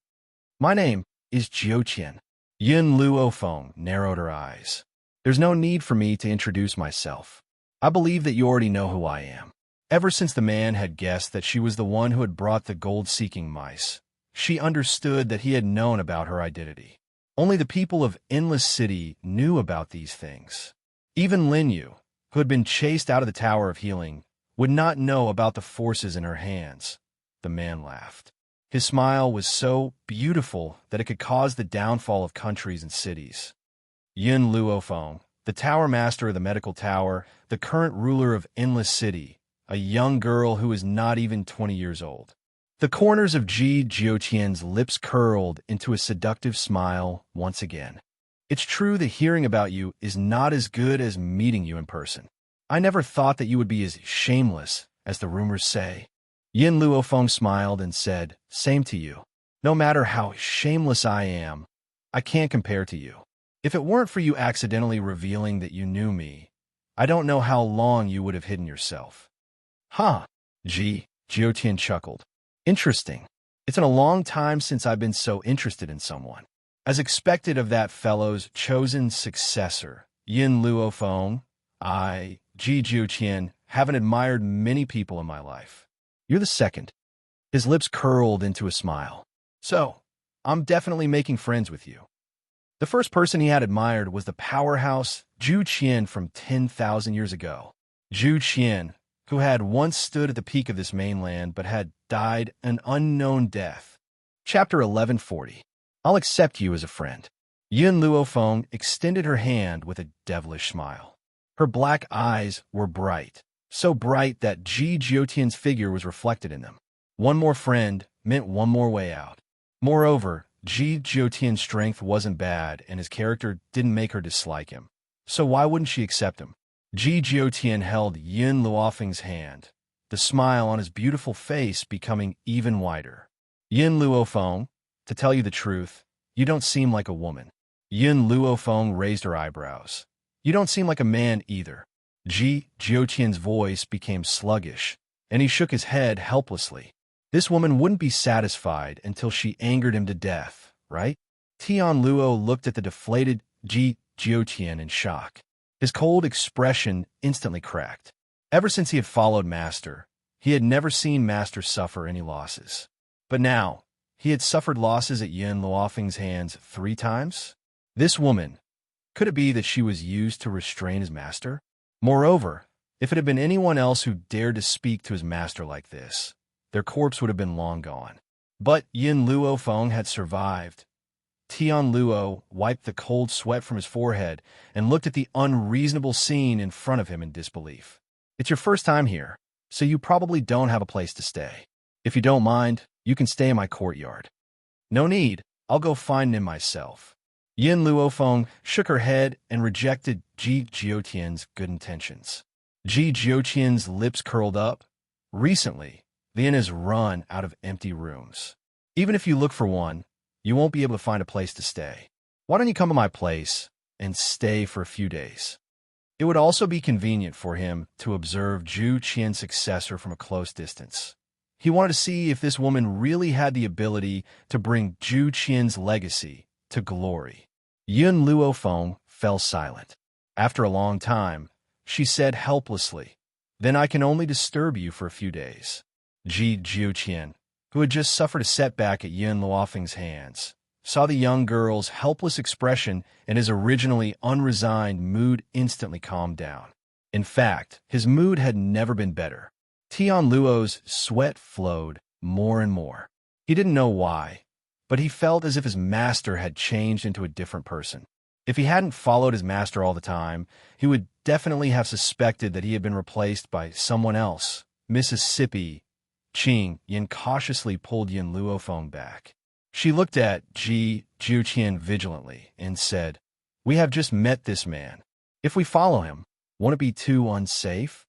My name is Jiuqian. Yin Luofeng narrowed her eyes. There's no need for me to introduce myself. I believe that you already know who I am. Ever since the man had guessed that she was the one who had brought the gold-seeking mice, she understood that he had known about her identity. Only the people of Endless City knew about these things. Even Lin Yu, who had been chased out of the Tower of Healing, would not know about the forces in her hands. The man laughed. His smile was so beautiful that it could cause the downfall of countries and cities. Yin Luofeng, the Tower Master of the Medical Tower, the current ruler of Endless City, a young girl who is not even 20 years old. The corners of Ji Jiuqian's lips curled into a seductive smile once again. It's true that hearing about you is not as good as meeting you in person. I never thought that you would be as shameless as the rumors say. Yin Luofeng smiled and said, Same to you. No matter how shameless I am, I can't compare to you. If it weren't for you accidentally revealing that you knew me, I don't know how long you would have hidden yourself. Huh, Ji Jiuqian chuckled. Interesting. It's been a long time since I've been so interested in someone. As expected of that fellow's chosen successor, Yin Luofeng, I, Ji Jiuqian, haven't admired many people in my life. You're the second. His lips curled into a smile. So, I'm definitely making friends with you. The first person he had admired was the powerhouse Zhu Qian from 10,000 years ago. Zhu Qian, who had once stood at the peak of this mainland but had died an unknown death. Chapter 1140. I'll accept you as a friend. Yin Luofeng extended her hand with a devilish smile. Her black eyes were bright, so bright that Ji Jiuqian's figure was reflected in them. One more friend meant one more way out. Moreover, Ji Jiuqian's strength wasn't bad and his character didn't make her dislike him. So why wouldn't she accept him? Ji Jiuqian held Yin Luofeng's hand, the smile on his beautiful face becoming even wider. Yin Luofeng, to tell you the truth, you don't seem like a woman. Yin Luofeng raised her eyebrows. You don't seem like a man either. Ji Jiuqian's voice became sluggish, and he shook his head helplessly. This woman wouldn't be satisfied until she angered him to death, right? Tian Luo looked at the deflated Ji Jiuqian in shock. His cold expression instantly cracked. Ever since he had followed Master, he had never seen Master suffer any losses. But now, he had suffered losses at Yin Luofeng's hands 3 times? This woman, could it be that she was used to restrain his master? Moreover, if it had been anyone else who dared to speak to his master like this, their corpse would have been long gone. But Yin Luofeng had survived. Tian Luo wiped the cold sweat from his forehead and looked at the unreasonable scene in front of him in disbelief. It's your first time here, so you probably don't have a place to stay. If you don't mind, you can stay in my courtyard. No need, I'll go find him myself. Yin Luofeng shook her head and rejected Ji Jiutian's good intentions. Ji Jiutian's lips curled up. Recently, the inn has run out of empty rooms. Even if you look for one, you won't be able to find a place to stay. Why don't you come to my place and stay for a few days? It would also be convenient for him to observe Zhu Qian's successor from a close distance. He wanted to see if this woman really had the ability to bring Zhu Qian's legacy to glory. Yin Luofeng fell silent. After a long time, she said helplessly, "Then I can only disturb you for a few days." Ji Jiuqian, who had just suffered a setback at Yin Luofeng's hands, saw the young girl's helpless expression and his originally unresigned mood instantly calmed down. In fact, his mood had never been better. Tian Luo's sweat flowed more and more. He didn't know why, but he felt as if his master had changed into a different person. If he hadn't followed his master all the time, he would definitely have suspected that he had been replaced by someone else. Mississippi Qing Yin cautiously pulled Yin Luofeng back. She looked at Ji Jiuqian vigilantly and said, "We have just met this man. If we follow him, won't it be too unsafe?"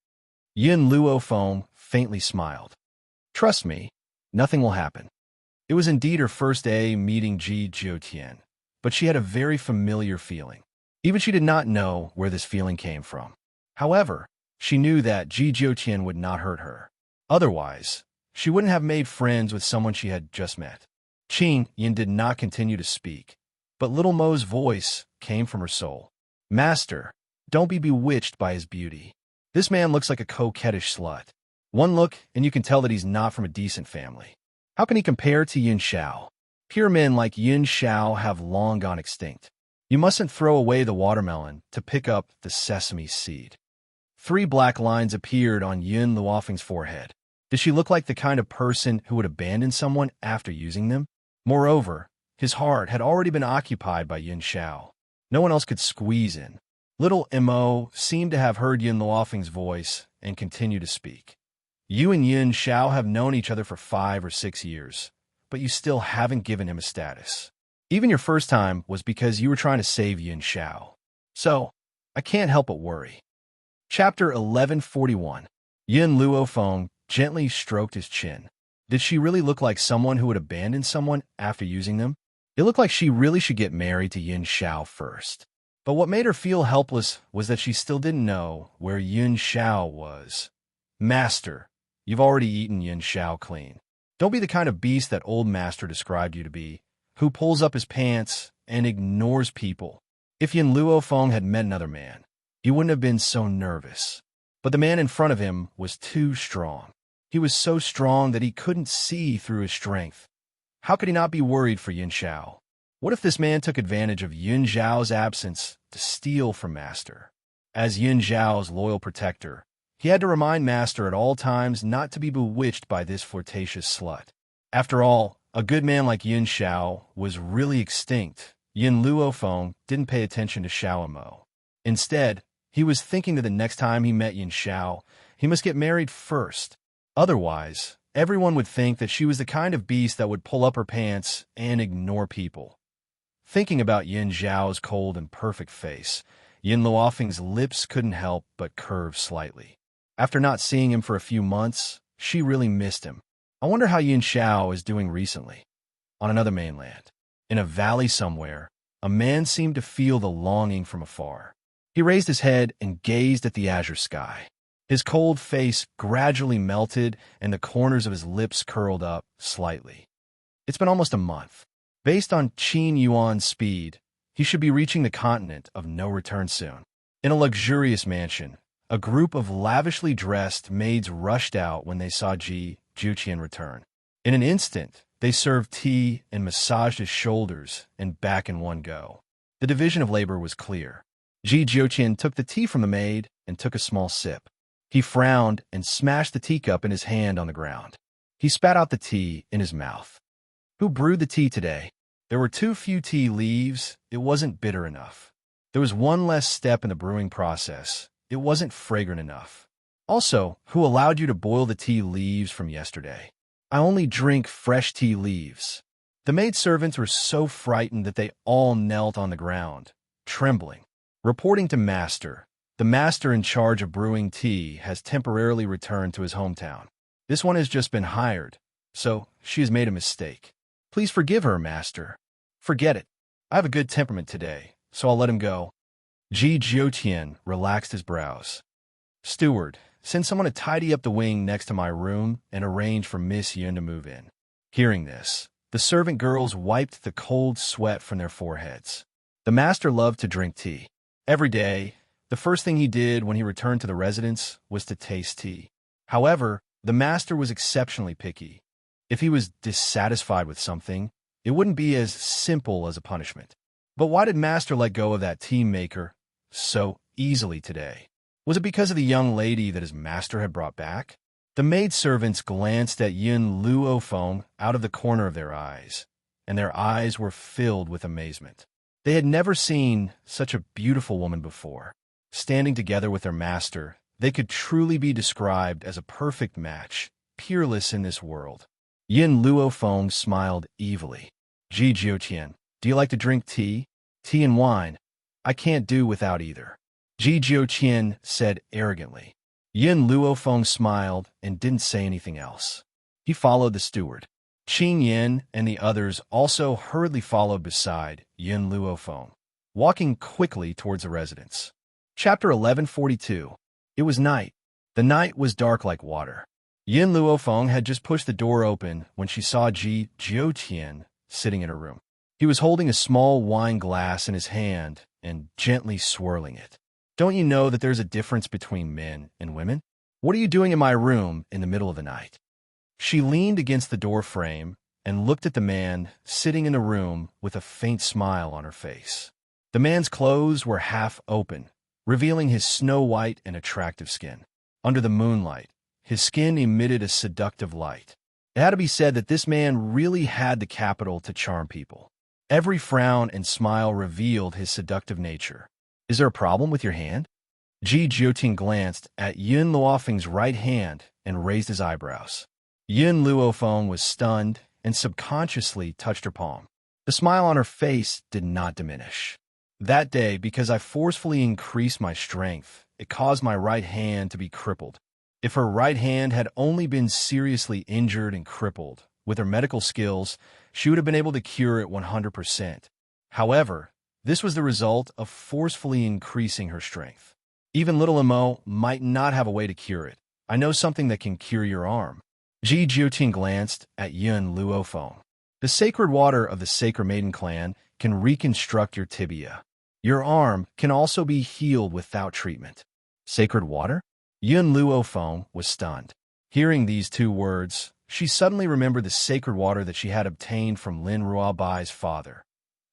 Yin Luofeng faintly smiled. "Trust me, nothing will happen." It was indeed her first day meeting Ji Jiutian, but she had a very familiar feeling. Even she did not know where this feeling came from. However, she knew that Ji Jiutian would not hurt her. Otherwise, she wouldn't have made friends with someone she had just met. Qing Yin did not continue to speak, but Little Mo's voice came from her soul. "Master, don't be bewitched by his beauty. This man looks like a coquettish slut. One look and you can tell that he's not from a decent family. How can he compare to Yin Xiao? Pure men like Yin Xiao have long gone extinct. You mustn't throw away the watermelon to pick up the sesame seed." 3 black lines appeared on Yin Luofeng's forehead. Did she look like the kind of person who would abandon someone after using them? Moreover, his heart had already been occupied by Yin Xiao. No one else could squeeze in. Little Mo seemed to have heard Yin Luofeng's voice and continued to speak. "You and Yin Xiao have known each other for 5 or 6 years, but you still haven't given him a status. Even your first time was because you were trying to save Yin Xiao. So, I can't help but worry." Chapter 1141. Yin Luofeng gently stroked his chin. Did she really look like someone who would abandon someone after using them? It looked like she really should get married to Yin Xiao first. But what made her feel helpless was that she still didn't know where Yin Xiao was. "Master, you've already eaten Yin Xiao clean. Don't be the kind of beast that old master described you to be, who pulls up his pants and ignores people." If Yin Luofeng had met another man, he wouldn't have been so nervous. But the man in front of him was too strong. He was so strong that he couldn't see through his strength. How could he not be worried for Yin Xiao? What if this man took advantage of Yin Xiao's absence to steal from Master? As Yin Xiao's loyal protector, he had to remind Master at all times not to be bewitched by this flirtatious slut. After all, a good man like Yin Xiao was really extinct. Yin Luofeng didn't pay attention to Xiao Mo. Instead, he was thinking that the next time he met Yin Xiao, he must get married first. Otherwise, everyone would think that she was the kind of beast that would pull up her pants and ignore people. Thinking about Yin Xiao's cold and perfect face, Yin Luofeng's lips couldn't help but curve slightly. After not seeing him for a few months, she really missed him. I wonder how Yin Xiao is doing recently. On another mainland, in a valley somewhere, a man seemed to feel the longing from afar. He raised his head and gazed at the azure sky. His cold face gradually melted and the corners of his lips curled up slightly. It's been almost a month. Based on Qin Yuan's speed, he should be reaching the continent of no return soon. In a luxurious mansion, a group of lavishly dressed maids rushed out when they saw Ji Juqian return. In an instant, they served tea and massaged his shoulders and back in one go. The division of labor was clear. Ji Juqian took the tea from the maid and took a small sip. He frowned and smashed the teacup in his hand on the ground. He spat out the tea in his mouth. Who brewed the tea today? There were too few tea leaves. It wasn't bitter enough. There was one less step in the brewing process. It wasn't fragrant enough. Also, who allowed you to boil the tea leaves from yesterday? I only drink fresh tea leaves. The maidservants were so frightened that they all knelt on the ground, trembling. Reporting to Master, the master in charge of brewing tea has temporarily returned to his hometown. This one has just been hired, so she has made a mistake. Please forgive her, Master. Forget it. I have a good temperament today, so I'll let him go. Ji Juqian relaxed his brows. Steward, send someone to tidy up the wing next to my room and arrange for Miss Yun to move in. Hearing this, the servant girls wiped the cold sweat from their foreheads. The master loved to drink tea. Every day, the first thing he did when he returned to the residence was to taste tea. However, the master was exceptionally picky. If he was dissatisfied with something, it wouldn't be as simple as a punishment. But why did Master let go of that tea maker so easily today? Was it because of the young lady that his master had brought back? The maidservants glanced at Yun Luofeng out of the corner of their eyes, and their eyes were filled with amazement. They had never seen such a beautiful woman before. Standing together with their master, they could truly be described as a perfect match, peerless in this world. Yun Luofeng smiled evilly. Ji Juqian, do you like to drink tea? Tea and wine. I can't do without either. Ji Juqian said arrogantly. Yun Luofeng smiled and didn't say anything else. He followed the steward. Qing Yin and the others also hurriedly followed beside Yun Luofeng, walking quickly towards the residence. Chapter 1142. It was night. The night was dark like water. Yun Luofeng had just pushed the door open when she saw Ji Juqian sitting in her room. He was holding a small wine glass in his hand and gently swirling it. Don't you know that there's a difference between men and women? What are you doing in my room in the middle of the night? She leaned against the door frame and looked at the man sitting in the room with a faint smile on her face. The man's clothes were half open, revealing his snow-white and attractive skin. Under the moonlight, his skin emitted a seductive light. It had to be said that this man really had the capital to charm people. Every frown and smile revealed his seductive nature. Is there a problem with your hand? Ji Juqian glanced at Yun Luofeng's right hand and raised his eyebrows. Yun Luofeng was stunned and subconsciously touched her palm. The smile on her face did not diminish. That day, because I forcefully increased my strength, it caused my right hand to be crippled. If her right hand had only been seriously injured and crippled, with her medical skills, she would have been able to cure it 100%. However, this was the result of forcefully increasing her strength. Even little Imo might not have a way to cure it. I know something that can cure your arm. Ji Juqian glanced at Yun Luofeng. The sacred water of the Sacred Maiden clan can reconstruct your tibia. Your arm can also be healed without treatment. Sacred water? Yun Luofeng was stunned. Hearing these two words, she suddenly remembered the sacred water that she had obtained from Lin Ruobai's father.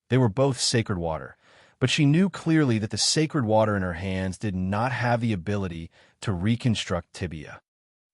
They were both sacred water, but she knew clearly that the sacred water in her hands did not have the ability to reconstruct tibia.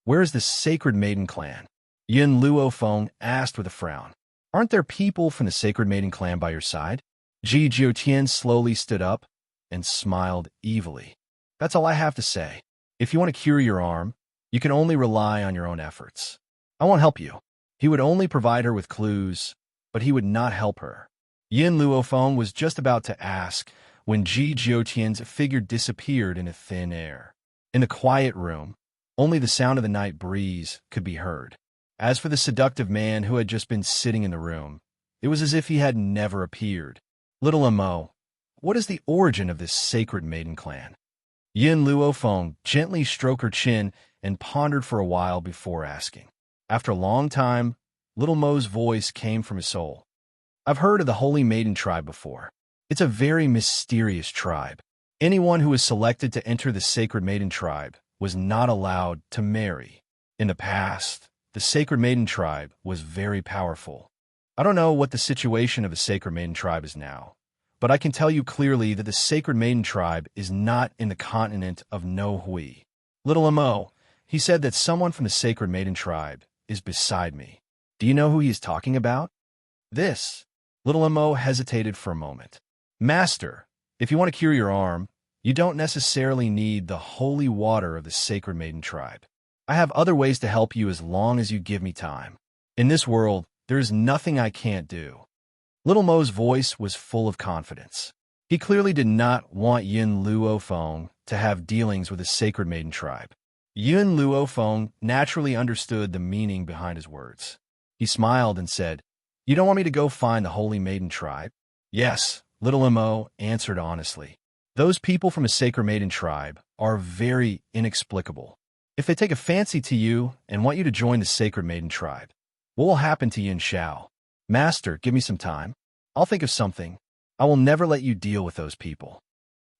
Where is the Sacred Maiden clan? Yun Luofeng asked with a frown. Aren't there people from the Sacred Maiden clan by your side? Ji Juqian slowly stood up and smiled evilly. That's all I have to say. If you want to cure your arm, you can only rely on your own efforts. I won't help you. He would only provide her with clues, but he would not help her. Yun Luofeng was just about to ask when Ji Juqian's figure disappeared into thin air. In the quiet room, only the sound of the night breeze could be heard. As for the seductive man who had just been sitting in the room, it was as if he had never appeared. Little Imo, what is the origin of this Sacred Maiden clan? Yun Luofeng gently stroked her chin and pondered for a while before asking. After a long time, Little Mo's voice came from his soul. I've heard of the Holy Maiden tribe before. It's a very mysterious tribe. Anyone who was selected to enter the Sacred Maiden tribe was not allowed to marry. In the past, the Sacred Maiden tribe was very powerful. I don't know what the situation of the Sacred Maiden tribe is now, but I can tell you clearly that the Sacred Maiden tribe is not in the continent of No Hui. Little Mo, he said that someone from the Sacred Maiden tribe is beside me. Do you know who he is talking about? This. Little Mo hesitated for a moment. Master, if you want to cure your arm, you don't necessarily need the holy water of the Sacred Maiden tribe. I have other ways to help you as long as you give me time. In this world, there is nothing I can't do. Little Mo's voice was full of confidence. He clearly did not want Yin Luofeng to have dealings with the Sacred Maiden tribe. Yin Luofeng naturally understood the meaning behind his words. He smiled and said, "You don't want me to go find the Holy Maiden tribe?" "Yes," Little Mo answered honestly. "Those people from a Sacred Maiden tribe are very inexplicable. If they take a fancy to you and want you to join the Sacred Maiden tribe, what will happen to Yin Shao?" "Master, give me some time. I'll think of something. I will never let you deal with those people."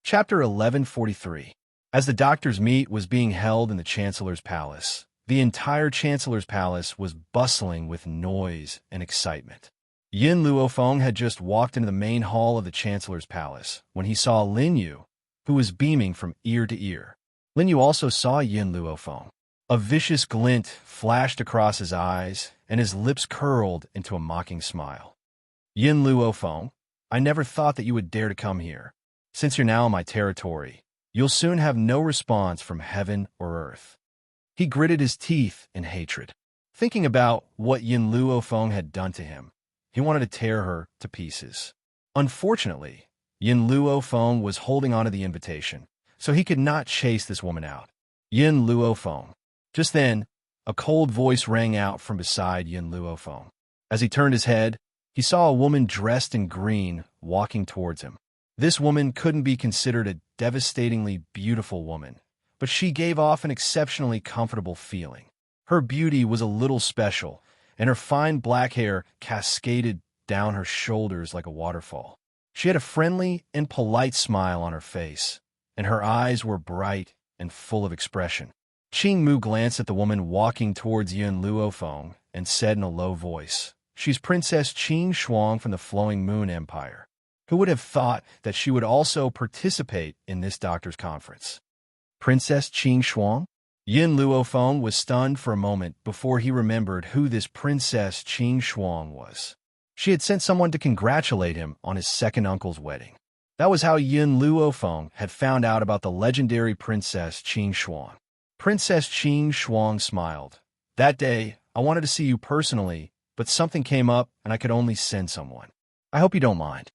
Chapter 1143. As the doctor's meet was being held in the Chancellor's palace, the entire Chancellor's palace was bustling with noise and excitement. Yin Luofeng had just walked into the main hall of the Chancellor's palace when he saw Lin Yu, who was beaming from ear to ear. Lin Yu also saw Yin Luofeng. A vicious glint flashed across his eyes, and his lips curled into a mocking smile. "Yin Luofeng, I never thought that you would dare to come here. Since you're now in my territory, you'll soon have no response from heaven or earth." He gritted his teeth in hatred. Thinking about what Yin Luofeng had done to him, he wanted to tear her to pieces. Unfortunately, Yin Luofeng was holding onto the invitation, so he could not chase this woman out. "Yin Luofeng." Just then, a cold voice rang out from beside Yin Luofeng. As he turned his head, he saw a woman dressed in green walking towards him. This woman couldn't be considered a devastatingly beautiful woman, but she gave off an exceptionally comfortable feeling. Her beauty was a little special, and her fine black hair cascaded down her shoulders like a waterfall. She had a friendly and polite smile on her face, and her eyes were bright and full of expression. Qing Mu glanced at the woman walking towards Yin Luofeng and said in a low voice, "She's Princess Qing Shuang from the Flowing Moon Empire. Who would have thought that she would also participate in this doctor's conference?" Princess Qing Shuang? Yin Luofeng was stunned for a moment before he remembered who this Princess Qing Shuang was. She had sent someone to congratulate him on his second uncle's wedding. That was how Yin Luofeng had found out about the legendary Princess Qing Shuang. Princess Qing Shuang smiled. "That day, I wanted to see you personally, but something came up and I could only send someone. I hope you don't mind."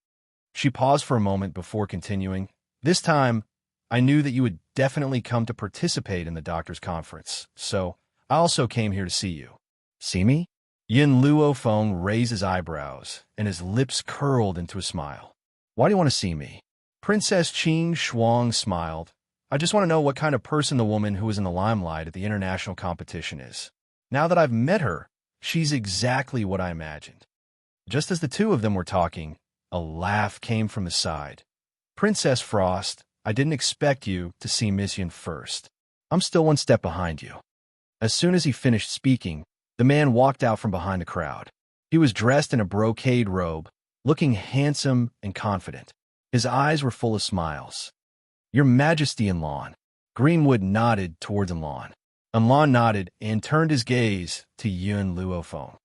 She paused for a moment before continuing. "This time, I knew that you would definitely come to participate in the doctor's conference, so I also came here to see you." "See me?" Yin Luofeng raised his eyebrows, and his lips curled into a smile. "Why do you want to see me?" Princess Qing Shuang smiled. "I just want to know what kind of person the woman who was in the limelight at the international competition is. Now that I've met her, she's exactly what I imagined." Just as the two of them were talking, a laugh came from the side. "Princess Frost, I didn't expect you to see Miss Yin first. I'm still one step behind you." As soon as he finished speaking, the man walked out from behind the crowd. He was dressed in a brocade robe, looking handsome and confident. His eyes were full of smiles. "Your Majesty Enlon." Greenwood nodded towards Enlon. Enlon nodded and turned his gaze to Yin Luofeng.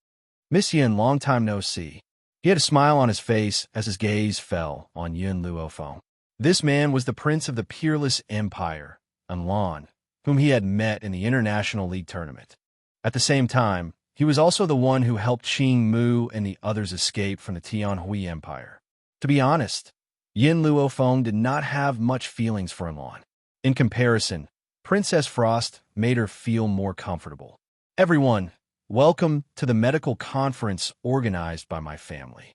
"Miss Yin, long time no see." He had a smile on his face as his gaze fell on Yin Luofeng. This man was the prince of the Peerless Empire, Enlon, whom he had met in the International League tournament. At the same time, he was also the one who helped Qing Mu and the others escape from the Tianhui Empire. To be honest, Yin Luofeng did not have much feelings for Enlon. In comparison, Princess Frost made her feel more comfortable. "Everyone, welcome to the medical conference organized by my family."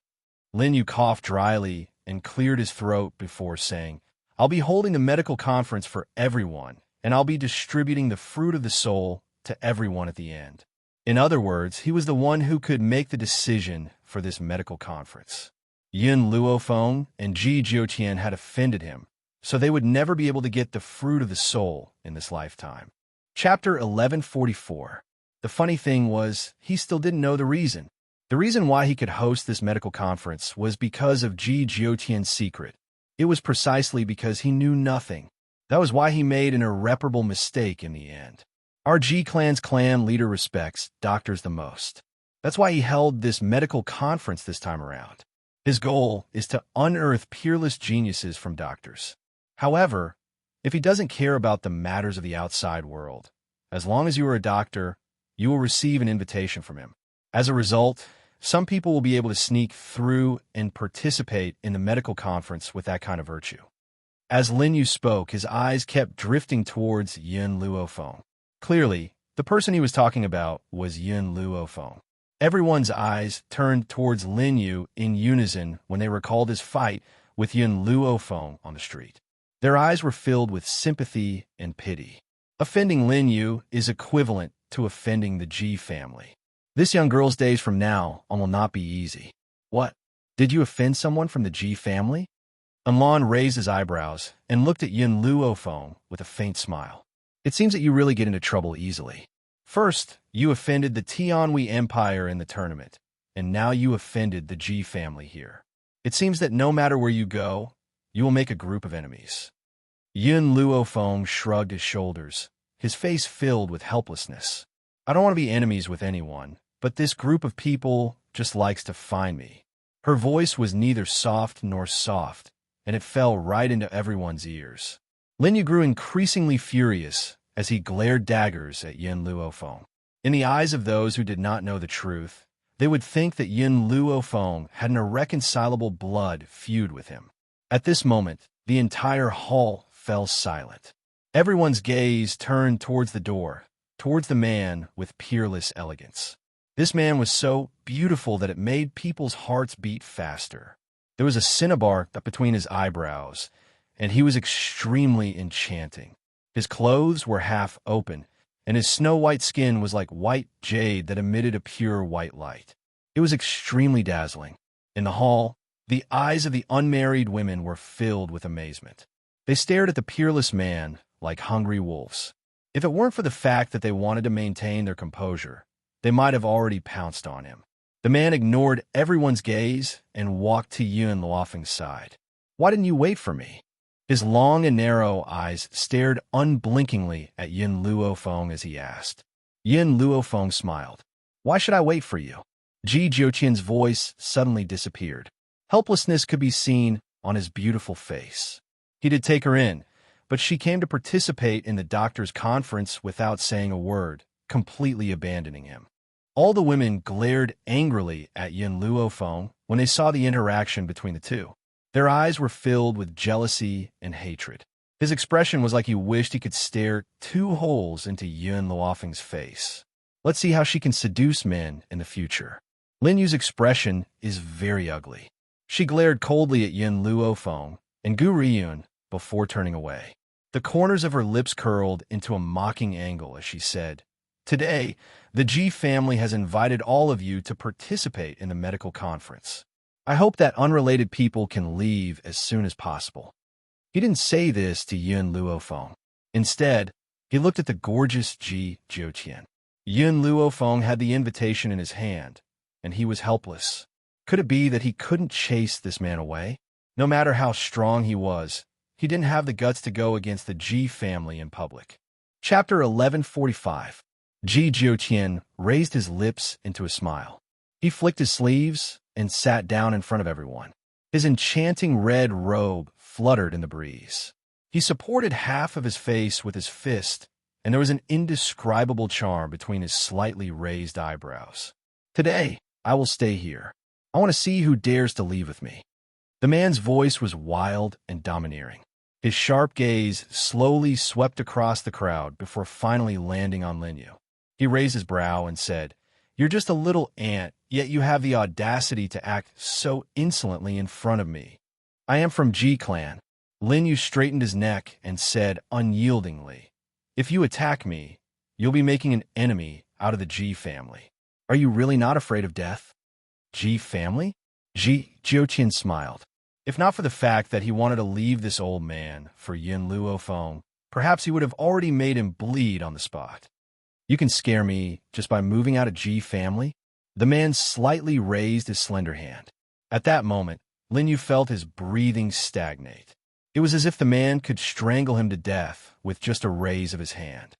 Lin Yu coughed dryly and cleared his throat before saying, "I'll be holding the medical conference for everyone, and I'll be distributing the fruit of the soul to everyone at the end." In other words, he was the one who could make the decision for this medical conference. Yin Luofeng and Ji Jiutian had offended him, so they would never be able to get the fruit of the soul in this lifetime. Chapter 1144. The funny thing was, he still didn't know the reason. The reason why he could host this medical conference was because of Ji Jiutian's secret. It was precisely because he knew nothing. That was why he made an irreparable mistake in the end. Our Ji clan's clan leader respects doctors the most. That's why he held this medical conference this time around. His goal is to unearth peerless geniuses from doctors. However, if he doesn't care about the matters of the outside world, as long as you are a doctor, you will receive an invitation from him. As a result, some people will be able to sneak through and participate in the medical conference with that kind of virtue. As Lin Yu spoke, his eyes kept drifting towards Yun Luofeng. Clearly, the person he was talking about was Yun Luofeng. Everyone's eyes turned towards Lin Yu in unison when they recalled his fight with Yun Luofeng on the street. Their eyes were filled with sympathy and pity. Offending Lin Yu is equivalent to offending the Ji family. This young girl's days from now on will not be easy. What? Did you offend someone from the Ji family? Anlan raised his eyebrows and looked at Yun Luofeng with a faint smile. It seems that you really get into trouble easily. First, you offended the Tianhui Empire in the tournament, and now you offended the Ji family here. It seems that no matter where you go, you will make a group of enemies. Yun Luofeng shrugged his shoulders, his face filled with helplessness. I don't want to be enemies with anyone, but this group of people just likes to find me. Her voice was neither soft nor soft, and it fell right into everyone's ears. Lin Yu grew increasingly furious as he glared daggers at Yun Luofeng. In the eyes of those who did not know the truth, they would think that Yun Luofeng had an irreconcilable blood feud with him. At this moment, the entire hall fell silent. Everyone's gaze turned towards the door, towards the man with peerless elegance. This man was so beautiful that it made people's hearts beat faster. There was a cinnabar between his eyebrows, and he was extremely enchanting. His clothes were half open, and his snow-white skin was like white jade that emitted a pure white light. It was extremely dazzling. In the hall, the eyes of the unmarried women were filled with amazement. They stared at the peerless man like hungry wolves. If it weren't for the fact that they wanted to maintain their composure, they might have already pounced on him. The man ignored everyone's gaze and walked to Yun Luofeng's side. Why didn't you wait for me? His long and narrow eyes stared unblinkingly at Yun Luofeng as he asked. Yun Luofeng smiled. Why should I wait for you? Ji Jiutian's voice suddenly disappeared. Helplessness could be seen on his beautiful face. He did take her in, but she came to participate in the doctor's conference without saying a word, completely abandoning him. All the women glared angrily at Yun Luofeng when they saw the interaction between the two. Their eyes were filled with jealousy and hatred. His expression was like he wished he could stare 2 holes into Yun Luofeng's face. Let's see how she can seduce men in the future. Lin Yu's expression is very ugly. She glared coldly at Yun Luofeng and Gu Riyun before turning away. The corners of her lips curled into a mocking angle as she said, "Today, the Ji family has invited all of you to participate in the medical conference. I hope that unrelated people can leave as soon as possible." He didn't say this to Yun Luofeng. Instead, he looked at the gorgeous Ji Jiutian. Yun Luofeng had the invitation in his hand, and he was helpless. Could it be that he couldn't chase this man away? No matter how strong he was, he didn't have the guts to go against the Ji family in public. Chapter 1145. Ji Jiutian raised his lips into a smile. He flicked his sleeves and sat down in front of everyone. His enchanting red robe fluttered in the breeze. He supported half of his face with his fist, and there was an indescribable charm between his slightly raised eyebrows. Today, I will stay here. I want to see who dares to leave with me. The man's voice was wild and domineering. His sharp gaze slowly swept across the crowd before finally landing on Lin Yu. He raised his brow and said, "You're just a little ant, yet you have the audacity to act so insolently in front of me. I am from Ji clan." Lin Yu straightened his neck and said unyieldingly, "If you attack me, you'll be making an enemy out of the Ji family. Are you really not afraid of death?" Ji family? Ji Jiutian smiled. If not for the fact that he wanted to leave this old man for Yin Luo Feng, perhaps he would have already made him bleed on the spot. You can scare me just by moving out of G family? The man slightly raised his slender hand. At that moment, Lin Yu felt his breathing stagnate. It was as if the man could strangle him to death with just a raise of his hand.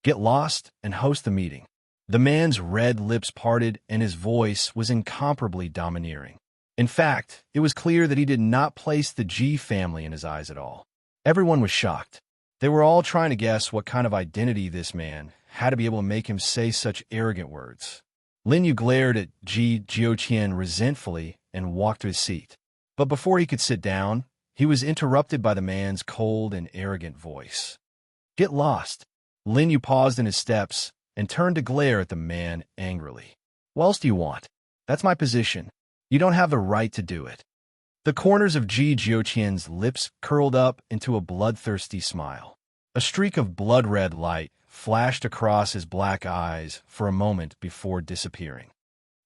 Get lost and host the meeting. The man's red lips parted and his voice was incomparably domineering. In fact, it was clear that he did not place the G family in his eyes at all. Everyone was shocked. They were all trying to guess what kind of identity this man had to be able to make him say such arrogant words. Lin Yu glared at Ji Jiuqian resentfully and walked to his seat. But before he could sit down, he was interrupted by the man's cold and arrogant voice. Get lost. Lin Yu paused in his steps and turned to glare at the man angrily. What else do you want? That's my position. You don't have the right to do it. The corners of Ji Jiuqian's lips curled up into a bloodthirsty smile. A streak of blood-red light flashed across his black eyes for a moment before disappearing.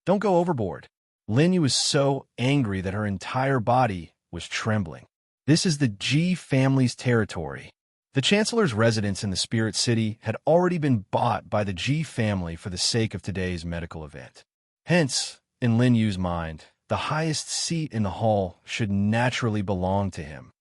Don't go overboard. Lin Yu was so angry that her entire body was trembling. This is the Ji family's territory. The Chancellor's residence in the Spirit City had already been bought by the Ji family for the sake of today's medical event. Hence, in Lin Yu's mind, the highest seat in the hall should naturally belong to him.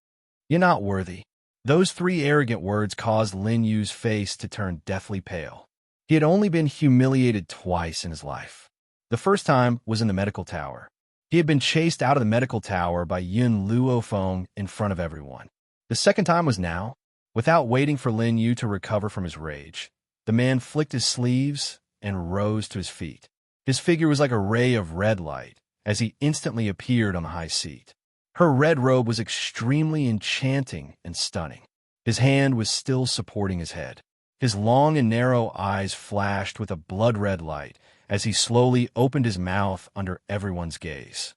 You're not worthy. Those three arrogant words caused Lin Yu's face to turn deathly pale. He had only been humiliated twice in his life. The first time was in the medical tower. He had been chased out of the medical tower by Yin Luo Feng in front of everyone. The second time was now. Without waiting for Lin Yu to recover from his rage, the man flicked his sleeves and rose to his feet. His figure was like a ray of red light as he instantly appeared on the high seat. Her red robe was extremely enchanting and stunning. His hand was still supporting his head. His long and narrow eyes flashed with a blood-red light as he slowly opened his mouth under everyone's gaze.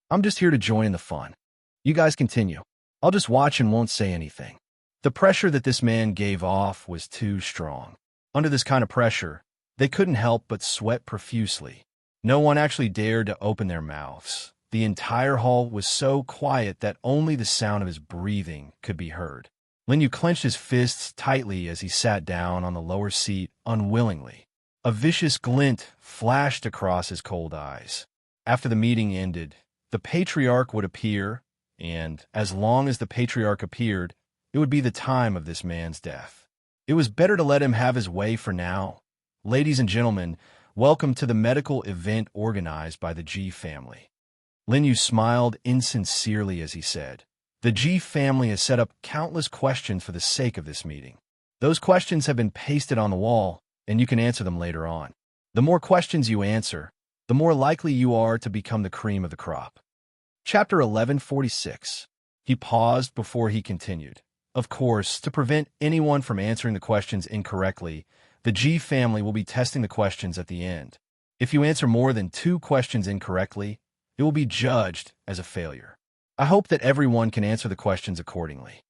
I'm just here to join in the fun. You guys continue. I'll just watch and won't say anything. The pressure that this man gave off was too strong. Under this kind of pressure, they couldn't help but sweat profusely. No one actually dared to open their mouths. The entire hall was so quiet that only the sound of his breathing could be heard. Lin Yu clenched his fists tightly as he sat down on the lower seat unwillingly. A vicious glint flashed across his cold eyes. After the meeting ended, the patriarch would appear, and as long as the patriarch appeared, it would be the time of this man's death. It was better to let him have his way for now. Ladies and gentlemen, welcome to the medical event organized by the Ji family. Lin Yu smiled insincerely as he said, the Ji family has set up countless questions for the sake of this meeting. Those questions have been pasted on the wall, and you can answer them later on. The more questions you answer, the more likely you are to become the cream of the crop. Chapter 1146. He paused before he continued. Of course, to prevent anyone from answering the questions incorrectly, the Ji family will be testing the questions at the end. If you answer more than 2 questions incorrectly, it will be judged as a failure. I hope that everyone can answer the questions accordingly.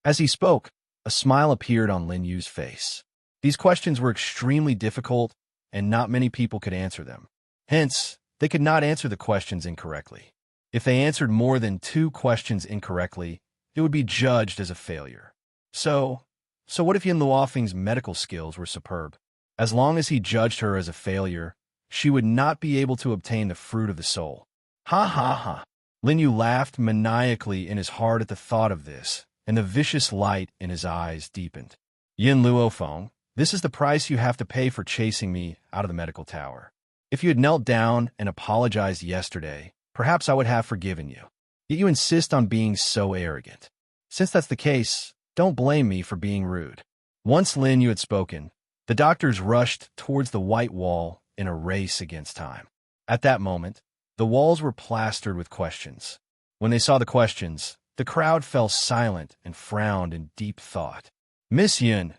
As he spoke, a smile appeared on Lin Yu's face. These questions were extremely difficult, and not many people could answer them. Hence, they could not answer the questions incorrectly. If they answered more than 2 questions incorrectly, it would be judged as a failure. So what if Yin Luofeng's medical skills were superb? As long as he judged her as a failure, she would not be able to obtain the fruit of the soul. Ha ha ha. Lin Yu laughed maniacally in his heart at the thought of this, and the vicious light in his eyes deepened. Yin Luofeng, this is the price you have to pay for chasing me out of the medical tower. If you had knelt down and apologized yesterday, perhaps I would have forgiven you. Yet you insist on being so arrogant. Since that's the case, don't blame me for being rude. Once Lin Yu had spoken, the doctors rushed towards the white wall in a race against time. At that moment, the walls were plastered with questions. When they saw the questions, the crowd fell silent and frowned in deep thought. Miss Yin,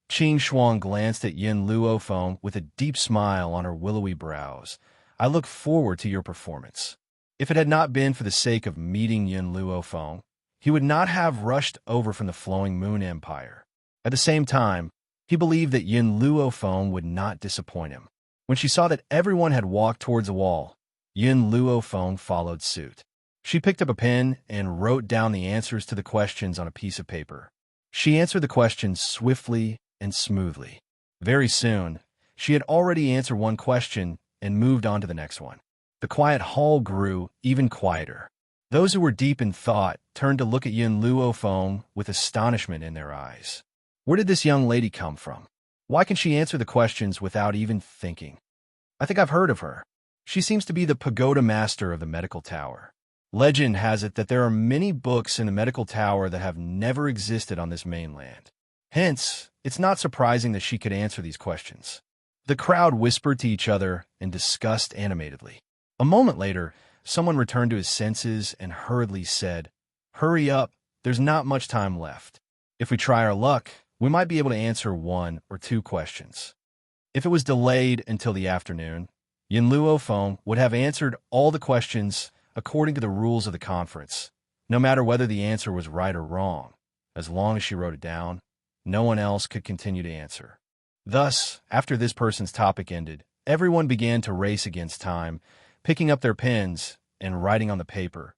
Qing Shuang glanced at Yin Luofeng with a deep smile on her willowy brows. I look forward to your performance. If it had not been for the sake of meeting Yin Luofeng, he would not have rushed over from the Flowing Moon Empire. At the same time, he believed that Yin Luofeng would not disappoint him. When she saw that everyone had walked towards the wall, Yin Luofeng followed suit. She picked up a pen and wrote down the answers to the questions on a piece of paper. She answered the questions swiftly and smoothly. Very soon, she had already answered one question and moved on to the next one. The quiet hall grew even quieter. Those who were deep in thought turned to look at Yin Luofeng with astonishment in their eyes. Where did this young lady come from? Why can she answer the questions without even thinking? I think I've heard of her. She seems to be the pagoda master of the medical tower. Legend has it that there are many books in the medical tower that have never existed on this mainland. Hence, it's not surprising that she could answer these questions. The crowd whispered to each other and discussed animatedly. A moment later, someone returned to his senses and hurriedly said, "Hurry up, there's not much time left. If we try our luck, we might be able to answer 1 or 2 questions." If it was delayed until the afternoon, Yin Luofeng would have answered all the questions according to the rules of the conference, no matter whether the answer was right or wrong. As long as she wrote it down, no one else could continue to answer. Thus, after this person's topic ended, everyone began to race against time, picking up their pens and writing on the paper.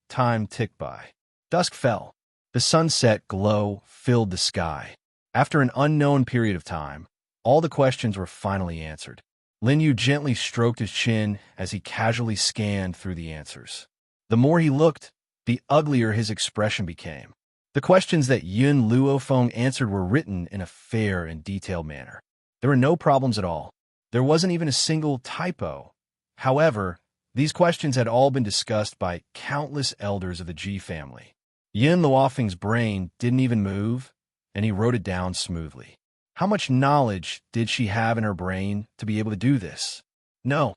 Time ticked by. Dusk fell. The sunset glow filled the sky. After an unknown period of time, all the questions were finally answered. Lin Yu gently stroked his chin as he casually scanned through the answers. The more he looked, the uglier his expression became. The questions that Yin Luofeng answered were written in a fair and detailed manner. There were no problems at all. There wasn't even a single typo. However, these questions had all been discussed by countless elders of the Ji family. Yin Luofeng's brain didn't even move, and he wrote it down smoothly. How much knowledge did she have in her brain to be able to do this? No.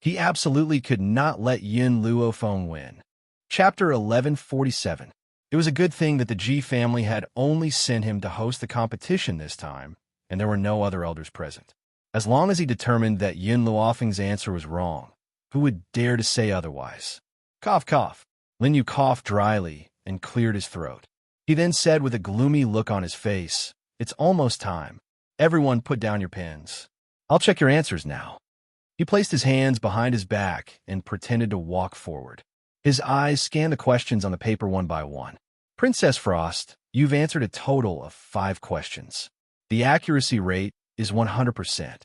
He absolutely could not let Yin Luofeng win. Chapter 1147. It was a good thing that the Ji family had only sent him to host the competition this time, and there were no other elders present. As long as he determined that Yin Luofeng's answer was wrong, who would dare to say otherwise? Cough, cough. Lin Yu coughed dryly and cleared his throat. He then said with a gloomy look on his face, "It's almost time. Everyone put down your pens. I'll check your answers now." He placed his hands behind his back and pretended to walk forward. His eyes scanned the questions on the paper one by one. "Princess Frost, you've answered a total of 5 questions. The accuracy rate is 100%.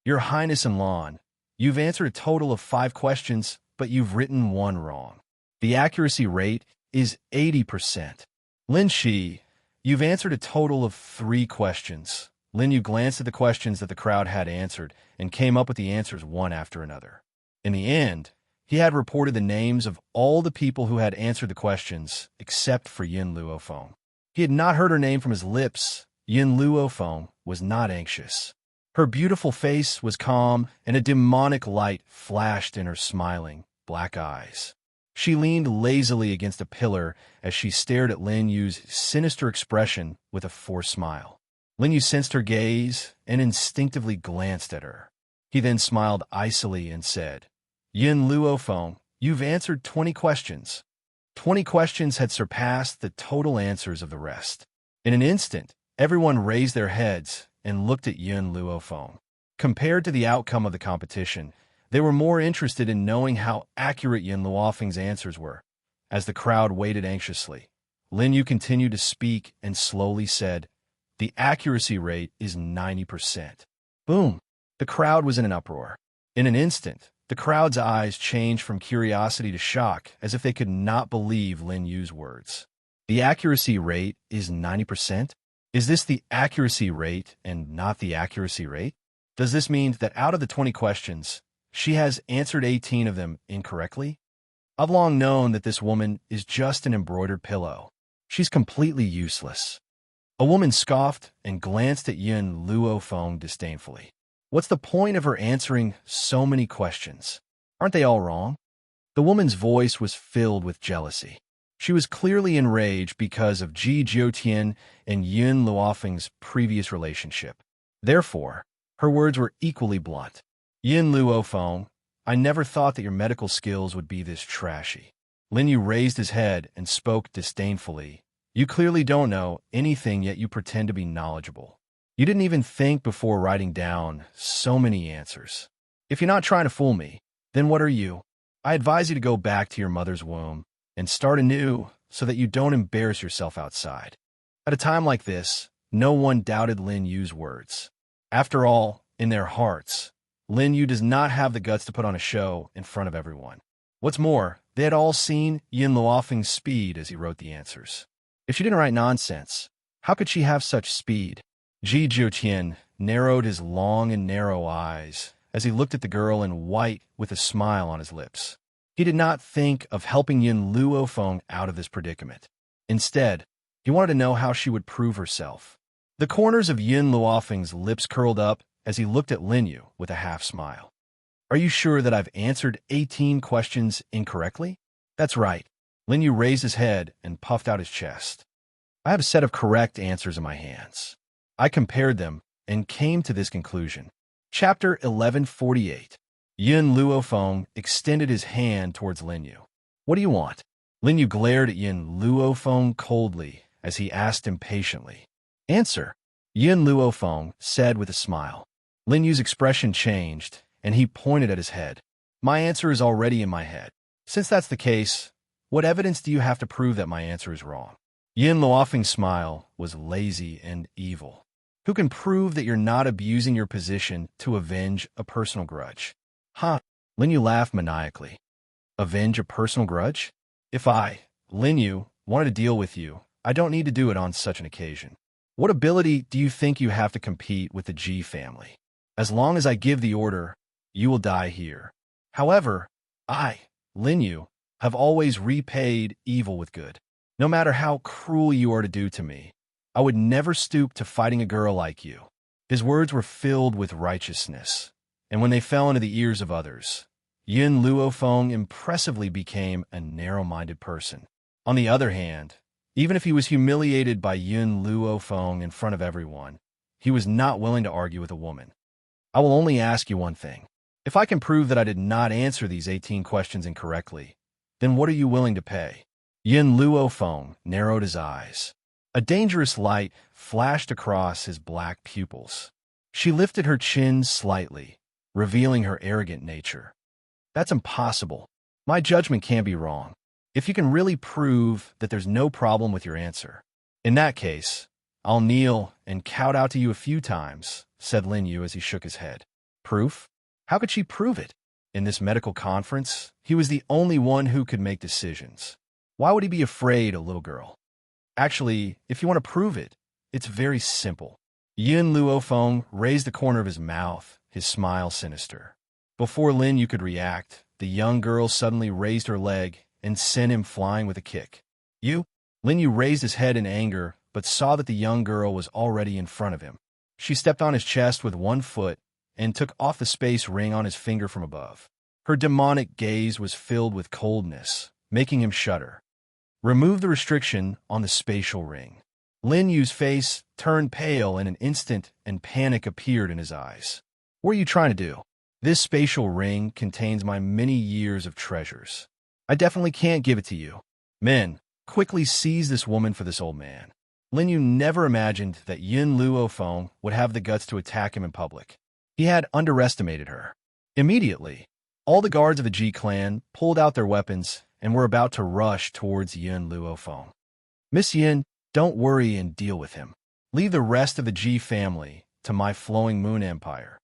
Your Highness and Lawn, you've answered a total of 5 questions, but you've written 1 wrong. The accuracy rate is 80%. Lin Shi, you've answered a total of 3 questions." Lin Yu glanced at the questions that the crowd had answered and came up with the answers one after another. In the end, he had reported the names of all the people who had answered the questions, except for Yin Luofeng. He had not heard her name from his lips. Yin Luofeng was not anxious. Her beautiful face was calm, and a demonic light flashed in her smiling, black eyes. She leaned lazily against a pillar as she stared at Lin Yu's sinister expression with a forced smile. Lin Yu sensed her gaze and instinctively glanced at her. He then smiled icily and said, "Yin Luofeng, you've answered 20 questions." 20 questions had surpassed the total answers of the rest. In an instant, everyone raised their heads and looked at Yin Luofeng. Compared to the outcome of the competition, they were more interested in knowing how accurate Yin Luofeng's answers were. As the crowd waited anxiously, Lin Yu continued to speak and slowly said, "The accuracy rate is 90%. Boom! The crowd was in an uproar. In an instant, the crowd's eyes changed from curiosity to shock, as if they could not believe Lin Yu's words. The accuracy rate is 90%? Is this the accuracy rate and not the accuracy rate? Does this mean that out of the 20 questions, she has answered 18 of them incorrectly? I've long known that this woman is just an embroidered pillow. She's completely useless." A woman scoffed and glanced at Yin Luofeng disdainfully. "What's the point of her answering so many questions? Aren't they all wrong?" The woman's voice was filled with jealousy. She was clearly enraged because of Ji Jiutian and Yin Luofeng's previous relationship. Therefore, her words were equally blunt. "Yin Luofeng, I never thought that your medical skills would be this trashy." Lin Yu raised his head and spoke disdainfully. "You clearly don't know anything, yet you pretend to be knowledgeable. You didn't even think before writing down so many answers. If you're not trying to fool me, then what are you? I advise you to go back to your mother's womb and start anew so that you don't embarrass yourself outside. At a time like this, no one doubted Lin Yu's words. After all, in their hearts, Lin Yu does not have the guts to put on a show in front of everyone. What's more, they had all seen Yin Luofeng's speed as he wrote the answers. If she didn't write nonsense, how could she have such speed? Ji Jiuqian narrowed his long and narrow eyes as he looked at the girl in white with a smile on his lips. He did not think of helping Yin Luofeng out of this predicament. Instead, he wanted to know how she would prove herself. The corners of Yin Luofeng's lips curled up as he looked at Lin Yu with a half-smile. Are you sure that I've answered 18 questions incorrectly? That's right. Lin Yu raised his head and puffed out his chest. I have a set of correct answers in my hands. I compared them and came to this conclusion. Chapter 1148. Yin Luofeng extended his hand towards Lin Yu. What do you want? Lin Yu glared at Yin Luofeng coldly as he asked impatiently. Answer, Yin Luofeng said with a smile. Lin Yu's expression changed, and he pointed at his head. My answer is already in my head. Since that's the case, what evidence do you have to prove that my answer is wrong? Yin Luofeng's smile was lazy and evil. Who can prove that you're not abusing your position to avenge a personal grudge? Huh? Lin Yu laughed maniacally. Avenge a personal grudge? If I, Lin Yu, wanted to deal with you, I don't need to do it on such an occasion. What ability do you think you have to compete with the Ji family? As long as I give the order, you will die here. However, I, Lin Yu, have always repaid evil with good. No matter how cruel you are to do to me, I would never stoop to fighting a girl like you. His words were filled with righteousness, and when they fell into the ears of others, Yin Luofeng impressively became a narrow-minded person. On the other hand, even if he was humiliated by Yin Luofeng in front of everyone, he was not willing to argue with a woman. I will only ask you one thing. If I can prove that I did not answer these 18 questions incorrectly, then what are you willing to pay? Yin Luofeng narrowed his eyes. A dangerous light flashed across his black pupils. She lifted her chin slightly, revealing her arrogant nature. That's impossible. My judgment can't be wrong. If you can really prove that there's no problem with your answer, in that case, I'll kneel and kowtow to you a few times, said Lin Yu as he shook his head. Proof? How could she prove it? In this medical conference, he was the only one who could make decisions. Why would he be afraid of a little girl? Actually, if you want to prove it, it's very simple. Yin Luofeng raised the corner of his mouth, his smile sinister. Before Lin Yu could react, the young girl suddenly raised her leg and sent him flying with a kick. You? Lin Yu raised his head in anger, but saw that the young girl was already in front of him. She stepped on his chest with one foot and took off the space ring on his finger from above. Her demonic gaze was filled with coldness, making him shudder. Remove the restriction on the spatial ring. Lin Yu's face turned pale in an instant and panic appeared in his eyes. What are you trying to do? This spatial ring contains my many years of treasures. I definitely can't give it to you. Men, quickly seize this woman for this old man. Lin Yu never imagined that Yin Luofeng would have the guts to attack him in public. He had underestimated her. Immediately, all the guards of the Ji clan pulled out their weapons and were about to rush towards Yin Luofeng. Miss Yin, don't worry and deal with him. Leave the rest of the Ji family to my flowing moon empire.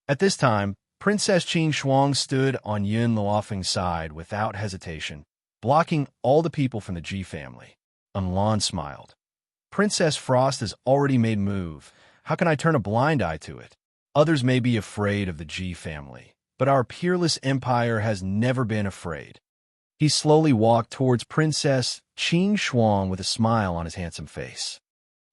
At this time, Princess Qing Shuang stood on Yin Luofeng's side without hesitation, blocking all the people from the Ji family. Lan smiled. Princess Frost has already made move. How can I turn a blind eye to it? Others may be afraid of the Ji family, but our peerless empire has never been afraid. He slowly walked towards Princess Qing Shuang with a smile on his handsome face.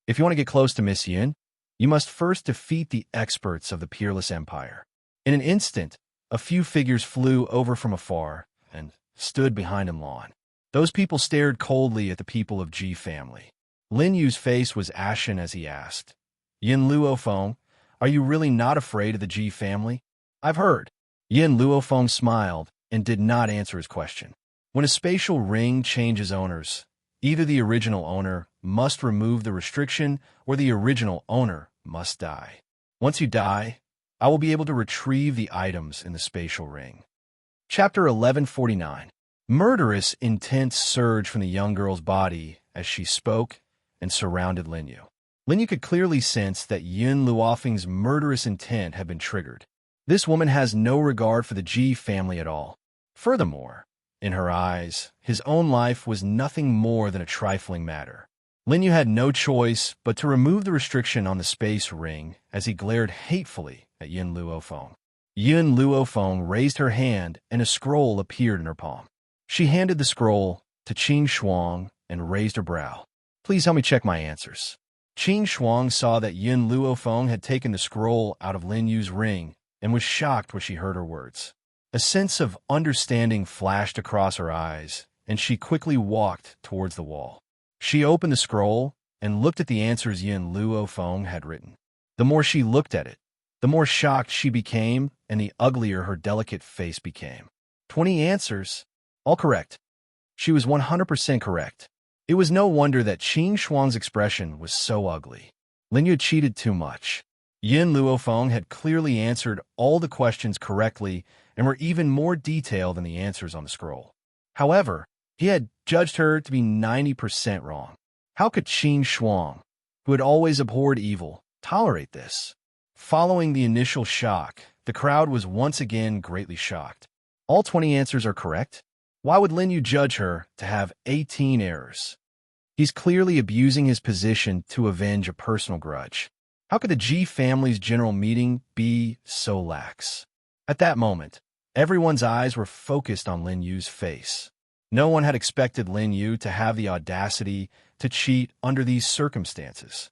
If you want to get close to Miss Yin, you must first defeat the experts of the peerless empire. In an instant, a few figures flew over from afar and stood behind Lan. Those people stared coldly at the people of Ji family. Lin Yu's face was ashen as he asked, Yin Luofeng, are you really not afraid of the Ji family? I've heard. Yin Luofeng smiled and did not answer his question. When a spatial ring changes owners, either the original owner must remove the restriction or the original owner must die. Once you die, I will be able to retrieve the items in the spatial ring. Chapter 1149. Murderous intent surged from the young girl's body as she spoke and surrounded Linyu. Linyu could clearly sense that Yun Luofeng's murderous intent had been triggered. This woman has no regard for the Ji family at all. Furthermore, in her eyes, his own life was nothing more than a trifling matter. Linyu had no choice but to remove the restriction on the space ring as he glared hatefully at Yun Luofeng. Yun Luofeng raised her hand and a scroll appeared in her palm. She handed the scroll to Qing Shuang and raised her brow. Please help me check my answers. Qing Shuang saw that Yun Luofeng had taken the scroll out of Lin Yu's ring and was shocked when she heard her words. A sense of understanding flashed across her eyes, and she quickly walked towards the wall. She opened the scroll and looked at the answers Yun Luofeng had written. The more she looked at it, the more shocked she became and the uglier her delicate face became. 20 answers, all correct. She was 100% correct. It was no wonder that Qing Shuang's expression was so ugly. Lin Yu cheated too much. Yun Luofeng had clearly answered all the questions correctly and were even more detailed than the answers on the scroll. However, he had judged her to be 90% wrong. How could Qing Shuang, who had always abhorred evil, tolerate this? Following the initial shock, the crowd was once again greatly shocked. All 20 answers are correct? Why would Lin Yu judge her to have 18 errors? He's clearly abusing his position to avenge a personal grudge. How could the Ji family's general meeting be so lax? At that moment, everyone's eyes were focused on Lin Yu's face. No one had expected Lin Yu to have the audacity to cheat under these circumstances.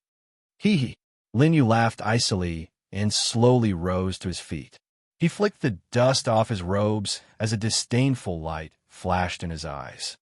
Hee. Lin Yu laughed icily and slowly rose to his feet. He flicked the dust off his robes as a disdainful light flashed in his eyes.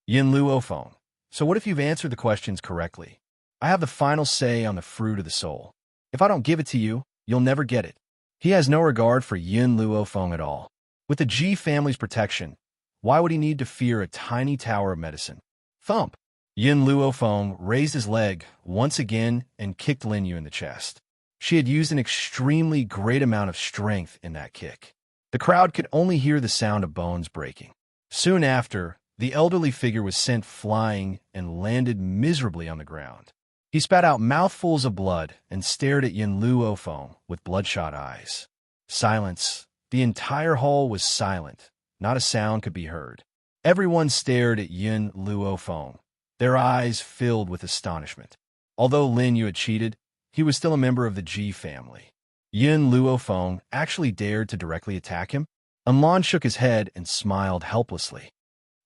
Yun Luofeng, so what if you've answered the questions correctly? I have the final say on the fruit of the soul. If I don't give it to you, you'll never get it. He has no regard for Yun Luofeng at all. With the Ji family's protection, why would he need to fear a tiny tower of medicine? Thump! Yun Luofeng raised his leg once again and kicked Lin Yu in the chest. She had used an extremely great amount of strength in that kick. The crowd could only hear the sound of bones breaking. Soon after, the elderly figure was sent flying and landed miserably on the ground. He spat out mouthfuls of blood and stared at Yun Luofeng with bloodshot eyes. Silence. The entire hall was silent. Not a sound could be heard. Everyone stared at Yun Luofeng, their eyes filled with astonishment. Although Lin Yu had cheated, he was still a member of the Ji family. Yun Luofeng actually dared to directly attack him? Lan shook his head and smiled helplessly.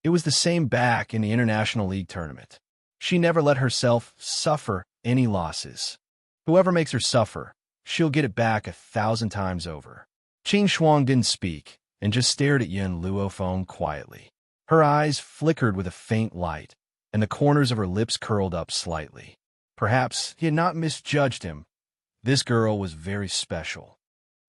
It was the same back in the International League tournament. She never let herself suffer any losses. Whoever makes her suffer, she'll get it back 1,000 times over. Qing Shuang didn't speak and just stared at Yun Luofeng quietly. Her eyes flickered with a faint light, and the corners of her lips curled up slightly. Perhaps he had not misjudged him. This girl was very special.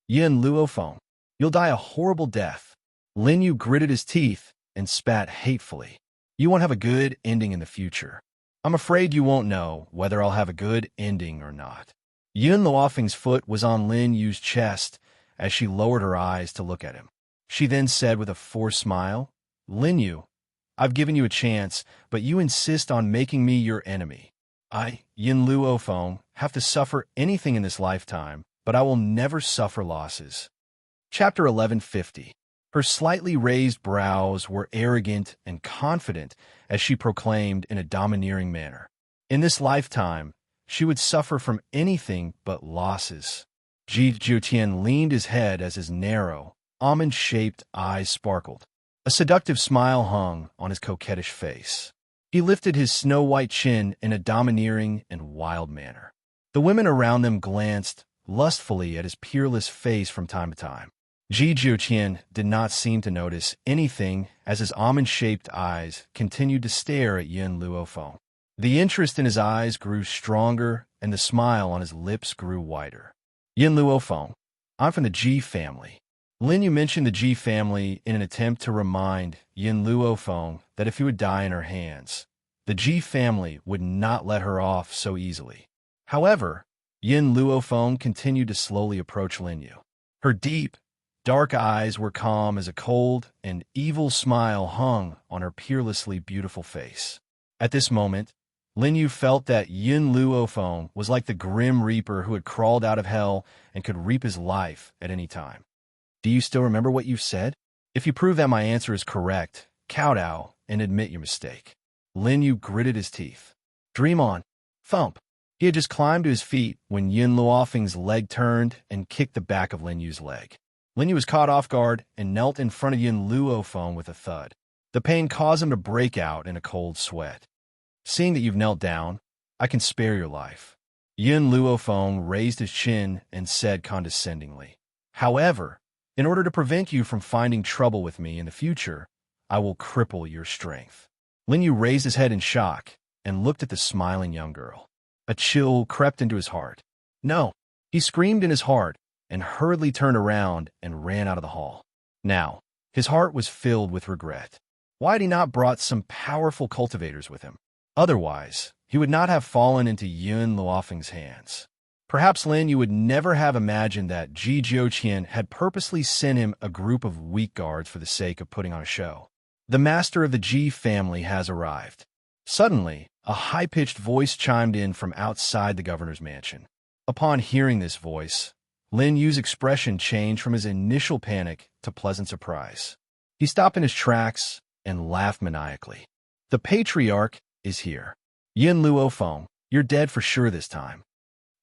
Yun Luofeng, you'll die a horrible death. Lin Yu gritted his teeth and spat hatefully. You won't have a good ending in the future. I'm afraid you won't know whether I'll have a good ending or not. Yun Luofeng's foot was on Lin Yu's chest as she lowered her eyes to look at him. She then said with a forced smile, Lin Yu, I've given you a chance, but you insist on making me your enemy. I, Yun Luofeng, have to suffer anything in this lifetime, but I will never suffer losses. Chapter 1150. Her slightly raised brows were arrogant and confident as she proclaimed in a domineering manner. In this lifetime, she would suffer from anything but losses. Ji Zhutian leaned his head as his narrow, almond-shaped eyes sparkled. A seductive smile hung on his coquettish face. He lifted his snow-white chin in a domineering and wild manner. The women around them glanced lustfully at his peerless face from time to time. Ji Zhutian did not seem to notice anything as his almond-shaped eyes continued to stare at Yun Luofeng. The interest in his eyes grew stronger, and the smile on his lips grew wider. Yun Luofeng, I'm from the Ji family. Lin Yu mentioned the Ji family in an attempt to remind Yun Luofeng that if he would die in her hands, the Ji family would not let her off so easily. However, Yun Luofeng continued to slowly approach Lin Yu. Her deep, dark eyes were calm as a cold and evil smile hung on her peerlessly beautiful face. At this moment, Lin Yu felt that Yin Luophone was like the grim reaper who had crawled out of hell and could reap his life at any time. Do you still remember what you've said? If you prove that my answer is correct, kowtow and admit your mistake. Lin Yu gritted his teeth. Dream on. Thump. He had just climbed to his feet when Yin Luofeng's leg turned and kicked the back of Lin Yu's leg. Lin Yu was caught off guard and knelt in front of Yin Luophone with a thud. The pain caused him to break out in a cold sweat. Seeing that you've knelt down, I can spare your life. Yin Luophone raised his chin and said condescendingly. However, in order to prevent you from finding trouble with me in the future, I will cripple your strength. Lin Yu raised his head in shock and looked at the smiling young girl. A chill crept into his heart. No, he screamed in his heart and hurriedly turned around and ran out of the hall. Now, his heart was filled with regret. Why had he not brought some powerful cultivators with him? Otherwise, he would not have fallen into Yin Luofeng's hands. Perhaps Lin Yu would never have imagined that Ji Jiuqian had purposely sent him a group of weak guards for the sake of putting on a show. The master of the Ji family has arrived. Suddenly, a high-pitched voice chimed in from outside the governor's mansion. Upon hearing this voice, Lin Yu's expression changed from his initial panic to pleasant surprise. He stopped in his tracks and laughed maniacally. The patriarch is here. Yin Luophone, you're dead for sure this time.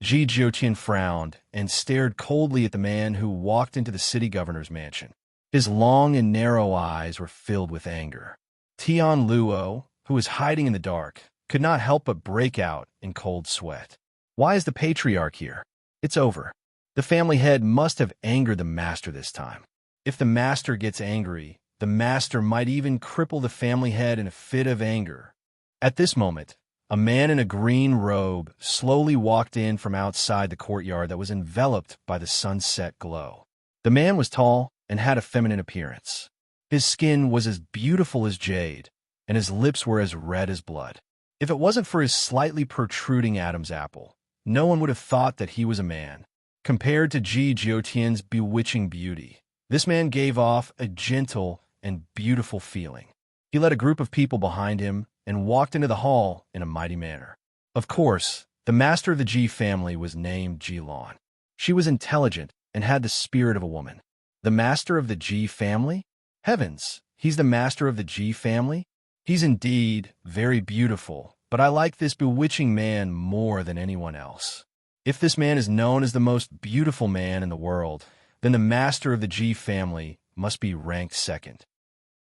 Ji Jiuqian frowned and stared coldly at the man who walked into the city governor's mansion. His long and narrow eyes were filled with anger. Tian Luo, who was hiding in the dark, could not help but break out in cold sweat. Why is the patriarch here? It's over. The family head must have angered the master this time. If the master gets angry, the master might even cripple the family head in a fit of anger. At this moment, a man in a green robe slowly walked in from outside the courtyard that was enveloped by the sunset glow. The man was tall and had a feminine appearance. His skin was as beautiful as jade, and his lips were as red as blood. If it wasn't for his slightly protruding Adam's apple, no one would have thought that he was a man. Compared to Ji Jiuqian's bewitching beauty, this man gave off a gentle and beautiful feeling. He led a group of people behind him and walked into the hall in a mighty manner. Of course, the master of the Ji family was named Jilan. She was intelligent and had the spirit of a woman. The master of the Ji family? Heavens, he's the master of the Ji family? He's indeed very beautiful, but I like this bewitching man more than anyone else. If this man is known as the most beautiful man in the world, then the master of the Ji family must be ranked second.